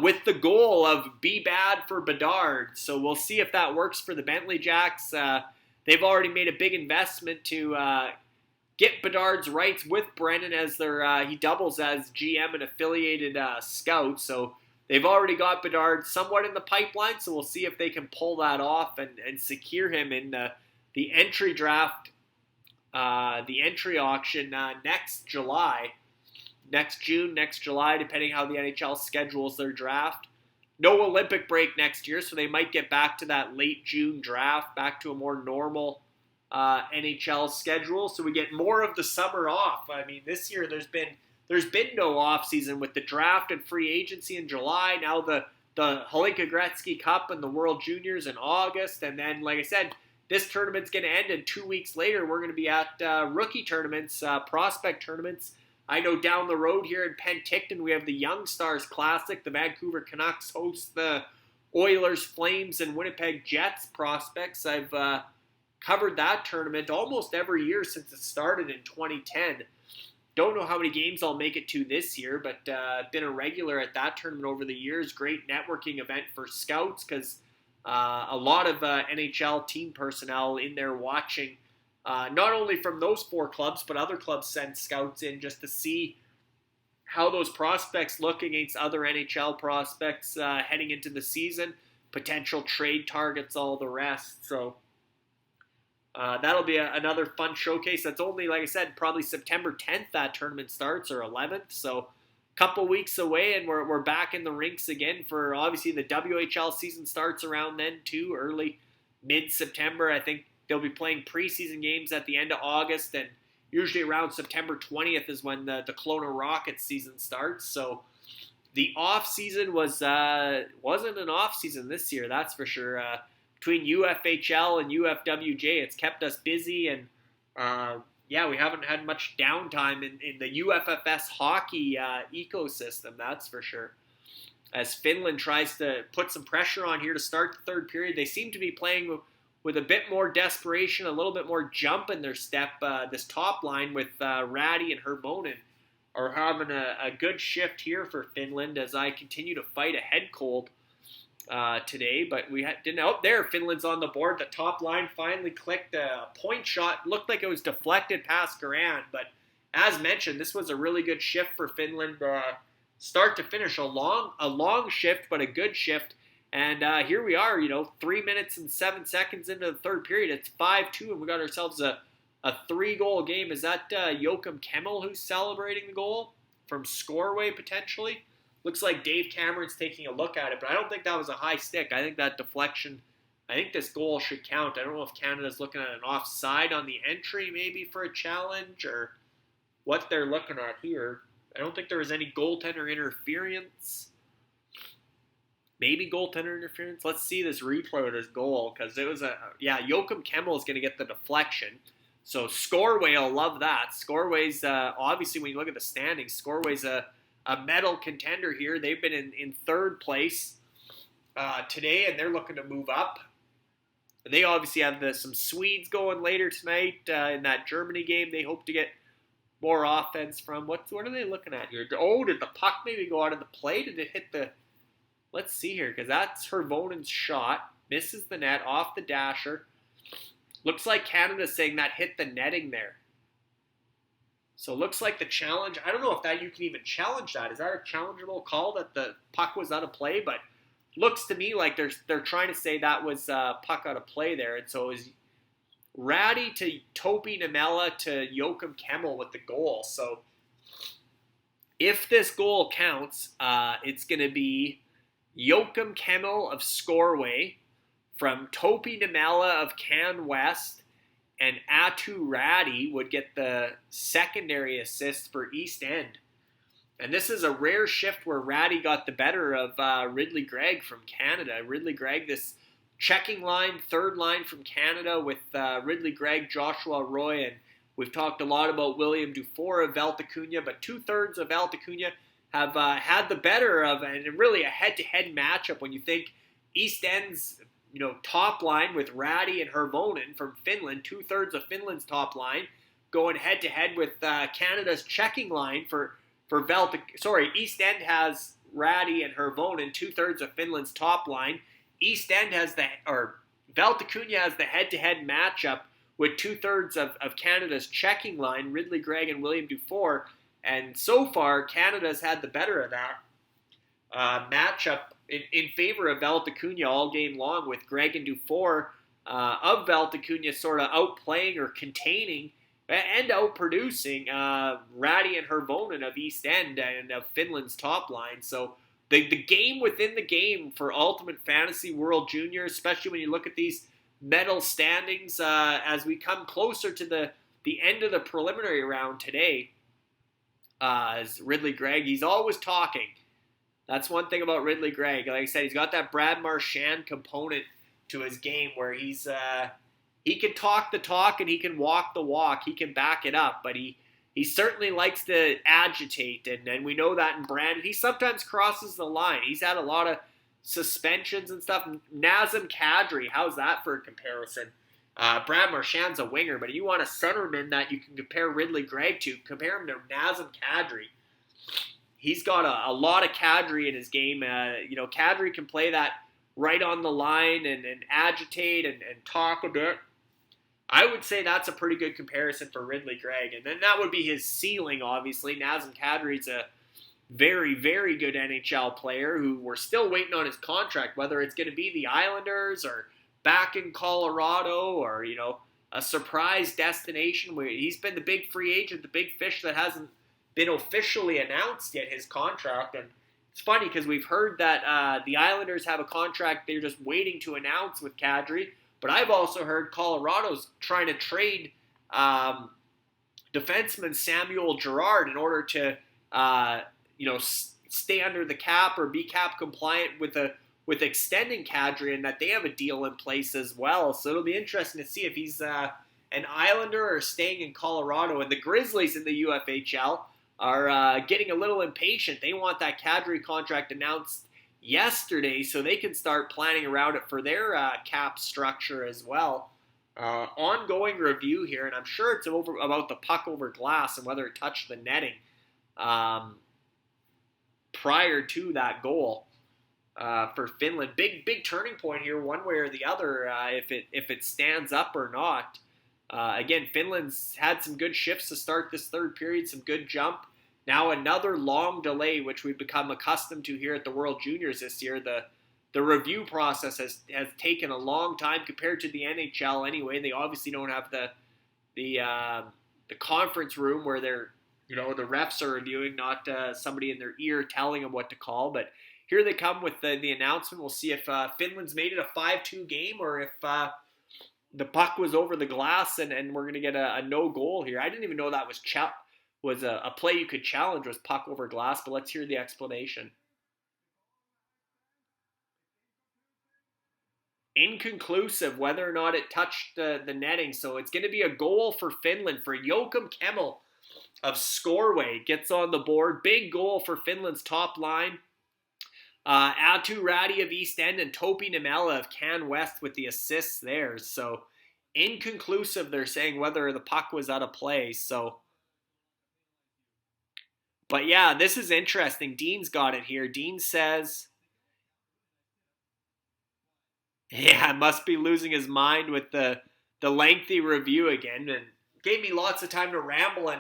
with the goal of be bad for Bedard. So we'll see if that works for the Bentley Jacks. They've already made a big investment to get Bedard's rights with Brennan as he doubles as GM and affiliated scout. So they've already got Bedard somewhat in the pipeline. So we'll see if they can pull that off and secure him in the entry draft, the entry auction next June, next July, depending how the NHL schedules their draft. No Olympic break next year, so they might get back to that late June draft, back to a more normal NHL schedule. So we get more of the summer off. I mean, this year there's been no off season with the draft and free agency in July. Now the Holinka Gretzky Cup and the World Juniors in August, and then, like I said, this tournament's going to end, and 2 weeks later we're going to be at rookie tournaments, prospect tournaments. I know down the road here in Penticton, we have the Young Stars Classic. The Vancouver Canucks host the Oilers, Flames, and Winnipeg Jets prospects. I've covered that tournament almost every year since it started in 2010. Don't know how many games I'll make it to this year, but been a regular at that tournament over the years. Great networking event for scouts because a lot of NHL team personnel in there watching. Not only from those 4 clubs, but other clubs send scouts in just to see how those prospects look against other NHL prospects heading into the season, potential trade targets, all the rest. So that'll be another fun showcase. That's only, like I said, probably September 10th that tournament starts, or 11th. So a couple weeks away, and we're back in the rinks again for, obviously, the WHL season starts around then too, early, mid-September. I think they'll be playing preseason games at the end of August, and usually around September 20th is when the Kelowna Rockets season starts. So the off season wasn't an off season this year, that's for sure. Between UFHL and UFWJ, it's kept us busy, and we haven't had much downtime in the UFFS hockey ecosystem, that's for sure. As Finland tries to put some pressure on here to start the third period, they seem to be playing with a bit more desperation, a little bit more jump in their step. This top line with Ratty and Hermonen are having a good shift here for Finland as I continue to fight a head cold today. But we didn't out there. Finland's on the board. The top line finally clicked. A point shot looked like it was deflected past Garand. But as mentioned, this was a really good shift for Finland. Start to finish, a long shift, but a good shift. And here we are, 3 minutes and 7 seconds into the third period. It's 5-2, and we got ourselves a 3-goal game. Is that Joachim Kemmel who's celebrating the goal from Scoreway, potentially? Looks like Dave Cameron's taking a look at it, but I don't think that was a high stick. I think that deflection, I think this goal should count. I don't know if Canada's looking at an offside on the entry maybe for a challenge or what they're looking at here. I don't think there was any goaltender interference. Maybe goaltender interference. Let's see this replay of this goal, because it was Joachim Kemmel is going to get the deflection. So Scoreway will love that. Scoreway's, obviously, when you look at the standings, Scoreway's a medal contender here. They've been in third place today, and they're looking to move up. They obviously have some Swedes going later tonight in that Germany game. They hope to get more offense from. What are they looking at here? Oh, did the puck maybe go out of the play? Did it hit the... Let's see here, because that's Hervonen's shot. Misses the net off the dasher. Looks like Canada's saying that hit the netting there. So it looks like the challenge. I don't know if that you can even challenge that. Is that a challengeable call that the puck was out of play? But looks to me like they're trying to say that was puck out of play there. And so it was Ratty to Topi Namela to Joachim Kemmel with the goal. So if this goal counts, it's going to be Joachim Kemmel of Scoreway from Topi Namela of Can West, and Atu Ratty would get the secondary assist for East End. And this is a rare shift where Ratty got the better of Ridley Gregg from Canada. Ridley Gregg, this checking line, third line from Canada with Ridley Gregg, Joshua Roy, and we've talked a lot about William Dufour of Valtacunya, but 2/3 of Valtacunya have had the better of, and really a head-to-head matchup when you think East End's top line with Ratty and Hervonen from Finland, 2/3 of Finland's top line, going head to head with Canada's checking line for East End has Ratty and Hervonen, 2/3 of Finland's top line. East End has Valtakunja has the head-to-head matchup with 2/3 of Canada's checking line, Ridley Gregg and William Dufour. And so far, Canada's had the better of that matchup in favor of Valtakunja all game long, with Gregg and Dufour of Valtakunja sort of outplaying or containing and outproducing Ratty and Hervonen of East End and of Finland's top line. So the game within the game for Ultimate Fantasy World Junior, especially when you look at these medal standings as we come closer to the end of the preliminary round today, is Ridley Gregg. He's always talking. That's one thing about Ridley Gregg. Like I said, he's got that Brad Marchand component to his game where he can talk the talk and he can walk the walk. He can back it up, but he certainly likes to agitate, and we know that in Brandon. He sometimes crosses the line. He's had a lot of suspensions and stuff. Nazem Kadri, how's that for a comparison? Brad Marchand's a winger, but you want a centerman that you can compare Ridley Gregg to, compare him to Nazem Kadri. He's got a lot of Kadri in his game. Kadri can play that right on the line and agitate and talk a bit. I would say that's a pretty good comparison for Ridley Gregg. And then that would be his ceiling, obviously. Nazem Kadri's a very, very good NHL player who we're still waiting on his contract, whether it's going to be the Islanders or back in Colorado or, a surprise destination where he's been the big free agent, the big fish that hasn't been officially announced yet, his contract. And it's funny because we've heard that the Islanders have a contract they're just waiting to announce with Kadri. But I've also heard Colorado's trying to trade defenseman Samuel Girard in order to, stay under the cap or be cap compliant with extending Kadri, and that they have a deal in place as well. So it'll be interesting to see if he's an Islander or staying in Colorado. And the Grizzlies in the UFHL are getting a little impatient. They want that Kadri contract announced yesterday so they can start planning around it for their cap structure as well. Ongoing review here, and I'm sure it's about the puck over glass and whether it touched the netting prior to that goal for Finland. Big turning point here, one way or the other, if it stands up or not. Again, Finland's had some good shifts to start this third period, some good jump. Now another long delay, which we've become accustomed to here at the World Juniors this year. The review process has taken a long time compared to the NHL anyway. They obviously don't have the conference room where they're, the refs are reviewing, not somebody in their ear telling them what to call. But here they come with the announcement. We'll see if Finland's made it a 5-2 game or if the puck was over the glass and we're going to get a no goal here. I didn't even know that was a play you could challenge, was puck over glass, but let's hear the explanation. Inconclusive whether or not it touched the netting, so it's going to be a goal for Finland, for Joakim Kemmel of Scoreway. Gets on the board. Big goal for Finland's top line. Aatu Räty of East End and Topi Nimella of Can West with the assists there. So inconclusive, they're saying, whether the puck was out of play. But yeah, this is interesting. Dean's got it here. Dean says, yeah, must be losing his mind with the lengthy review again, and gave me lots of time to ramble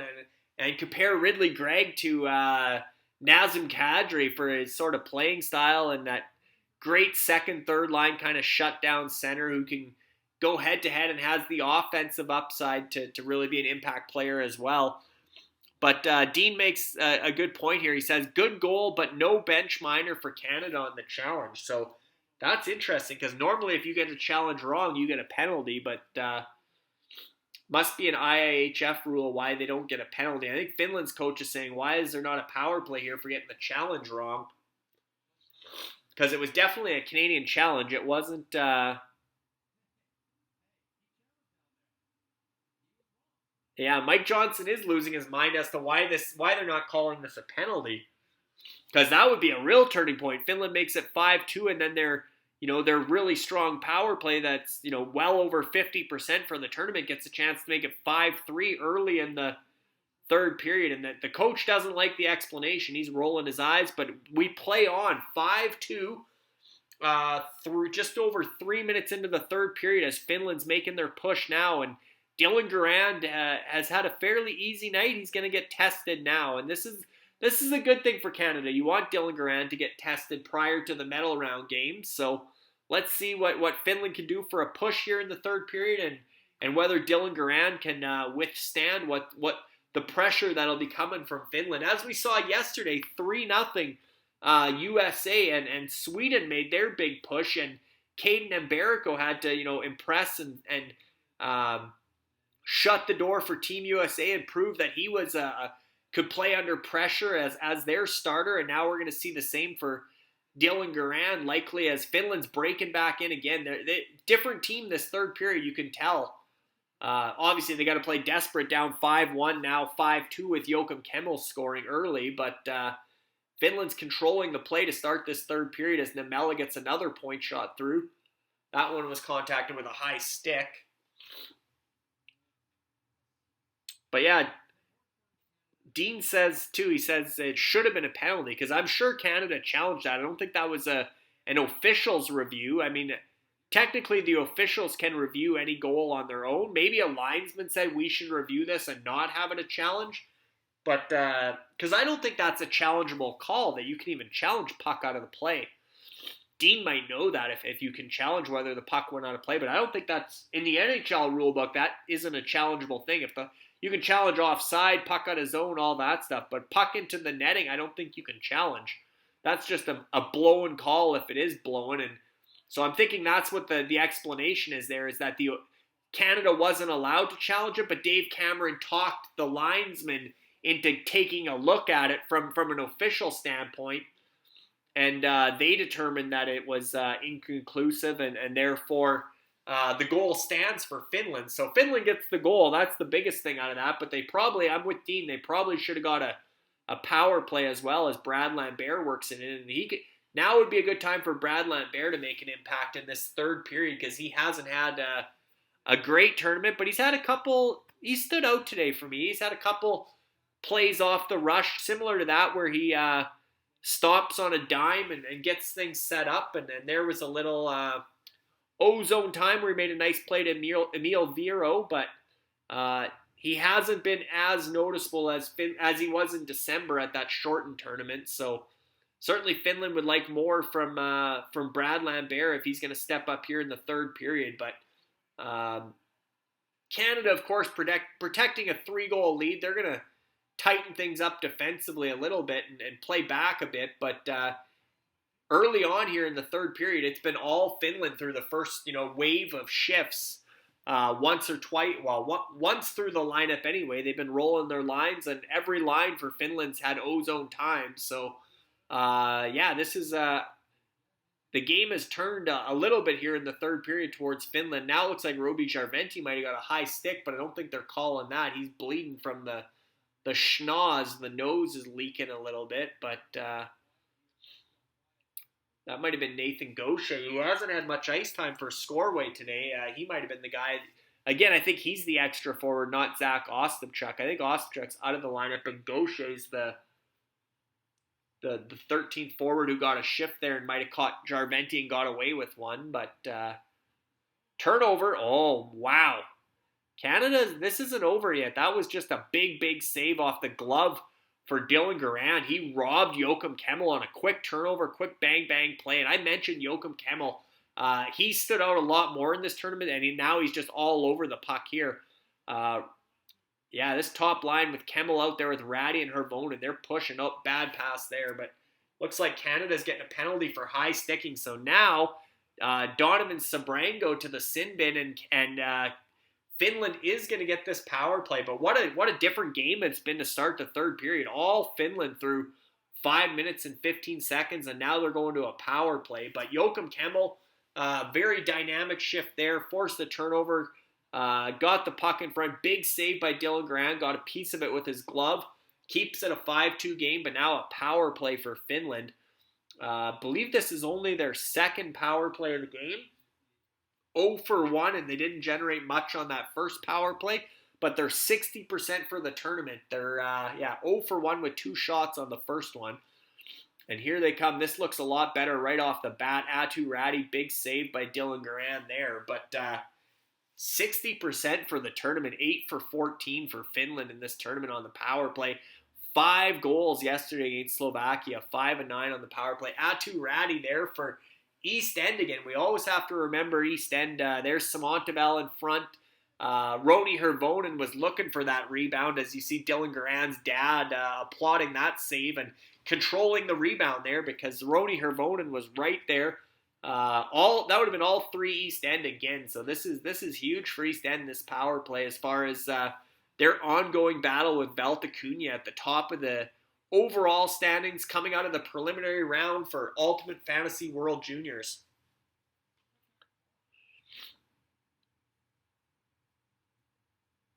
and compare Ridley Gregg to Nazem Kadri for his sort of playing style and that great second, third line kind of shutdown center who can go head to head and has the offensive upside to really be an impact player as well. But Dean makes a good point here. He says, good goal, but no bench minor for Canada on the challenge. So that's interesting because normally if you get a challenge wrong, you get a penalty, but must be an IIHF rule why they don't get a penalty. I think Finland's coach is saying, why is there not a power play here for getting the challenge wrong? Because it was definitely a Canadian challenge. It wasn't... Yeah, Mike Johnson is losing his mind as to why they're not calling this a penalty. Because that would be a real turning point. Finland makes it 5-2, and then they're their really strong power play that's, well over 50% for the tournament gets a chance to make it 5-3 early in the third period. And the coach doesn't like the explanation. He's rolling his eyes, but we play on 5-2 through just over 3 minutes into the third period as Finland's making their push now. And Dylan Garand has had a fairly easy night. He's going to get tested now. And this is a good thing for Canada. You want Dylan Garand to get tested prior to the medal round games. So let's see what Finland can do for a push here in the third period and whether Dylan Garand can withstand what the pressure that'll be coming from Finland. As we saw yesterday, 3-0 USA and Sweden made their big push, and Caden Mbarico had to impress and shut the door for Team USA and prove that he was could play under pressure as their starter. And now we're going to see the same for Dylan Garand, likely as Finland's breaking back in again. They're different team this third period, you can tell. Obviously, they got to play desperate, down 5-1, now 5-2 with Joakim Kemmel scoring early. But Finland's controlling the play to start this third period as Niemela gets another point shot through. That one was contacted with a high stick. But yeah, Dean says, too, he says it should have been a penalty because I'm sure Canada challenged that. I don't think that was an official's review. I mean, technically the officials can review any goal on their own. Maybe a linesman said we should review this and not have it a challenge. But because I don't think that's a challengeable call, that you can even challenge puck out of the play. Dean might know that if you can challenge whether the puck went out of play, but I don't think that's in the NHL rulebook. That isn't a challengeable thing. You can challenge offside, puck out of zone, all that stuff, but puck into the netting, I don't think you can challenge. That's just a blown call if it is blown, and so I'm thinking that's what the explanation is there, is that the Canada wasn't allowed to challenge it, but Dave Cameron talked the linesman into taking a look at it from an official standpoint, and they determined that it was inconclusive, and therefore the goal stands for Finland. So Finland gets the goal. That's the biggest thing out of that, but I'm with Dean, they probably should have got a power play as well, as Brad Lambert works in it, and now would be a good time for Brad Lambert to make an impact in this third period because he hasn't had a great tournament, but he's stood out today for me. He's had a couple plays off the rush, similar to that, where he stops on a dime and gets things set up, and then there was a little O-zone time where he made a nice play to Emil Viro, but he hasn't been as noticeable as he was in December at that shortened tournament, so certainly Finland would like more from Brad Lambert if he's going to step up here in the third period. But Canada, of course, protecting a 3-goal lead. They're going to tighten things up defensively a little bit and play back a bit. But early on here in the third period, it's been all Finland through the first wave of shifts. Once or twice, once through the lineup anyway. They've been rolling their lines, and every line for Finland's had O-zone time. So this is the game has turned a little bit here in the third period towards Finland. Now it looks like Roby Järventie might have got a high stick, but I don't think they're calling that. He's bleeding from the schnoz. The nose is leaking a little bit, but that might have been Nathan Gaucher, who hasn't had much ice time for Scoreway today. He might have been the guy. Again, I think he's the extra forward, not Zach Ostapchuk. I think Ostapchuk's out of the lineup, and Gaucher's the 13th forward who got a shift there and might have caught Järventie and got away with one. But turnover, oh, wow. Canada, this isn't over yet. That was just a big save off the glove for Dylan Garand. He robbed Joakim Kemmel on a quick turnover, quick bang play. And I mentioned Joakim Kemmel. He stood out a lot more in this tournament, and now he's just all over the puck here. This top line with Kemmel out there with Ratty and Hervonen, they're pushing up. Bad pass there, but looks like Canada's getting a penalty for high sticking. So now Donovan Sabrango to the sin bin, and Finland is going to get this power play. But what a different game it's been to start the third period. All Finland through 5 minutes and 15 seconds, and now they're going to a power play. But Joakim Kemmel, very dynamic shift there, forced the turnover, got the puck in front. Big save by Dylan Garand, got a piece of it with his glove. Keeps it a 5-2 game, but now a power play for Finland. Believe this is only their second power play of the game. 0 for 1, and they didn't generate much on that first power play, but they're 60% for the tournament. They're 0 for 1 with 2 shots on the first one. And here they come. This looks a lot better right off the bat. Atu Räty, big save by Dylan Garand there. But 60% for the tournament, 8 for 14 for Finland in this tournament on the power play. 5 goals yesterday against Slovakia, 5 and 9 on the power play. Atu Räty there for East End again. We always have to remember East End. There's Samontavel in front. Roni Hirvonen was looking for that rebound, as you see Dylan Garand's dad applauding that save and controlling the rebound there, because Roni Hirvonen was right there. That would have been all 3 East End again. So this is huge for East End, this power play, as far as their ongoing battle with Valtakunya at the top of the overall standings coming out of the preliminary round for Ultimate Fantasy World Juniors.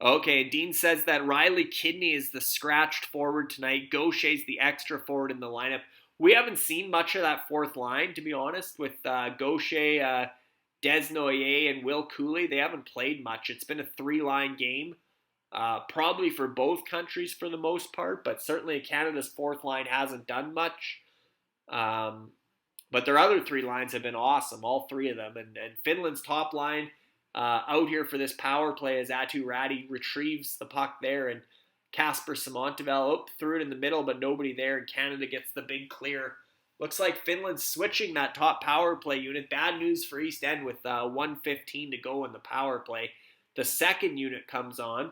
Okay, Dean says that Riley Kidney is the scratched forward tonight. Gaucher's the extra forward in the lineup. We haven't seen much of that fourth line, to be honest, with Gaucher, Desnoyers, and Will Cooley. They haven't played much. It's been a 3-line game, probably for both countries for the most part, but certainly Canada's fourth line hasn't done much. But their other 3 lines have been awesome, all 3 of them. And Finland's top line out here for this power play as Atu Räty retrieves the puck there, and Kasper Samontavel threw it in the middle, but nobody there, and Canada gets the big clear. Looks like Finland's switching that top power play unit. Bad news for East End with 1:15 to go in the power play. The second unit comes on.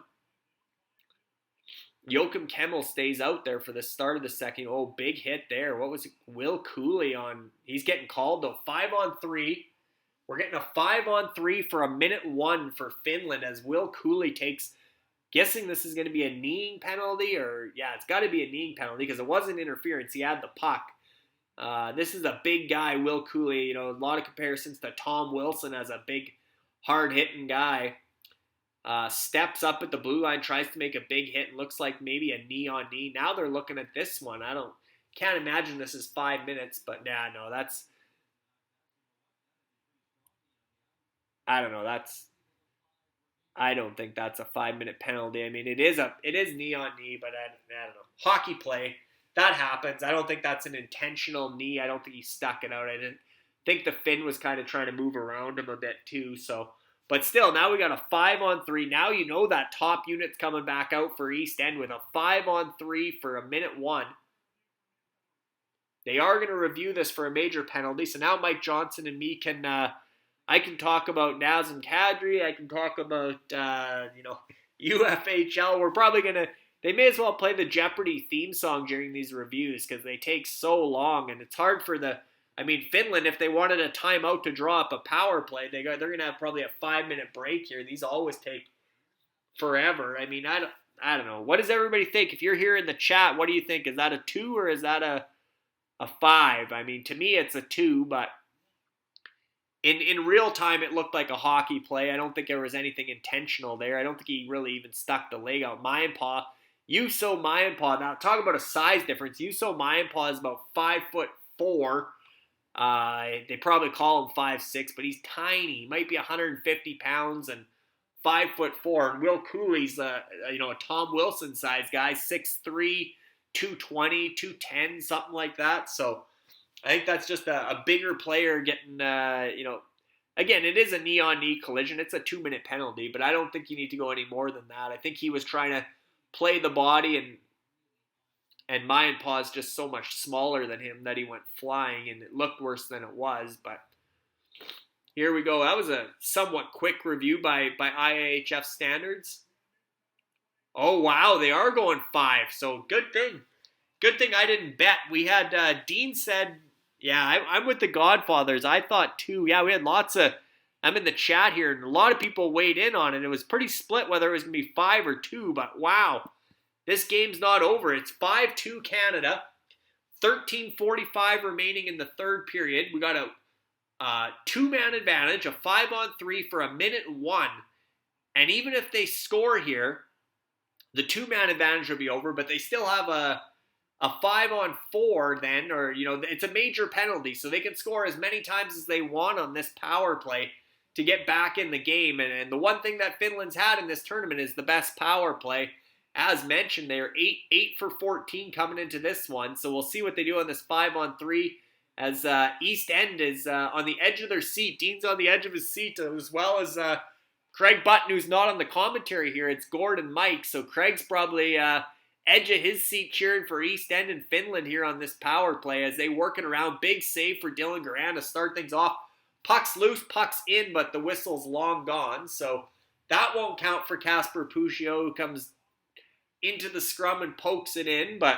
Joakim Kemmel stays out there for the start of the second. Oh, big hit there. What was it? Will Cooley on. He's getting called though. 5-on-3. We're getting a 5-on-3 for 1:01 for Finland as Will Cooley takes, guessing this is going to be a kneeing penalty, or yeah, it's got to be a kneeing penalty because it wasn't interference. He had the puck. This is a big guy, Will Cooley. A lot of comparisons to Tom Wilson as a big, hard-hitting guy. Steps up at the blue line, tries to make a big hit, and looks like maybe a knee-on-knee. Now they're looking at this one. Can't imagine this is 5 minutes, but that's. I don't know. I don't think that's a 5-minute penalty. I mean, it is knee on knee, but I don't know. Hockey play, that happens. I don't think that's an intentional knee. I don't think he stuck it out. I didn't think the Finn was kind of trying to move around him a bit too. So, but still, now we got a 5-on-3. Now you know that top unit's coming back out for East End with a 5-on-3 for 1:01. They are going to review this for a major penalty. So now Mike Johnson and me can. I can talk about Nazem Kadri. I can talk about, UFHL. We're probably going to, they may as well play the Jeopardy theme song during these reviews because they take so long, and it's hard for Finland, if they wanted a timeout to draw up a power play, they're going to have probably a 5-minute break here. These always take forever. I mean, I don't know. What does everybody think? If you're here in the chat, what do you think? Is that a 2 or is that a 5? I mean, to me, it's a 2, but In real time, it looked like a hockey play. I don't think there was anything intentional there. I don't think he really even stuck the leg out. Juuso Mäenpää. Now, talk about a size difference. Juuso Mäenpää is about 5'4". They probably call him 5'6", but he's tiny. He might be 150 pounds and 5'4". And Will Cooley's a Tom Wilson size guy, 6'3", 220, 210, something like that. So I think that's just a bigger player getting, again, it is a knee-on-knee collision. It's a 2-minute penalty, but I don't think you need to go any more than that. I think he was trying to play the body, and Mäenpää is just so much smaller than him that he went flying, and it looked worse than it was. But here we go. That was a somewhat quick review by IIHF standards. Oh, wow, they are going 5, so good thing. Good thing I didn't bet. We had, Dean said, I'm with the Godfathers. I thought 2. Yeah, we had I'm in the chat here, and a lot of people weighed in on it. It was pretty split whether it was going to be 5 or 2, but wow, this game's not over. It's 5-2 Canada, 13:45 remaining in the third period. We got a 2-man advantage, a 5-on-3 for 1:01, and even if they score here, the 2-man advantage will be over, but they still have a a 5-on-4 then, or, it's a major penalty, so they can score as many times as they want on this power play to get back in the game. And the one thing that Finland's had in this tournament is the best power play. As mentioned, they're 8 for 14 coming into this one, so we'll see what they do on this 5-on-3 as East End is on the edge of their seat. Dean's on the edge of his seat, as well as Craig Button, who's not on the commentary here. It's Gord and Mike, so Craig's probably edge of his seat cheering for East End and Finland here on this power play as they work it around. Big save for Dylan Garand to start things off. Puck's loose, puck's in, but the whistle's long gone, so that won't count for Casper Puccio, who comes into the scrum and pokes it in, but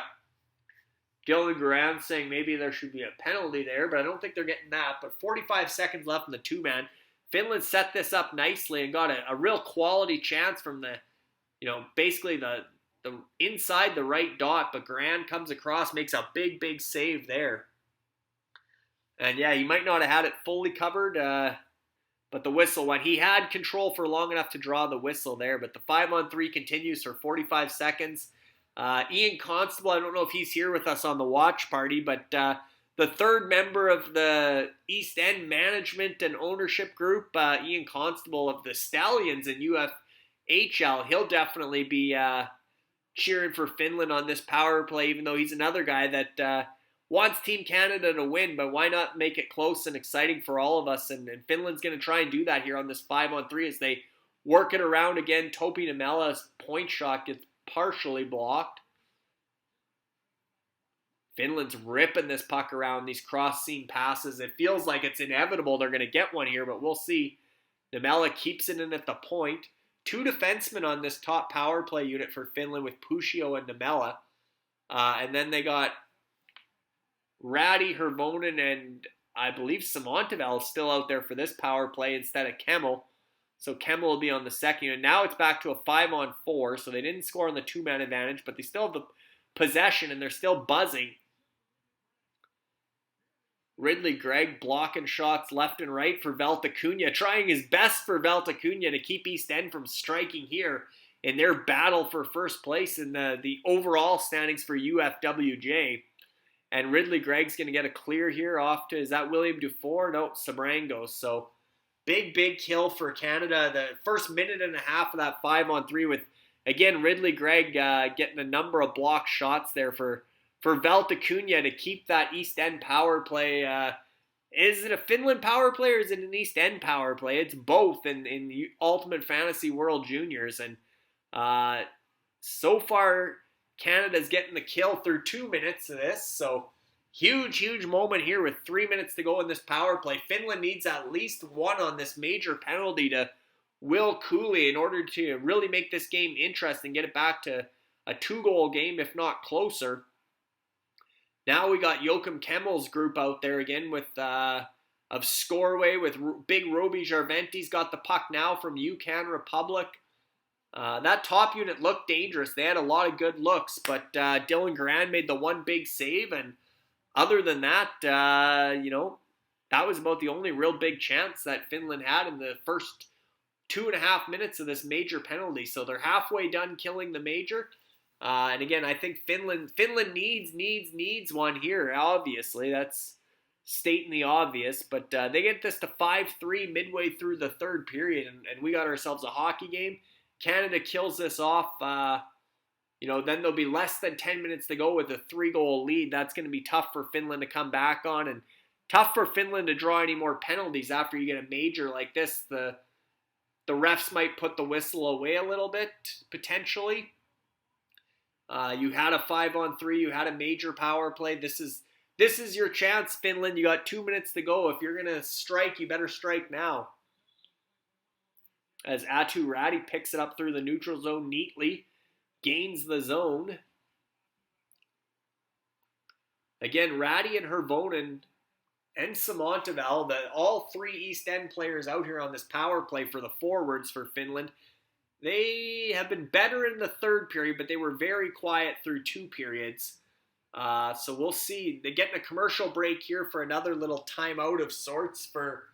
Dylan Garand saying maybe there should be a penalty there, but I don't think they're getting that. But 45 seconds left in the two-man. Finland set this up nicely and got a real quality chance from the, basically the inside the right dot, but Garand comes across, makes a big, big save there. And yeah, he might not have had it fully covered, but the whistle went. He had control for long enough to draw the whistle there, but the 5-on-3 continues for 45 seconds. Ian Constable, I don't know if he's here with us on the watch party, but the third member of the East End management and ownership group, Ian Constable of the Stallions in UFHL, he'll definitely be cheering for Finland on this power play, even though he's another guy that wants Team Canada to win, but why not make it close and exciting for all of us? And Finland's going to try and do that here on this 5-on-3 as they work it around again. Topi Niemela's point shot gets partially blocked. Finland's ripping this puck around, these cross-seam passes. It feels like it's inevitable they're going to get one here, but we'll see. Niemela keeps it in at the point. Two defensemen on this top power play unit for Finland with Puccio and Niemela. And then they got Ratty, Hervonen, and I believe Samontavel is still out there for this power play instead of Kemmel. So Kemmel will be on the second unit. Now it's back to a 5-on-4, so they didn't score on the two-man advantage, but they still have the possession, and they're still buzzing. Ridley Gregg blocking shots left and right for Velta-Cunha, trying his best for Velta-Cunha to keep East End from striking here in their battle for first place in the overall standings for UFWJ. And Ridley Gregg's going to get a clear here off to, is that William Dufour? No, Sabrangos. So big, big kill for Canada. The first minute and a half of that 5-on-3 with, again, Ridley Gregg getting a number of block shots there for Velta-Cunha to keep that East End power play. Is it a Finland power play or is it an East End power play? It's both in Ultimate Fantasy World Juniors. And so far, Canada's getting the kill through 2 minutes of this. So huge, huge moment here with 3 minutes to go in this power play. Finland needs at least one on this major penalty to Will Cooley in order to really make this game interesting, get it back to a 2-goal game, if not closer. Now we got Joachim Kemmel's group out there again with of Scoreway with big Roby Jarventi's got the puck now from Yukon Republic. That top unit looked dangerous. They had a lot of good looks, but Dylan Garand made the one big save, and other than that, that was about the only real big chance that Finland had in the first 2.5 minutes of this major penalty. So they're halfway done killing the major. And again, I think Finland needs one here, obviously. That's stating the obvious. But they get this to 5-3 midway through the third period, and we got ourselves a hockey game. Canada kills this off. Then there'll be less than 10 minutes to go with a 3-goal lead. That's going to be tough for Finland to come back on, and tough for Finland to draw any more penalties after you get a major like this. The refs might put the whistle away a little bit, potentially. You had a 5-on-3. You had a major power play. This is your chance, Finland. You got 2 minutes to go. If you're going to strike, you better strike now. As Atu Ratty picks it up through the neutral zone neatly, gains the zone. Again, Ratty and Hervonen and Samontavel, all three East End players out here on this power play for the forwards for Finland. They have been better in the third period, but they were very quiet through 2 periods. So we'll see. They're getting a commercial break here for another little timeout of sorts for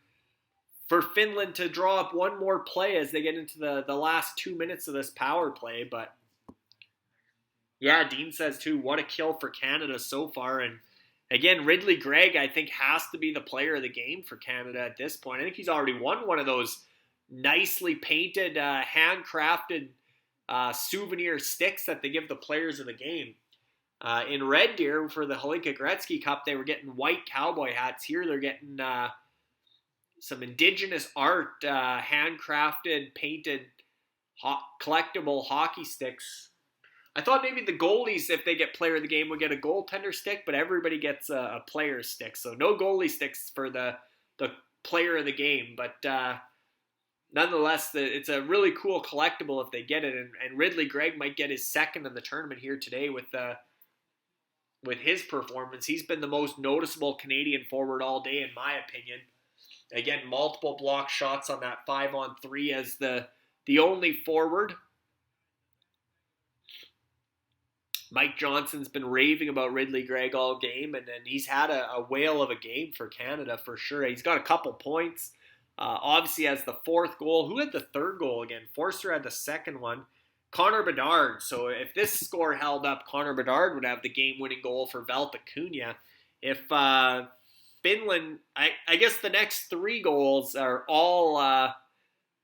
Finland to draw up one more play as they get into the last 2 minutes of this power play. But Yeah, Dean says too, what a kill for Canada so far. And again, Ridley Gregg, I think, has to be the player of the game for Canada at this point. I think he's already won one of those nicely painted, handcrafted souvenir sticks that they give the players of the game. In Red Deer, for the Holinka Gretzky Cup, they were getting white cowboy hats. Here they're getting some indigenous art, handcrafted, painted, collectible hockey sticks. I thought maybe the goalies, if they get player of the game, would get a goaltender stick, but everybody gets a player stick. So no goalie sticks for the player of the game. But nonetheless, it's a really cool collectible if they get it. And Ridley Gregg might get his second in the tournament here today with his performance. He's been the most noticeable Canadian forward all day, in my opinion. Again, multiple block shots on that 5-on-3 as the only forward. Mike Johnson's been raving about Ridley Gregg all game, and he's had a whale of a game for Canada for sure. He's got a couple points. Obviously has the fourth goal. Who had the third goal again? Forster had the second one. Connor Bedard. So if this score held up, Connor Bedard would have the game-winning goal for Valtteri Cunha. If Finland, I guess the next three goals are all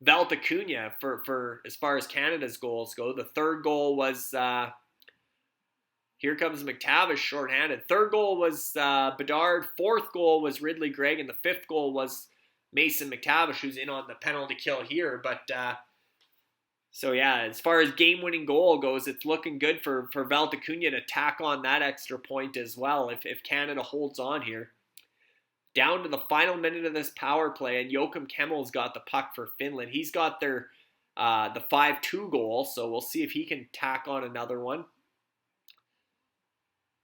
Valtteri Cunha for as far as Canada's goals go. The third goal was... here comes McTavish shorthanded. Third goal was Bedard. Fourth goal was Ridley Gregg. And the fifth goal was Mason McTavish, who's in on the penalty kill here. But, so yeah, as far as game-winning goal goes, it's looking good for Valtteri Cunha to tack on that extra point as well if Canada holds on here. Down to the final minute of this power play, and Joakim Kemell's got the puck for Finland. He's got their the 5-2 goal, so we'll see if he can tack on another one.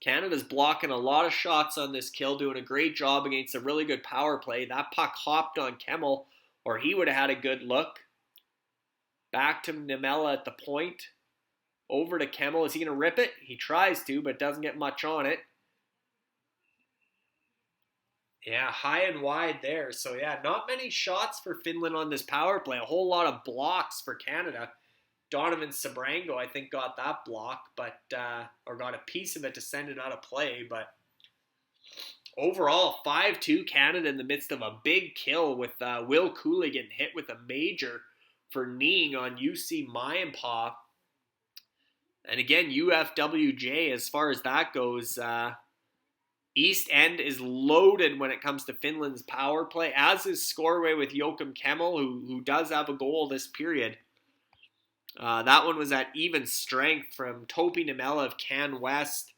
Canada's blocking a lot of shots on this kill, doing a great job against a really good power play. That puck hopped on Kemell, or he would have had a good look. Back to Niemela at the point. Over to Kemell. Is he going to rip it? He tries to, but doesn't get much on it. Yeah, high and wide there. So yeah, not many shots for Finland on this power play. A whole lot of blocks for Canada. Donovan Sabrango, I think, got that block, but or got a piece of it to send it out of play. But overall, 5-2 Canada in the midst of a big kill with Will Cooley getting hit with a major for kneeing on UC Maienpaa. And again, UFWJ, as far as that goes, East End is loaded when it comes to Finland's power play, as is Scoreway with Joakim Kemell, who does have a goal this period. That one was at even strength from Topi Niemela of Can West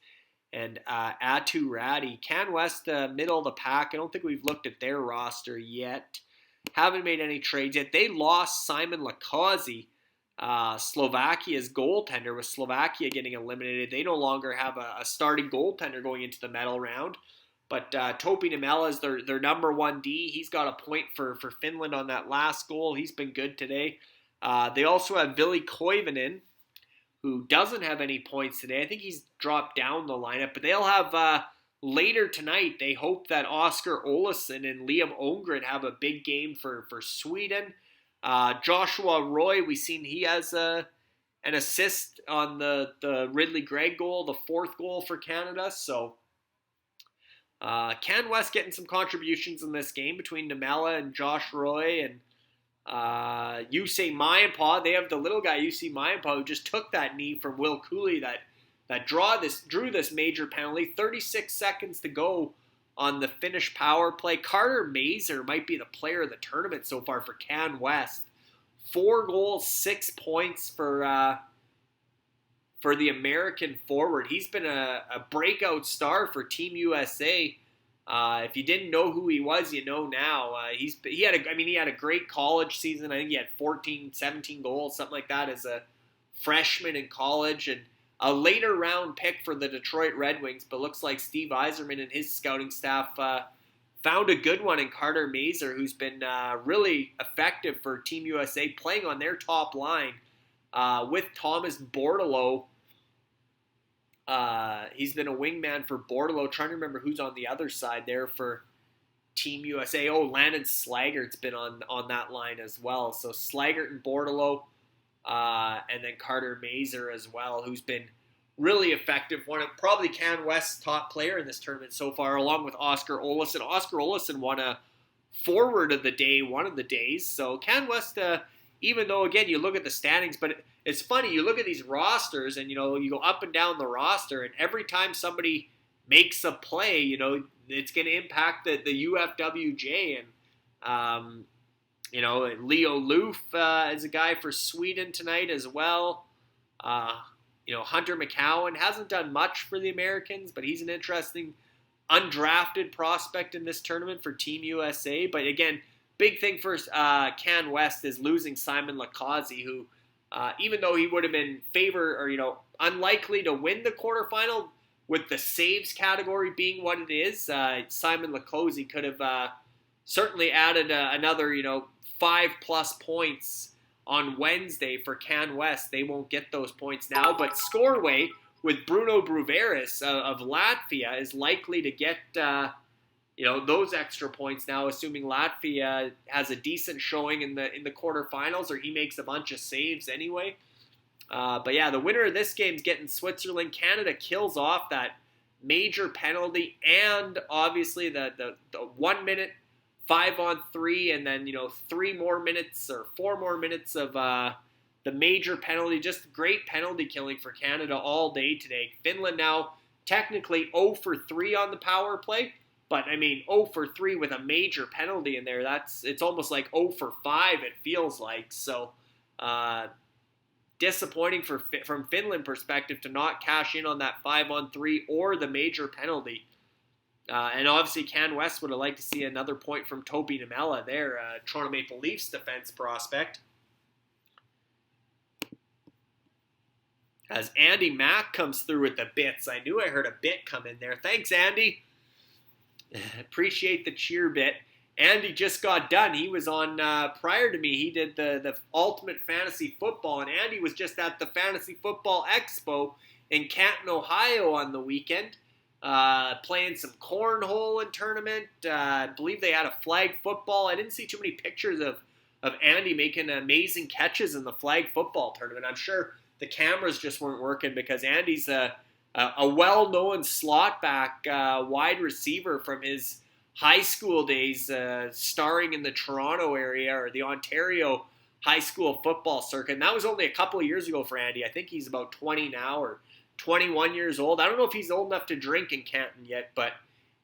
and Atu Radi. Can West, middle of the pack. I don't think we've looked at their roster yet. Haven't made any trades yet. They lost Simon Lakazi, Slovakia's goaltender, with Slovakia getting eliminated. They no longer have a starting goaltender going into the medal round. But Topi Niemela is their number 1D. He's got a point for Finland on that last goal. He's been good today. They also have Ville Koivunen, who doesn't have any points today. I think he's dropped down the lineup, but they'll have later tonight. They hope that Oscar Olsson and Liam Ongren have a big game for Sweden. Joshua Roy, we've seen he has an assist on the Ridley Gregg goal, the fourth goal for Canada. So Can West getting some contributions in this game between Niemela and Josh Roy and UC Maienpaa. They have the little guy, UC Maienpaa, who just took that knee from Will Cooley that drew this major penalty. 36 seconds to go on the Finnish power play. Carter Mazur might be the player of the tournament so far for Can West. 4 goals, 6 points for the American forward. He's been a breakout star for Team USA. If you didn't know who he was, you know now. He had a great college season. I think he had 14, 17 goals, something like that, as a freshman in college, and a later round pick for the Detroit Red Wings. But looks like Steve Yzerman and his scouting staff found a good one in Carter Mazur, who's been really effective for Team USA, playing on their top line with Thomas Bordeleau. He's been a wingman for Bordeleau. Trying to remember who's on the other side there for Team USA. Oh, Landon Slaggert's been on that line as well. So Slaggert and Bordeleau, and then Carter Mazur as well, who's been really effective. One of probably Can West's top player in this tournament so far, along with Oscar Olesen. Oscar Olesen won a forward of the day one of the days. So Can West, even though again you look at the standings, but it's funny, you look at these rosters and you go up and down the roster, and every time somebody makes a play, it's going to impact the UFWJ. And Leo Loof is a guy for Sweden tonight as well. Hunter McCowan hasn't done much for the Americans, but he's an interesting undrafted prospect in this tournament for Team USA. But again, big thing for Can West is losing Simon Lakazi, who, even though he would have been unlikely to win the quarterfinal, with the saves category being what it is, Simon Lakazi could have certainly added another 5+ points on Wednesday for Can West. They won't get those points now, but Scoreway with Bruno Bruveris of Latvia is likely to get those extra points now, assuming Latvia has a decent showing in the quarterfinals, or he makes a bunch of saves anyway. But yeah, the winner of this game is getting Switzerland. Canada kills off that major penalty, and obviously the 1 minute 5-on-3, and then 3 more minutes or 4 more minutes of the major penalty. Just great penalty killing for Canada all day today. Finland now technically 0 for 3 on the power play, but 0 for 3 with a major penalty in there. It's almost like 0 for 5. It feels like. So disappointing from Finland perspective to not cash in on that 5-on-3 or the major penalty. And obviously, Can West would have liked to see another point from Topi Nimela there, Toronto Maple Leafs defense prospect. As Andy Mack comes through with the bits. I knew I heard a bit come in there. Thanks, Andy. Appreciate the cheer bit. Andy just got done. He was on, prior to me, he did the Ultimate Fantasy Football, and Andy was just at the Fantasy Football Expo in Canton, Ohio on the weekend. Playing some cornhole in tournament. I believe they had a flag football. I didn't see too many pictures of Andy making amazing catches in the flag football tournament. I'm sure the cameras just weren't working because Andy's a well-known slot back wide receiver from his high school days, starring in the Toronto area or the Ontario high school football circuit. And that was only a couple of years ago for Andy. I think he's about 20 now or 21 years old. I don't know if he's old enough to drink in Canton yet, but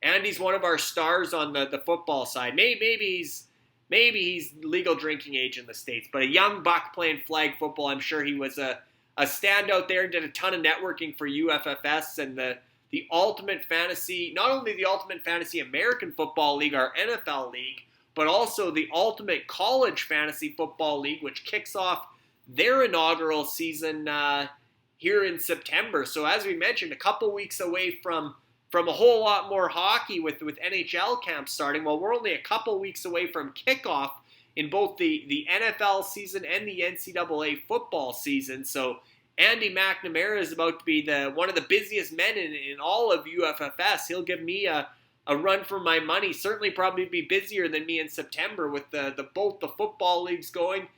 Andy's one of our stars on the football side. Maybe he's legal drinking age in the States, but a young buck playing flag football. I'm sure he was a standout there and did a ton of networking for UFFS and the Ultimate Fantasy, not only the Ultimate Fantasy American Football League, our NFL league, but also the Ultimate College Fantasy Football League, which kicks off their inaugural season here in September. So as we mentioned, a couple weeks away from a whole lot more hockey with NHL camps starting. Well, we're only a couple weeks away from kickoff in both the NFL season and the NCAA football season. So Andy McNamara is about to be one of the busiest men in all of UFFS. He'll give me a run for my money. Certainly probably be busier than me in September with both the football leagues going.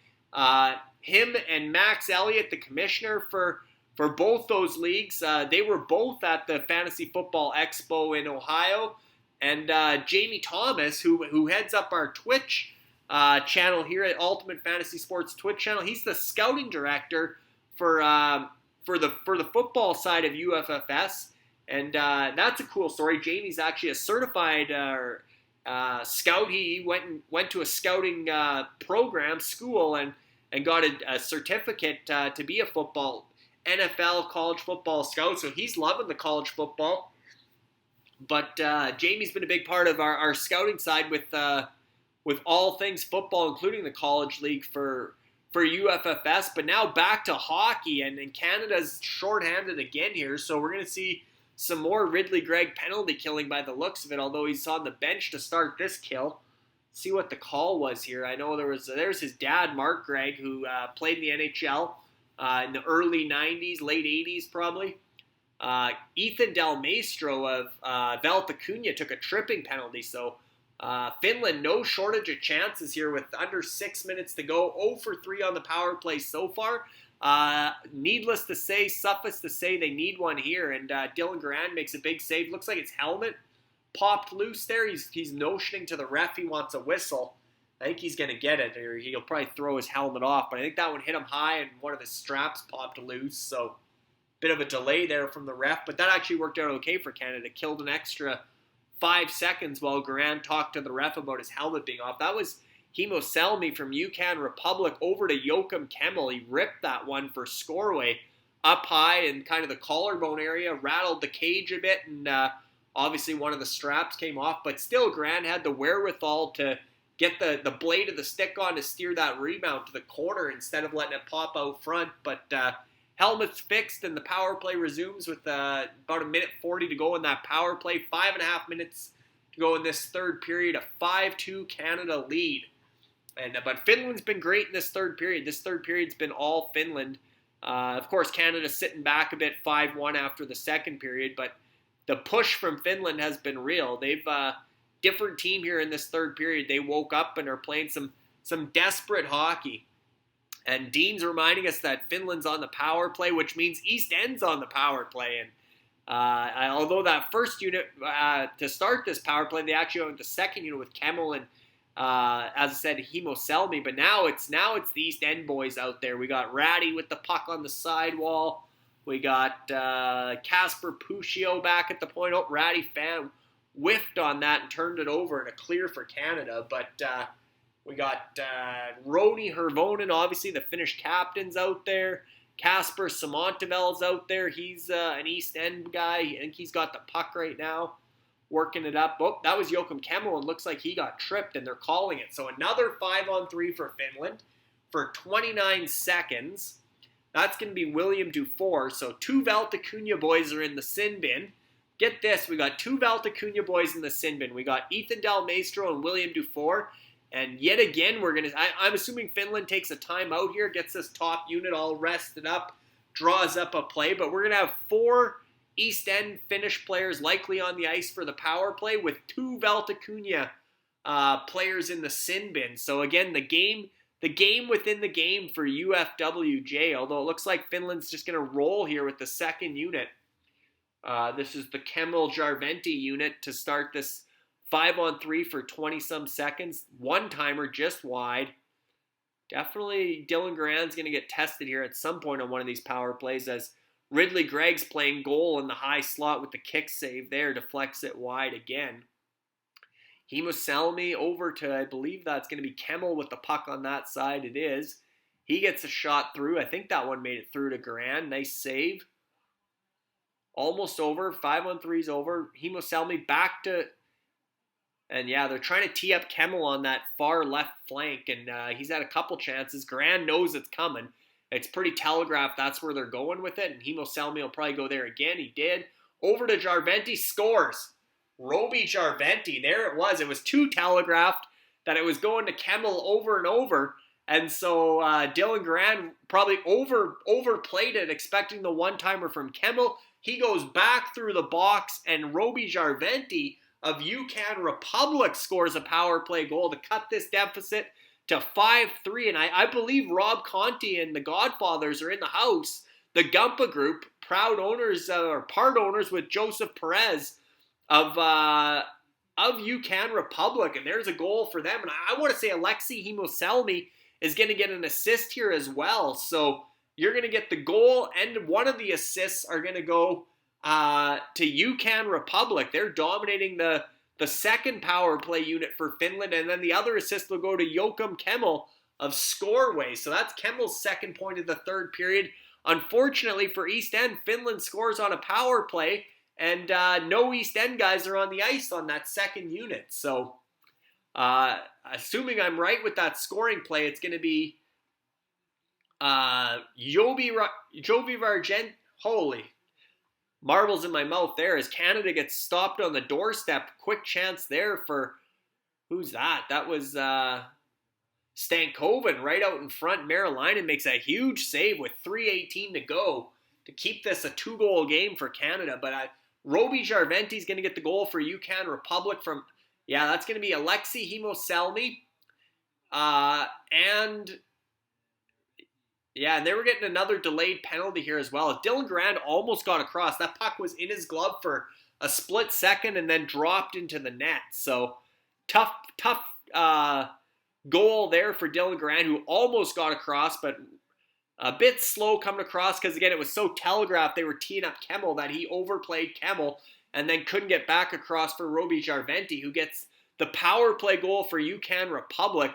Him and Max Elliott, the commissioner for both those leagues, they were both at the Fantasy Football Expo in Ohio. And Jamie Thomas, who heads up our Twitch channel here at Ultimate Fantasy Sports Twitch channel, he's the scouting director for the football side of UFFS, and that's a cool story. Jamie's actually a certified scout. He went to a scouting program school and got a certificate to be a NFL college football scout. So he's loving the college football. But Jamie's been a big part of our scouting side with all things football, including the college league for UFFS. But now back to hockey, and Canada's shorthanded again here, so we're going to see some more Ridley Gregg penalty killing by the looks of it, although he's on the bench to start this kill. See what the call was here. I know there's his dad, Mark Gregg, who played in the NHL in the early 90s, late 80s probably. Ethan Del Maestro of Valtacuña took a tripping penalty, so Finland, no shortage of chances here with under 6 minutes to go. 0 for 3 on the power play so far. Needless to say, suffice to say, they need one here. And Dylan Garand makes a big save. Looks like his helmet popped loose there. He's notioning to the ref he wants a whistle. I think he's going to get it, or he'll probably throw his helmet off. But I think that one hit him high, and one of his straps popped loose. So, bit of a delay there from the ref. But that actually worked out okay for Canada. Killed an extra 5 seconds while Garand talked to the ref about his helmet being off. That was Himo Selmi from UCAN Republic over to Joachim Kemmel. He ripped that one for scoreway up high in kind of the collarbone area, rattled the cage a bit, and obviously one of the straps came off. But still, Garand had the wherewithal to get the blade of the stick on to steer that rebound to the corner instead of letting it pop out front. But helmet's fixed, and the power play resumes with about 1:40 to go in that power play. 5.5 minutes to go in this third period. A 5-2 Canada lead. But Finland's been great in this third period. This third period's been all Finland. Of course, Canada's sitting back a bit, 5-1 after the second period. But the push from Finland has been real. They've different team here in this third period. They woke up and are playing some desperate hockey. And Dean's reminding us that Finland's on the power play, which means East End's on the power play. And although that first unit, to start this power play, they actually went the second unit with Kemmel and, as I said, Himo Selmi. But now it's the East End boys out there. We got Ratty with the puck on the sidewall. We got Casper Puccio back at the point. Oh, Ratty whiffed on that and turned it over in a clear for Canada. But we got Roni Hervonen, obviously the Finnish captain's out there. Kasper Samontavel's out there. He's an East End guy. I think he's got the puck right now, working it up. Oh, that was Joachim Kemmel, and looks like he got tripped, and they're calling it. So another 5-on-3 for Finland for 29 seconds. That's going to be William Dufour. So 2 Valtakunja boys are in the sin bin. Get this, we got 2 Valtakunja boys in the sin bin. We got Ethan Del Maestro and William Dufour. And yet again, I'm assuming Finland takes a timeout here, gets this top unit all rested up, draws up a play. But we're going to have 4 East End Finnish players likely on the ice for the power play with 2 Valtakunja players in the sin bin. So again, the game within the game for UFWJ, although it looks like Finland's just going to roll here with the second unit. This is the Kemmel Jarventi unit to start this 5-on-3 for 20-some seconds. One-timer just wide. Definitely Dylan Garand's going to get tested here at some point on one of these power plays as Ridley Gregg's playing goal in the high slot with the kick save there, deflects it wide again. Himo Selmi over to, I believe that's going to be Kemmel with the puck on that side. It is. He gets a shot through. I think that one made it through to Garand. Nice save. Almost over. 5-on-3's over. Himo Selmi back to... And yeah, they're trying to tee up Kemmel on that far left flank, and he's had a couple chances. Garand knows it's coming. It's pretty telegraphed that's where they're going with it, and Himo Selmi will probably go there again. He did. Over to Jarventi, scores. Roby Jarventi, there it was. It was too telegraphed that it was going to Kemmel over and over, and so Dylan Garand probably overplayed it, expecting the one-timer from Kemmel. He goes back through the box, and Roby Jarventi of UCAN Republic scores a power play goal to cut this deficit to 5-3. And I believe Rob Conti and the Godfathers are in the house. The Gumpa Group, proud owners or part owners with Joseph Perez of UCAN Republic. And there's a goal for them. And I want to say Alexei Himo Selmi is going to get an assist here as well. So you're going to get the goal, and one of the assists are going to go to UCAN Republic. They're dominating the second power play unit for Finland, and then the other assist will go to Joachim Kemmel of Scoreway. So that's Kemmel's second point of the third period. Unfortunately for East End, Finland scores on a power play, and no East End guys are on the ice on that second unit. So assuming I'm right with that scoring play, it's going to be Jovi Vargent. Holy marbles in my mouth there as Canada gets stopped on the doorstep. Quick chance there for, who's that? That was Stankoven right out in front. Marilainen makes a huge save with 3:18 to go to keep this a 2-goal game for Canada. But Roby Jarventi's going to get the goal for UCAN Republic from Yeah, that's going to be Alexi Hemoselmi. And they were getting another delayed penalty here as well. Dylan Grand almost got across. That puck was in his glove for a split second and then dropped into the net. So tough goal there for Dylan Grand, who almost got across, but a bit slow coming across because, again, it was so telegraphed they were teeing up Kemmel that he overplayed Kemmel and then couldn't get back across for Roby Jarventi, who gets the power play goal for UCAN Republic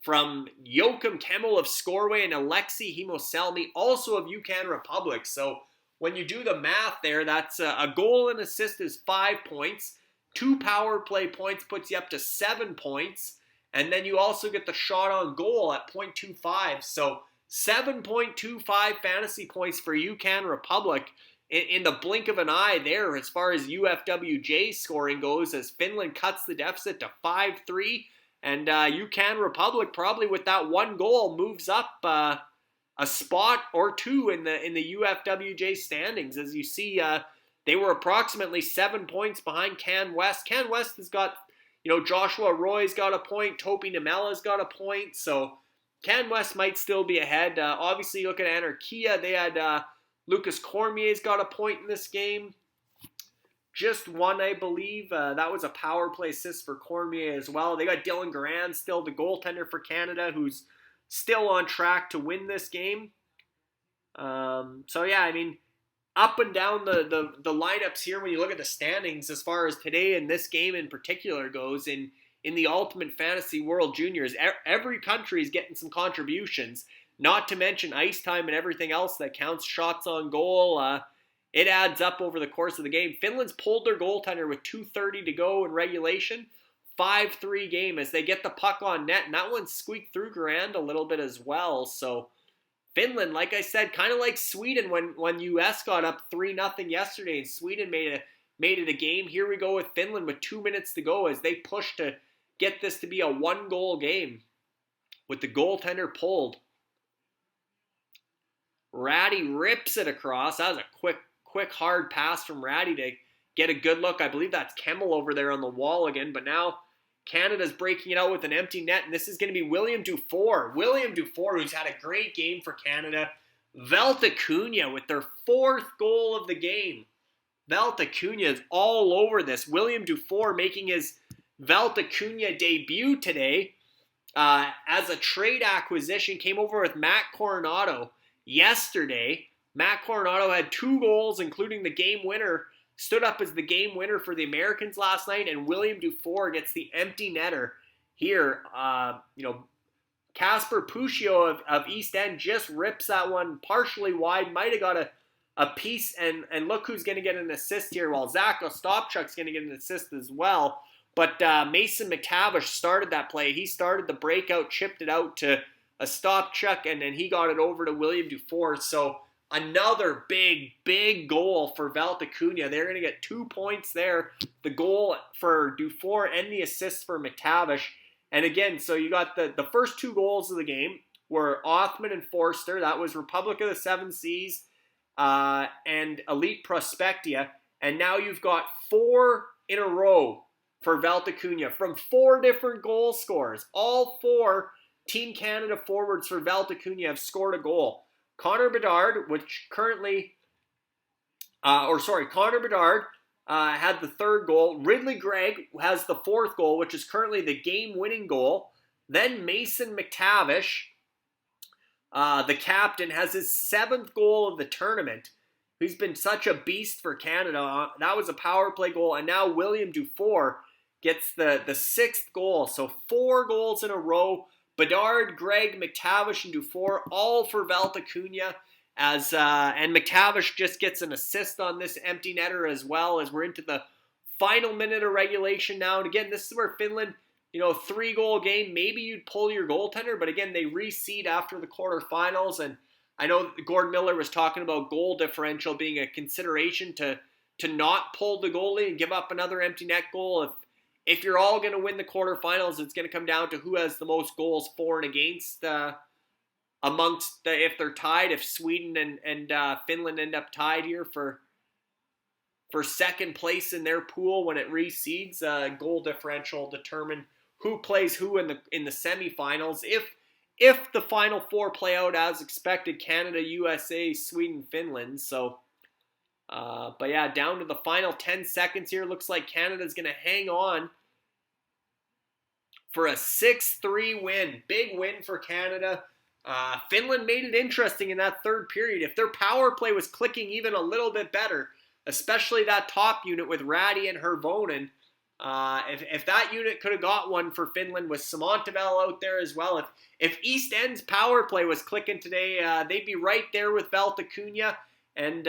from Joachim Kemmel of Scoreway and Alexi Hemoselmi, also of UCAN Republic. So when you do the math there, that's a goal and assist is 5 points. 2 power play points puts you up to 7 points. And then you also get the shot on goal at 0.25. So 7.25 fantasy points for UCAN Republic in the blink of an eye there as far as UFWJ scoring goes, as Finland cuts the deficit to 5-3. And UCAN Republic, probably with that one goal, moves up a spot or two in the UFWJ standings. As you see, they were approximately 7 points behind Can West. Can West has got, Joshua Roy's got a point. Topi Niemela's got a point. So Can West might still be ahead. Obviously, you look at Anarchia. They had Lucas Cormier's got a point in this game. Just one, I believe. That was a power play assist for Cormier as well. They got Dylan Grand, still the goaltender for Canada, who's still on track to win this game. Up and down the lineups here when you look at the standings as far as today and this game in particular goes in the Ultimate Fantasy World Juniors. Every country is getting some contributions, not to mention ice time and everything else that counts, shots on goal. It adds up over the course of the game. Finland's pulled their goaltender with 2:30 to go in regulation. 5-3 game as they get the puck on net, and that one squeaked through Grand a little bit as well. So Finland, like I said, kind of like Sweden when US got up 3-0 yesterday and Sweden made it a game. Here we go with Finland with 2 minutes to go as they push to get this to be a 1-goal game with the goaltender pulled. Ratty rips it across. That was a quick hard pass from Ratty to get a good look. I believe that's Kemmel over there on the wall again, but now Canada's breaking it out with an empty net, and this is going to be William Dufour. William Dufour, who's had a great game for Canada. Velta Cunha with their 4th goal of the game. Velta Cunha is all over this. William Dufour making his Velta Cunha debut today as a trade acquisition. Came over with Matt Coronado yesterday. Matt Coronado had 2 goals, including the game winner, stood up as the game winner for the Americans last night, and William Dufour gets the empty netter here. Casper Puccio of East End just rips that one partially wide, might have got a piece, and look who's going to get an assist here, while Zach Ostapchuk's going to get an assist as well. But Mason McTavish started that play. He started the breakout, chipped it out to Ostapchuk, and then he got it over to William Dufour. So another big goal for Velta Cunha. They're going to get 2 points there. The goal for Dufour and the assist for McTavish. And again, so you got the first 2 goals of the game were Othman and Forster. That was Republic of the Seven Seas and Elite Prospectia. And now you've got 4 in a row for Velta Cunha from 4 different goal scorers. All 4 Team Canada forwards for Velta Cunha have scored a goal. Connor Bedard, Connor Bedard had the 3rd goal. Ridley Gregg has the 4th goal, which is currently the game-winning goal. Then Mason McTavish, the captain, has his 7th goal of the tournament. He's been such a beast for Canada. That was a power play goal. And now William Dufour gets the 6th goal. So 4 goals in a row. Bedard, Gregg, McTavish, and Dufour, all for Velta Cunha. And McTavish just gets an assist on this empty netter as well, as we're into the final minute of regulation now. And again, this is where Finland, 3-goal game, maybe you'd pull your goaltender, but again, they reseed after the quarterfinals. And I know Gord Miller was talking about goal differential being a consideration to not pull the goalie and give up another empty net goal. If you're all going to win the quarterfinals, it's going to come down to who has the most goals for and against if they're tied, if Sweden and Finland end up tied here for for second place in their pool when it reseeds. Goal differential determine who plays who in the semifinals. If the final four play out as expected, Canada, USA, Sweden, Finland. So, but yeah, down to the final 10 seconds here. Looks like Canada's going to hang on for a 6-3 win. Big win for Canada. Finland made it interesting in that third period. If their power play was clicking even a little bit better, especially that top unit with Ratty and Hervonen, if that unit could have got one for Finland with Samontevell out there as well, if East End's power play was clicking today, they'd be right there with Valtakunia, and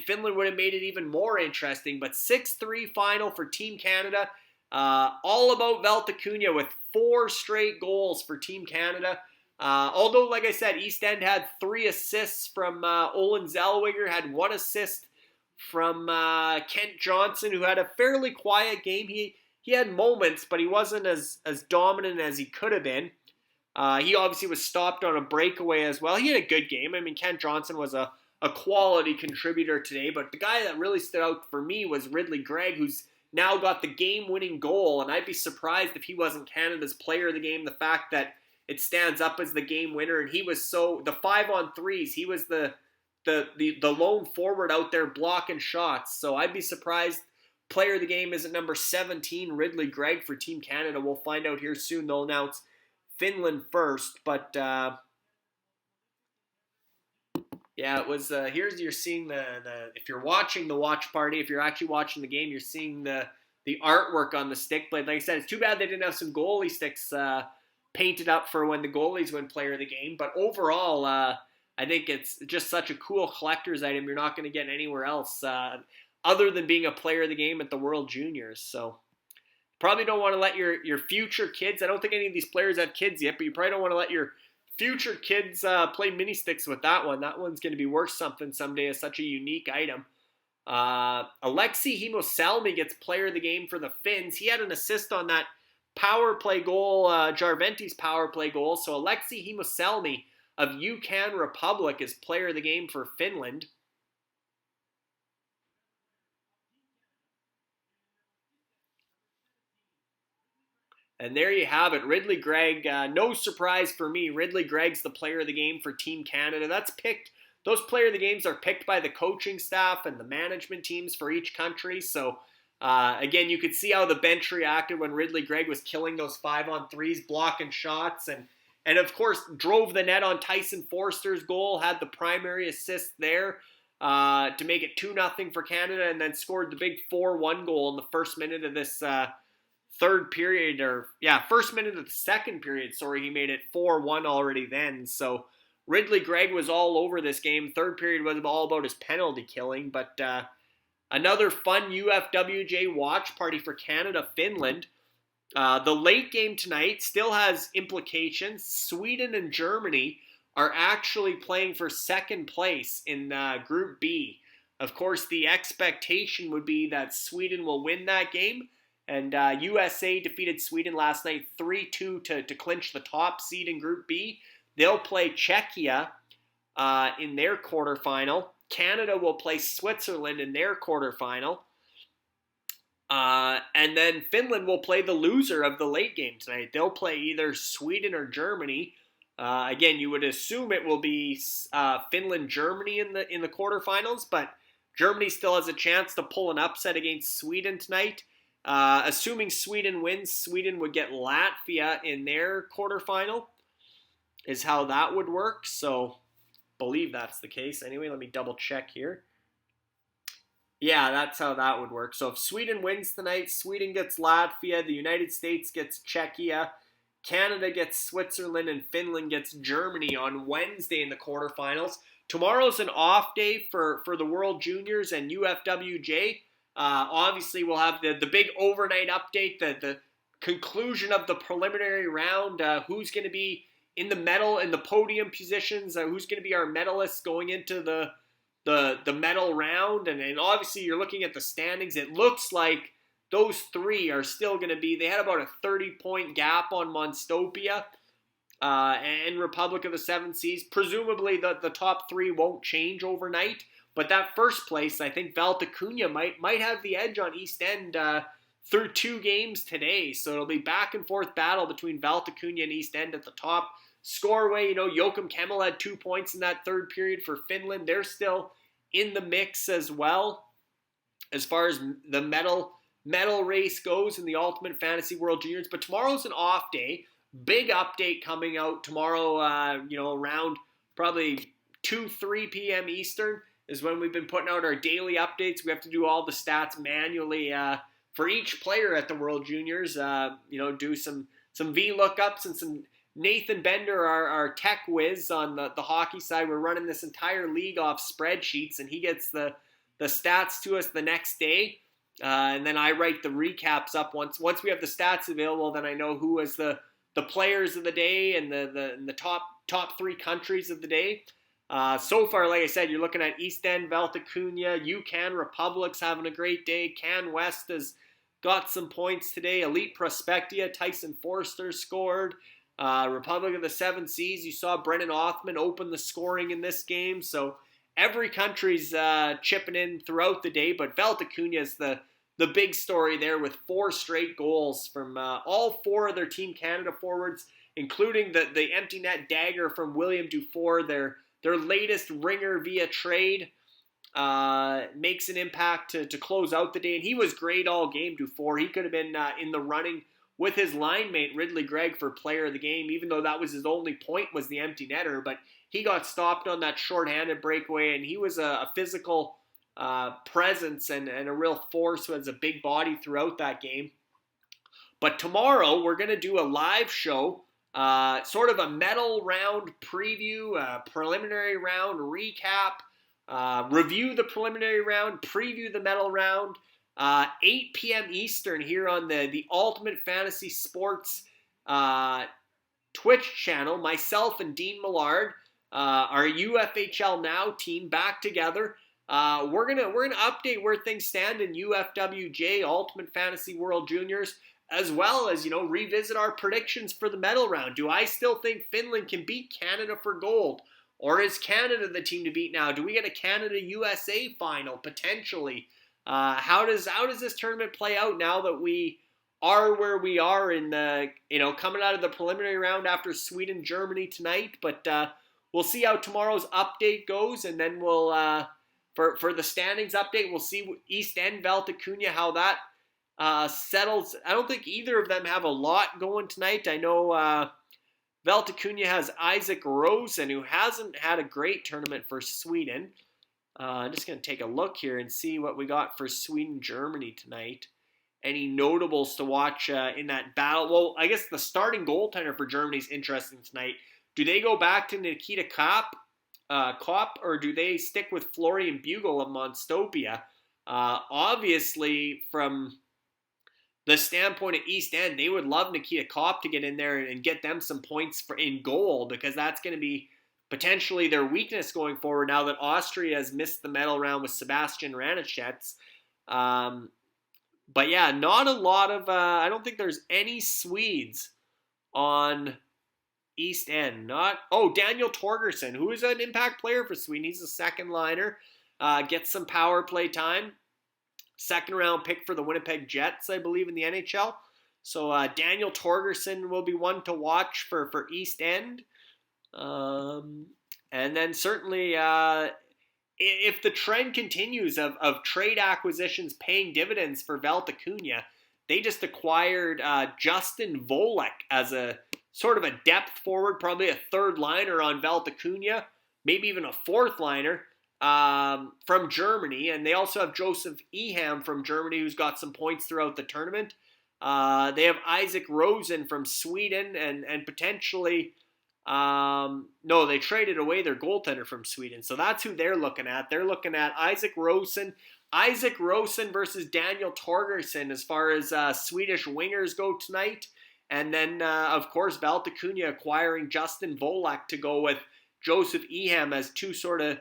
Finland would have made it even more interesting. But 6-3 final for Team Canada. All about Valtakunia with 4 straight goals for Team Canada. Although, like I said, East End had 3 assists from Olin Zellweger, had 1 assist from Kent Johnson, who had a fairly quiet game. He had moments, but he wasn't as dominant as he could have been. He obviously was stopped on a breakaway as well. He had a good game. I mean, Kent Johnson was a quality contributor today, but the guy that really stood out for me was Ridley Gregg, who's now got the game-winning goal, and I'd be surprised if he wasn't Canada's player of the game. The fact that it stands up as the game winner, and he was the 5-on-3s, he was the lone forward out there blocking shots. So I'd be surprised player of the game isn't number 17, Ridley Gregg for Team Canada. We'll find out here soon. They'll announce Finland first, but yeah, it was. Here's you're seeing the if you're watching the watch party, if you're actually watching the game, you're seeing the artwork on the stick blade. Like I said, it's too bad they didn't have some goalie sticks painted up for when the goalies win player of the game. But overall, I think it's just such a cool collector's item. You're not going to get anywhere else other than being a player of the game at the World Juniors. So probably don't want to let your future kids. I don't think any of these players have kids yet, but you probably don't want to let your future kids play mini sticks with that one. That one's going to be worth something someday as such a unique item. Alexi Hemosalmi gets player of the game for the Finns. He had an assist on that power play goal, Jarventi's power play goal. So Alexi Hemosalmi of Yukon Republic is player of the game for Finland. And there you have it, Ridley Gregg. No surprise for me, Ridley Gregg's the player of the game for Team Canada. Those player of the games are picked by the coaching staff and the management teams for each country. So again, you could see how the bench reacted when Ridley Gregg was killing those 5-on-3s, blocking shots, and of course drove the net on Tyson Forster's goal, had the primary assist there to make it 2-0 for Canada, and then scored the big 4-1 goal in the first minute of this third period, first minute of the second period, he made it 4-1 already then. So Ridley Gregg was all over this game. Third period was all about his penalty killing, but another fun UFWJ watch party for Canada, Finland. The late game tonight still has implications. Sweden and Germany are actually playing for second place in Group B. Of course, the expectation would be that Sweden will win that game. And USA defeated Sweden last night 3-2 to clinch the top seed in Group B. They'll play Czechia in their quarterfinal. Canada will play Switzerland in their quarterfinal. And then Finland will play the loser of the late game tonight. They'll play either Sweden or Germany. Again, you would assume it will be Finland-Germany in the quarterfinals, but Germany still has a chance to pull an upset against Sweden tonight. Assuming Sweden wins, Sweden would get Latvia in their quarterfinal, is how that would work. So, believe that's the case. Anyway, let me double check here. Yeah, that's how that would work. So if Sweden wins tonight, Sweden gets Latvia, the United States gets Czechia, Canada gets Switzerland, and Finland gets Germany on Wednesday in the quarterfinals. Tomorrow's an off day for the World Juniors and UFWJ. Obviously, we'll have the big overnight update, the conclusion of the preliminary round, who's going to be in the podium positions, who's going to be our medalists going into the medal round, and obviously you're looking at the standings. It looks like those three are still going to be, they had about a 30-point gap on Monstopia and Republic of the Seven Seas. Presumably the top three won't change overnight, But that first place, I think Valtacunya might have the edge on East End through 2 games today. So it'll be back and forth battle between Valtacunya and East End at the top. Scoreway, Joachim Kemmel had 2 points in that third period for Finland. They're still in the mix as well as far as the medal race goes in the Ultimate Fantasy World Juniors. But tomorrow's an off day. Big update coming out tomorrow, around probably 2-3 p.m. Eastern is when we've been putting out our daily updates. We have to do all the stats manually for each player at the World Juniors. Do some VLOOKUPs and some Nathan Bender, our tech whiz on the hockey side. We're running this entire league off spreadsheets, and he gets the stats to us the next day. And then I write the recaps up once we have the stats available. Then I know who was the players of the day and the top 3 countries of the day. So far, like I said, you're looking at East End, Valtacunya, UCAN Republic's having a great day. Can West has got some points today. Elite Prospectia, Tyson Forster scored. Republic of the Seven Seas, you saw Brennan Othman open the scoring in this game. So every country's chipping in throughout the day, but Valtacunya is the big story there with 4 straight goals from all 4 of their Team Canada forwards, including the empty net dagger from William Dufour, their latest ringer via trade. Makes an impact to close out the day, and he was great all game, Dufour. He could have been in the running with his line mate, Ridley Gregg, for player of the game, even though that was his only point, was the empty netter. But he got stopped on that shorthanded breakaway, and he was a physical presence and a real force who has a big body throughout that game. But tomorrow, we're going to do a live show, sort of a medal round preview, preliminary round recap, review the preliminary round, preview the medal round. 8 p.m. Eastern here on the Ultimate Fantasy Sports Twitch channel. Myself and Dean Millard, our UFHL Now team, back together. We're gonna update where things stand in UFWJ, Ultimate Fantasy World Juniors, as well as revisit our predictions for the medal round. Do I still think Finland can beat Canada for gold, or is Canada the team to beat now? Do we get a Canada-USA final potentially? How does this tournament play out now that we are where we are in the, coming out of the preliminary round after Sweden, Germany tonight? But we'll see how tomorrow's update goes, and then we'll, for the standings update, we'll see East End, Valtacunya, how that settles. I don't think either of them have a lot going tonight. I know Valtacunya has Isaac Rosen, who hasn't had a great tournament for Sweden. I'm just going to take a look here and see what we got for Sweden, Germany tonight. Any notables to watch in that battle? Well, I guess the starting goaltender for Germany is interesting tonight. Do they go back to Nikita Kopp, or do they stick with Florian Bugel of Monstopia? Obviously, from the standpoint of East End, they would love Nikita Kopp to get in there and get them some points in goal, because that's going to be potentially their weakness going forward now that Austria has missed the medal round with Sebastian Ranachets. But yeah, not a lot of, I don't think there's any Swedes on East End. Daniel Torgerson, who is an impact player for Sweden. He's a second liner, gets some power play time. Second round pick for the Winnipeg Jets, I believe, in the NHL. So Daniel Torgerson will be one to watch for East End. And then certainly, if the trend continues of trade acquisitions paying dividends for Valtacunya, they just acquired Justin Volek as a sort of a depth forward, probably a third liner on Valtacunya, maybe even a fourth liner from Germany. And they also have Joseph Eham from Germany, who's got some points throughout the tournament. They have Isaac Rosen from Sweden and potentially... no, they traded away their goaltender from Sweden. So that's who they're looking at. They're looking at Isaac Rosen versus Daniel Torgerson as far as Swedish wingers go tonight. And then, of course, Valtacunya acquiring Justin Volek to go with Joseph Eham as two sort of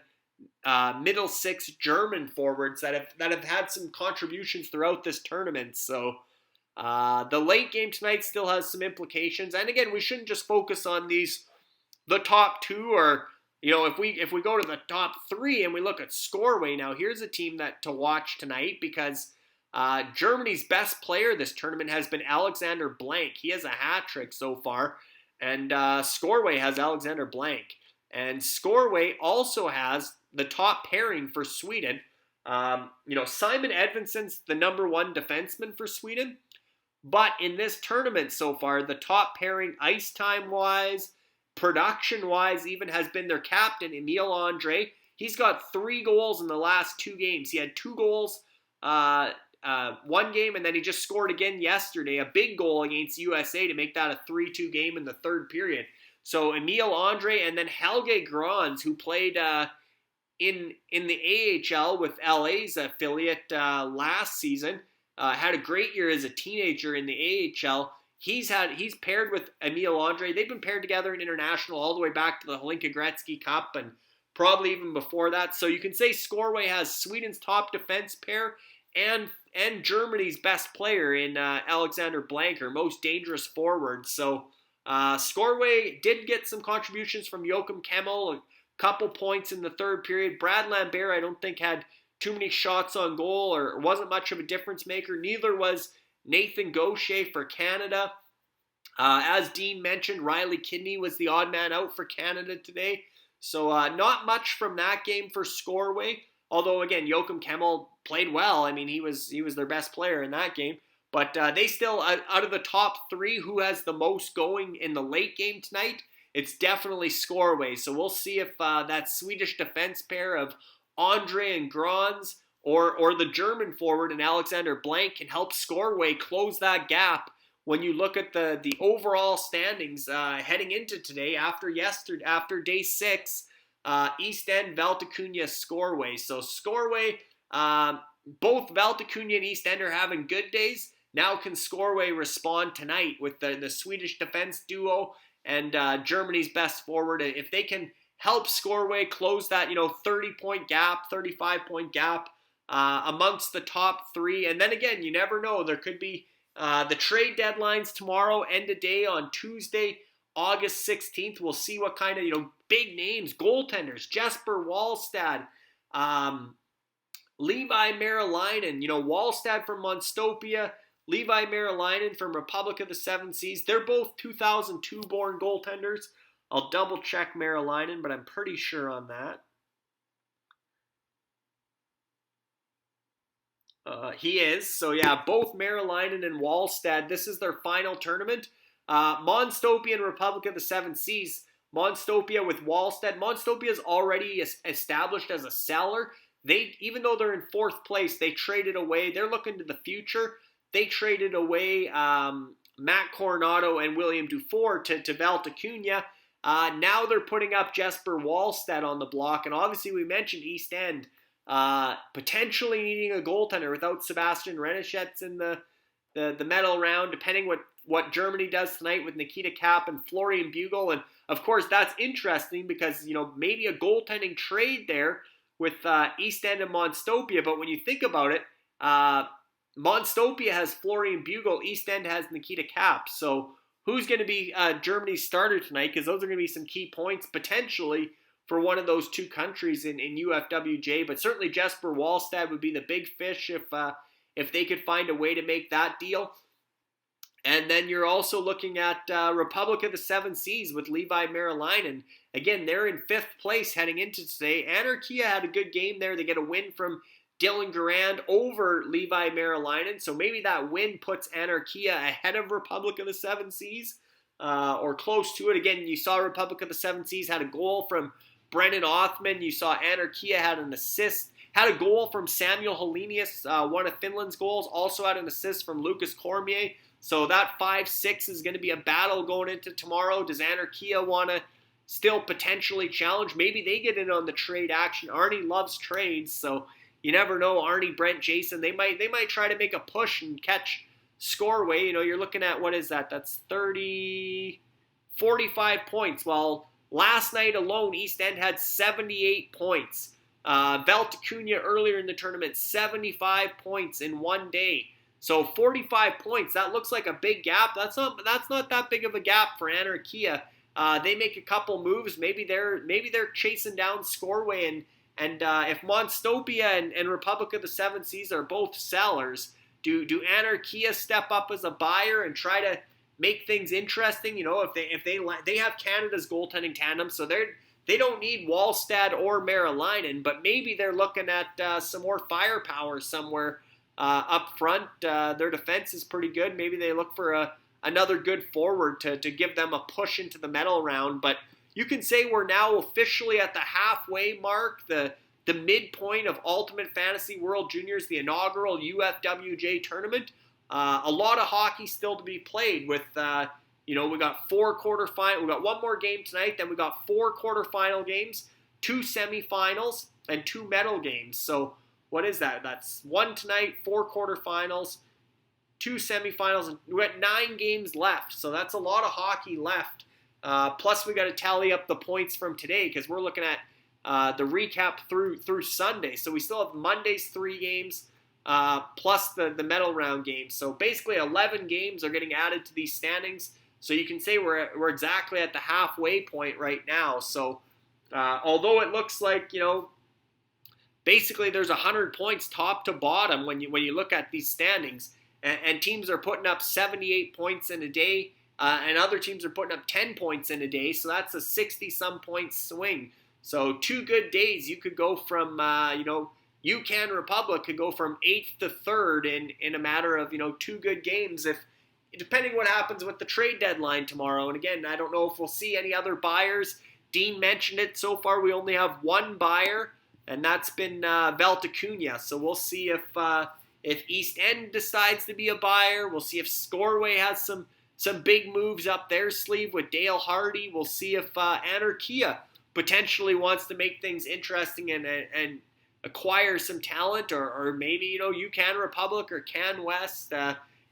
middle six German forwards that have had some contributions throughout this tournament. So the late game tonight still has some implications. And again, we shouldn't just focus on the top two or if we go to the top 3 and we look at scoreway now, here's a team that to watch tonight because Germany's best player this tournament has been Alexander Blank. He has a hat trick so far, and scoreway has Alexander Blank. And scoreway also has the top pairing for Sweden. Simon Edvinsson's the number 1 defenseman for Sweden. But in this tournament so far, the top pairing ice time-wise, production-wise, even has been their captain, Emil Andre. He's got 3 goals in the last 2 games. He had 2 goals one game, and then he just scored again yesterday, a big goal against USA to make that a 3-2 game in the third period. So Emil Andre and then Helge Grans, who played in the AHL with LA's affiliate last season, had a great year as a teenager in the AHL. He's paired with Emil Andre. They've been paired together in international all the way back to the Hlinka Gretzky Cup and probably even before that. So you can say scoreway has Sweden's top defense pair and Germany's best player in Alexander Blank, or most dangerous forward. So scoreway did get some contributions from Joachim Kemmel, a couple points in the third period. Brad Lambert, I don't think, had too many shots on goal or wasn't much of a difference maker. Neither was Nathan Gaucher for Canada. As Dean mentioned, Riley Kidney was the odd man out for Canada today. So not much from that game for scoreway. Although, again, Joachim Kemmel played well. I mean, he was their best player in that game. But they still, out of the top 3, who has the most going in the late game tonight, it's definitely scoreway. So we'll see if that Swedish defense pair of Andre and Grans or the German forward and Alexander Blank can help scoreway close that gap when you look at the overall standings heading into today after day 6. East End, Valtakunya, scoreway. So scoreway, both Valtakunya and East End are having good days. Now can scoreway respond tonight with the Swedish defense duo and Germany's best forward? If they can help scoreway close that 30-point gap, 35-point gap amongst the top 3. And then again, you never know. There could be the trade deadlines tomorrow, end of day on Tuesday, August 16th. We'll see what kind of big names, goaltenders, Jesper Wallstad, Levi Merilainen, Wallstad from Monstopia, Levi Merilainen from Republic of the Seven Seas. They're both 2002 born goaltenders. I'll double check Merilainen, but I'm pretty sure on that. He is. So yeah, both Merilainen and Wallstad, this is their final tournament. Monstopia and Republic of the Seven Seas. Monstopia with Wallstad. Monstopia is already established as a seller. Even though they're in 4th place, they traded away. They're looking to the future. They traded away Matt Coronado and William Dufour to Valtakunya. Now they're putting up Jesper Wallstad on the block. And obviously we mentioned East End potentially needing a goaltender without Sebastian Renichet's in the medal round, depending what Germany does tonight with Nikita Kapp and Florian Bugel. And of course that's interesting because maybe a goaltending trade there with East End and Monstopia. But when you think about it, Monstopia has Florian Bugel, East End has Nikita Kapp. So who's going to be Germany's starter tonight? Because those are going to be some key points potentially for one of those 2 countries in UFWJ. But certainly Jesper Wallstad would be the big fish if they could find a way to make that deal. And then you're also looking at Republic of the Seven Seas with Levi Merilainen. Again, they're in 5th place heading into today. Anarchia had a good game there. They get a win from Dylan Garand over Levi Merilainen. So maybe that win puts Anarchia ahead of Republic of the Seven Seas or close to it. Again, you saw Republic of the Seven Seas had a goal from Brennan Othman. You saw Anarchia had an assist. Had a goal from Samuel Helenius, one of Finland's goals. Also had an assist from Lucas Cormier. So that 5-6 is going to be a battle going into tomorrow. Does Anarchia want to still potentially challenge? Maybe they get in on the trade action. Arnie loves trades, so you never know. Arnie, Brent, Jason, they might try to make a push and catch scoreway. You're looking at, what is that? That's 45 points. Well, last night alone, East End had 78 points. Valtakunya earlier in the tournament, 75 points in one day. So 45 points, that looks like a big gap. That's not that big of a gap for Anarchia. they make a couple moves. Maybe they're chasing down Scoreway, and if Monstopia and Republic of the Seven Seas are both sellers, do Anarchia step up as a buyer and try to make things interesting? If they have Canada's goaltending tandem, so they don't need Wallstad or Marilinen, but maybe they're looking at some more firepower somewhere up front. Their defense is pretty good. Maybe they look for another good forward to give them a push into the medal round. But you can say we're now officially at the halfway mark, the midpoint of Ultimate Fantasy World Juniors, the inaugural UFWJ tournament. A lot of hockey still to be played with, we got 4 quarterfinals. We got one more game tonight. Then we got 4 quarterfinal games, 2 semifinals, and 2 medal games. So what is that? That's 1 tonight, 4 quarterfinals, 2 semifinals, and we got 9 games left. So that's a lot of hockey left. Plus we got to tally up the points from today because we're looking at the recap through Sunday. So we still have Monday's 3 games. Plus the medal round games. So basically 11 games are getting added to these standings. So you can say we're exactly at the halfway point right now. So although it looks like, basically there's 100 points top to bottom when you look at these standings, and teams are putting up 78 points in a day, and other teams are putting up 10 points in a day. So that's a 60-some point swing. So 2 good days, you could go from, UCAN Republic could go from 8th to 3rd in a matter of, 2 good games, depending what happens with the trade deadline tomorrow. And again, I don't know if we'll see any other buyers. Dean mentioned it. So far, we only have 1 buyer, and that's been Veltacuna. So we'll see if East End decides to be a buyer. We'll see if Scoreway has some big moves up their sleeve with Dale Hardy. We'll see if Anarchia potentially wants to make things interesting and acquire some talent, or maybe, UCAN Republic or Can West.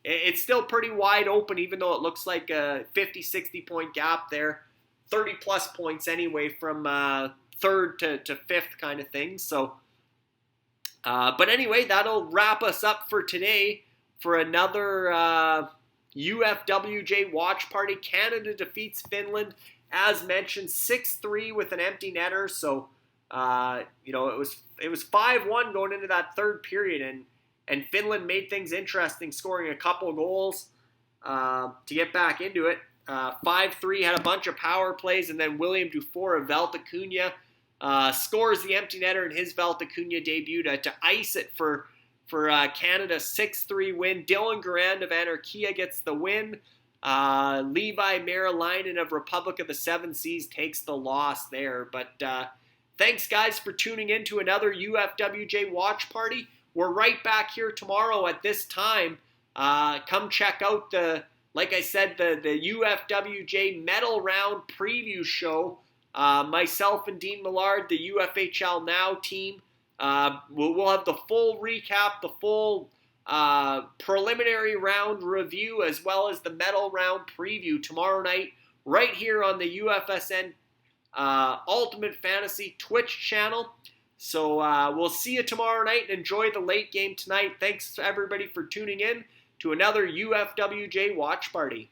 It's still pretty wide open, even though it looks like a 50, 60 point gap there. 30 plus points anyway from 3rd to 5th kind of thing. So, but anyway, that'll wrap us up for today for another UFWJ watch party. Canada defeats Finland, as mentioned, 6-3 with an empty netter. So, it was 5-1 going into that 3rd period, and Finland made things interesting, scoring a couple goals to get back into it. 5-3, had a bunch of power plays, and then William Dufour of Veltacuna scores the empty netter in his Veltacuna debut to ice it for Canada's 6-3 win. Dylan Garand of Anarchia gets the win. Levi Marilinen of Republic of the Seven Seas takes the loss there. But thanks, guys, for tuning in to another UFWJ watch party. We're right back here tomorrow at this time. Come check out like I said, the UFWJ medal round preview show. Myself and Dean Millard, the UFHL Now team, we'll have the full recap, the full preliminary round review, as well as the medal round preview tomorrow night, right here on the UFSN Ultimate Fantasy Twitch channel. So we'll see you tomorrow night, and enjoy the late game tonight. Thanks to everybody for tuning in to another UFWJ watch party.